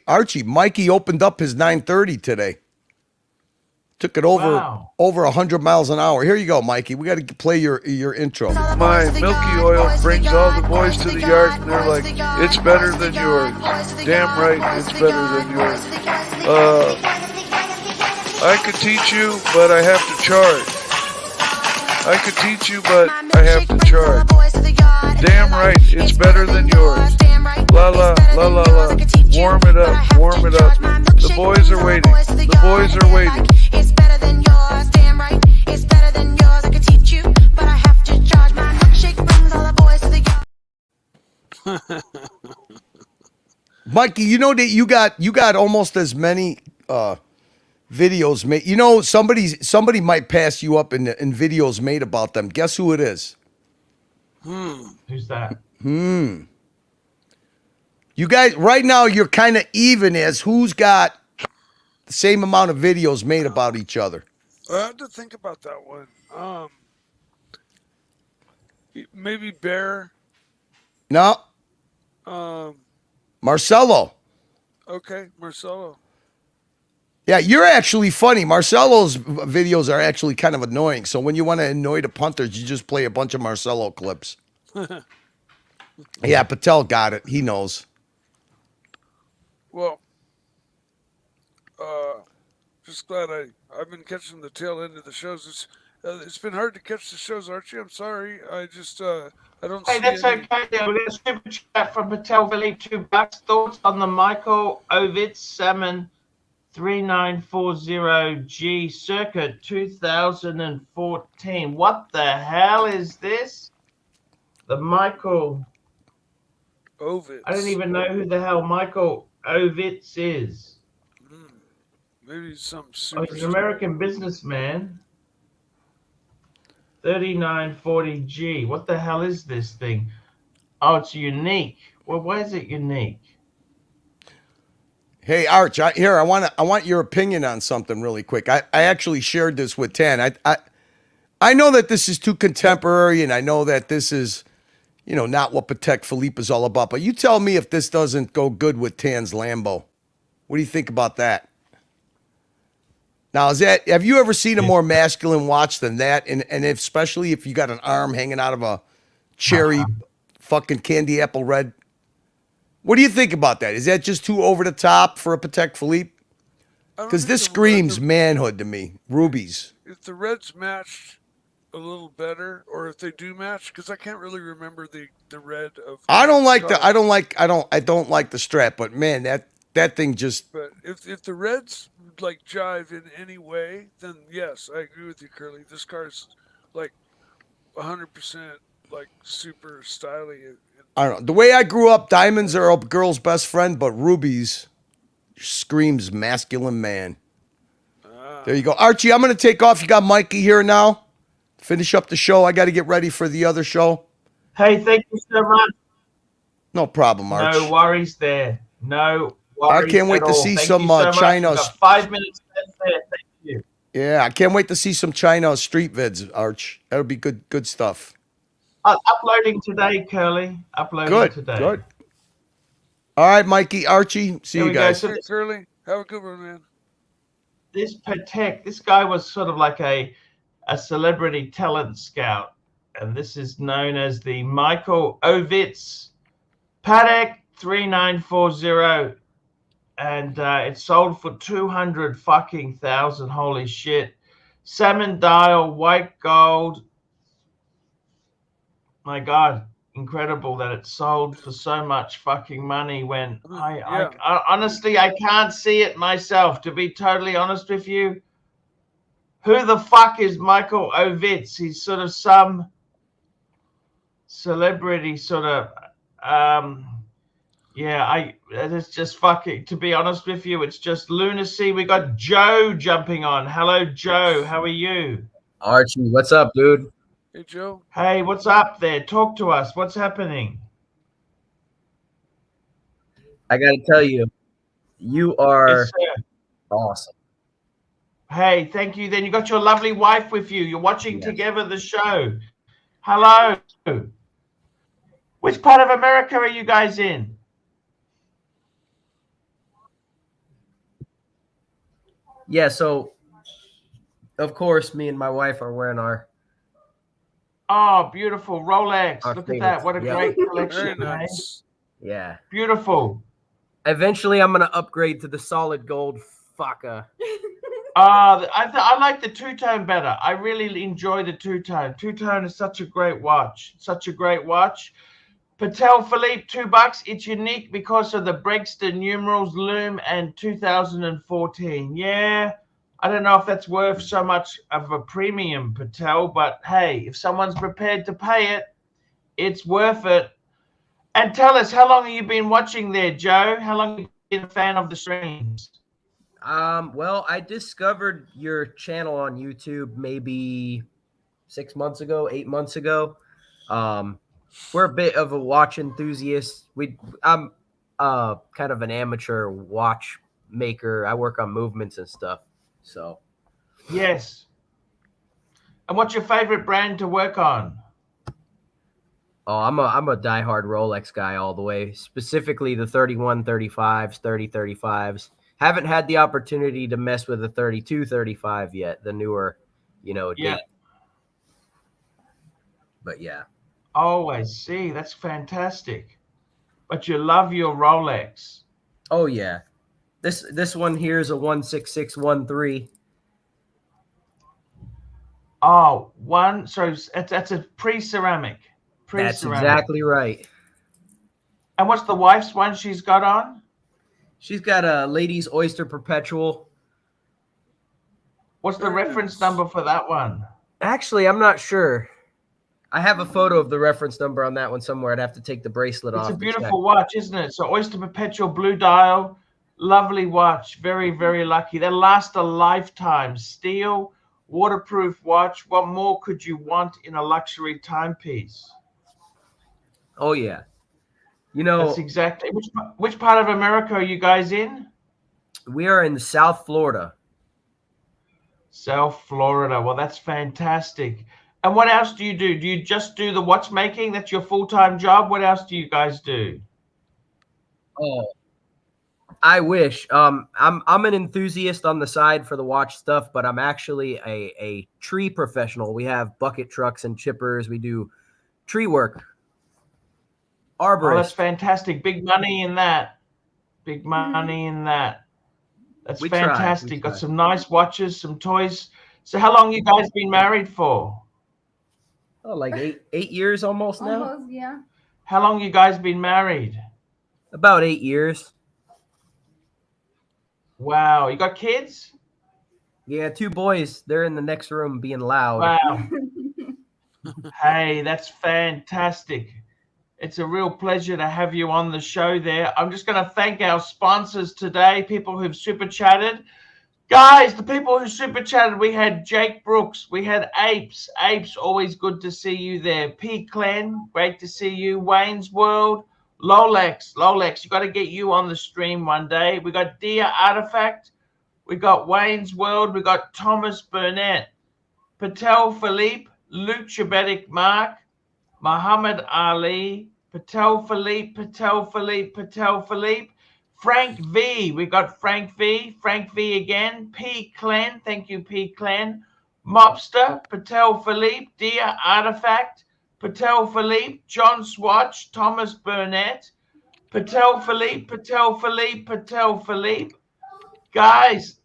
[SPEAKER 10] Archie, Mikey opened up his 930 today. Took it over 100 miles an hour. Here you go, Mikey. We got to play your intro.
[SPEAKER 18] My Milky Oil brings all the boys to the yard, and they're like, it's better than yours. Damn right, it's better than yours. I could teach you, but I have to charge. I could teach you, but I have to charge. Damn right, it's better than yours. La la, la la la. Warm it up, warm it up. The boys are waiting. The boys are waiting.
[SPEAKER 19] It's better than yours, damn right. It's better than yours. I could teach you, but I have to charge. My milkshake brings all the boys to the yard.
[SPEAKER 10] Mikey, you know that you got almost as many videos made. You know, somebody might pass you up in videos made about them. Guess who it is?
[SPEAKER 1] Who's that?
[SPEAKER 10] You guys, right now, you're kind of even as who's got the same amount of videos made about each other.
[SPEAKER 18] I had to think about that one. Maybe Bear.
[SPEAKER 10] No. Marcelo.
[SPEAKER 18] Okay, Marcelo.
[SPEAKER 10] Yeah, you're actually funny. Marcelo's videos are actually kind of annoying. So when you want to annoy the punters, you just play a bunch of Marcelo clips. Yeah, Patel got it. He knows.
[SPEAKER 18] Well, just glad I've been catching the tail end of the shows. It's been hard to catch the shows, Archie. I'm sorry. I just I don't.
[SPEAKER 1] Hey,
[SPEAKER 18] see
[SPEAKER 1] that's
[SPEAKER 18] any...
[SPEAKER 1] okay. We got a super chat from Patel Philippe, $2. Thoughts on the Michael Ovitz Salmon 3940G circa 2014. What the hell is this? The Michael
[SPEAKER 18] Ovitz.
[SPEAKER 1] I don't even know who the hell Michael Ovitz is.
[SPEAKER 18] Maybe some
[SPEAKER 1] Oh,
[SPEAKER 18] super.
[SPEAKER 1] he's an American businessman. 3940G. What the hell is this thing? Oh, it's unique. Well, why is it unique?
[SPEAKER 10] Hey, Arch, I want your opinion on something really quick. I actually shared this with Tan. I know that this is too contemporary, and I know that this is, not what Patek Philippe is all about. But you tell me if this doesn't go good with Tan's Lambo. What do you think about that? Now, have you ever seen a more masculine watch than that? And especially if you got an arm hanging out of a cherry fucking candy apple red. What do you think about that? Is that just too over the top for a Patek Philippe? Because this screams manhood to me. Rubies.
[SPEAKER 18] If the reds matched a little better, or if they do match, because I can't really remember the red of.
[SPEAKER 10] I don't like the strap, but man, that thing just.
[SPEAKER 18] But if the reds like jive in any way, then yes, I agree with you, Curly. This car's like 100% like super stylish.
[SPEAKER 10] I don't know. The way I grew up, diamonds are a girl's best friend, but rubies screams masculine man. There you go. Archie, I'm going to take off. You got Mikey here now. Finish up the show. I got to get ready for the other show.
[SPEAKER 1] Hey, thank you so much.
[SPEAKER 10] No problem, Arch.
[SPEAKER 1] No worries there. No worries
[SPEAKER 10] I can't wait
[SPEAKER 1] at
[SPEAKER 10] to
[SPEAKER 1] all.
[SPEAKER 10] see
[SPEAKER 1] Thank
[SPEAKER 10] some
[SPEAKER 1] you so much.
[SPEAKER 10] China.
[SPEAKER 1] We've got 5 minutes left there. Thank you.
[SPEAKER 10] Yeah, I can't wait to see some China street vids, Arch. That'll be good stuff.
[SPEAKER 1] Uploading today, Curly. Uploading today.
[SPEAKER 10] Good. All right, Mikey, Archie. See
[SPEAKER 1] There
[SPEAKER 10] you
[SPEAKER 1] we go.
[SPEAKER 10] guys.
[SPEAKER 1] So
[SPEAKER 18] Hey, Curly, have a good one, man.
[SPEAKER 1] this Patek, this guy was sort of like a celebrity talent scout, and this is known as the Michael Ovitz Patek 3940, and it sold for 200,000. Holy shit! Salmon dial, white gold. My God, incredible that it sold for so much fucking money when I honestly, I can't see it myself, to be totally honest with you. Who the fuck is Michael Ovitz? He's sort of some celebrity sort of, yeah, it's just fucking, to be honest with you, it's just lunacy. We got Joe jumping on. Hello, Joe. How are you?
[SPEAKER 20] Archie, what's up, dude?
[SPEAKER 18] Hey, Joe.
[SPEAKER 1] Hey, what's up there? Talk to us. What's happening?
[SPEAKER 20] I got to tell you, you are
[SPEAKER 1] Yes, sir.
[SPEAKER 20] awesome.
[SPEAKER 1] Hey, thank you. Then you got your lovely wife with you. You're watching together the show. Hello. Which part of America are you guys in?
[SPEAKER 20] Yeah, so of course, me and my wife are wearing our.
[SPEAKER 1] Oh, beautiful Rolex.
[SPEAKER 20] Our
[SPEAKER 1] Look
[SPEAKER 20] favorites.
[SPEAKER 1] at that. What a
[SPEAKER 20] Yep.
[SPEAKER 1] great collection.
[SPEAKER 18] Very
[SPEAKER 1] eh?
[SPEAKER 18] nice.
[SPEAKER 20] Yeah.
[SPEAKER 1] Beautiful.
[SPEAKER 20] Eventually, I'm gonna upgrade to the solid gold fucker.
[SPEAKER 1] I like the two-tone better. I really enjoy the two-tone. Two-tone is such a great watch. Such a great watch. Patek Philippe, $2. It's unique because of the Brixton numerals, loom, and 2014. Yeah, I don't know if that's worth so much of a premium, Patel, but hey, if someone's prepared to pay it, it's worth it. And tell us, how long have you been watching there, Joe? How long have you been a fan of the streams?
[SPEAKER 20] Well, I discovered your channel on YouTube maybe 6 months ago, 8 months ago. We're a bit of a watch enthusiast. I'm kind of an amateur watch maker. I work on movements and stuff. So
[SPEAKER 1] yes. And what's your favorite brand to work on?
[SPEAKER 20] Oh, I'm a diehard Rolex guy all the way. Specifically the 3135s, 3035s. Haven't had the opportunity to mess with the 3235 yet, the newer,
[SPEAKER 1] Yeah.
[SPEAKER 20] date. But yeah.
[SPEAKER 1] Oh, I see. That's fantastic. But you love your Rolex.
[SPEAKER 20] Oh yeah. This one here is a 16613.
[SPEAKER 1] Oh, so that's a pre-ceramic.
[SPEAKER 20] That's exactly right.
[SPEAKER 1] And what's the wife's one she's got on?
[SPEAKER 20] She's got a Ladies Oyster Perpetual.
[SPEAKER 1] What's the reference number for that one?
[SPEAKER 20] Actually, I'm not sure. I have a photo of the reference number on that one somewhere. I'd have to take the bracelet off.
[SPEAKER 1] It's a beautiful watch, isn't it? So Oyster Perpetual blue dial, lovely watch. Very, very lucky. They last a lifetime. Steel, waterproof watch. What more could you want in a luxury timepiece?
[SPEAKER 20] Oh yeah.
[SPEAKER 1] That's exactly. Which part of America are you guys in?
[SPEAKER 20] We are in South Florida.
[SPEAKER 1] South Florida. Well, that's fantastic. And what else do you do? Do you just do the watchmaking? That's your full-time job? What else do you guys do?
[SPEAKER 20] Oh, I wish. I'm an enthusiast on the side for the watch stuff, but I'm actually a tree professional. We have bucket trucks and chippers. We do tree work. Arborist.
[SPEAKER 1] Oh, that's fantastic. Big money in that. Big money in that. That's fantastic. Got some nice watches, some toys. So how long you guys been married for?
[SPEAKER 20] Oh, like eight years almost now.
[SPEAKER 21] Almost, yeah.
[SPEAKER 1] How long you guys been married?
[SPEAKER 20] About 8 years.
[SPEAKER 1] Wow. You got kids?
[SPEAKER 20] Yeah, 2 boys. They're in the next room being loud.
[SPEAKER 1] Wow. Hey, that's fantastic. It's a real pleasure to have you on the show there. I'm just going to thank our sponsors today, people who've super chatted. Guys, the people who super chatted, we had Jake Brooks, we had Apes. Apes, always good to see you there. P. Clen, great to see you. Wayne's World, Lolex, you got to get you on the stream one day. We got Dear Artifact, We got Wayne's World. We got Thomas Burnett, Patek Philippe, Luchabetic Mark, Muhammad Ali, Patek Philippe, Frank V. We got Frank V again, P. Clen, thank you, P. Clen, Mobster, Patek Philippe, Dear Artifact, Patek Philippe, John Swatch, Thomas Burnett, Patek Philippe. Guys,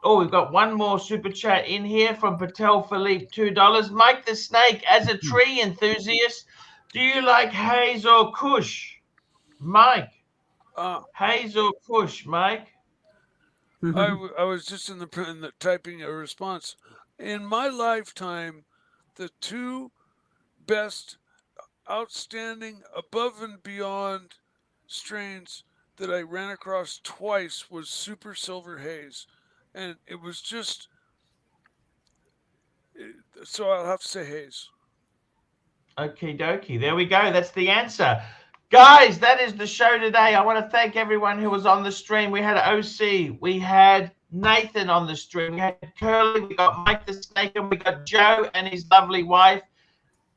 [SPEAKER 1] oh, we've got one more super chat in here from Patek Philippe, $2. Mike the Snake, as a tree enthusiast, do you like haze or kush? Mike. Haze or kush, Mike?
[SPEAKER 18] I was just in the typing a response. In my lifetime, the two best, outstanding, above and beyond strains that I ran across twice was Super Silver Haze, and it was just. So I'll have to say Haze.
[SPEAKER 1] Okie dokie. There we go. That's the answer. Guys, that is the show today. I want to thank everyone who was on the stream. We had OC. We had Nathan on the stream. We had Curly. We got Mike the Snake. And we got Joe and his lovely wife.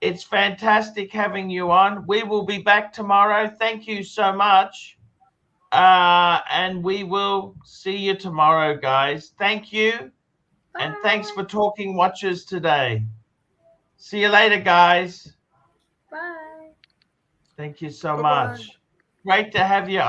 [SPEAKER 1] It's fantastic having you on. We will be back tomorrow. Thank you so much. And we will see you tomorrow, guys. Thank you. Bye. And thanks for talking watches today. See you later, guys.
[SPEAKER 21] Bye.
[SPEAKER 1] Thank you so much. Great to have you.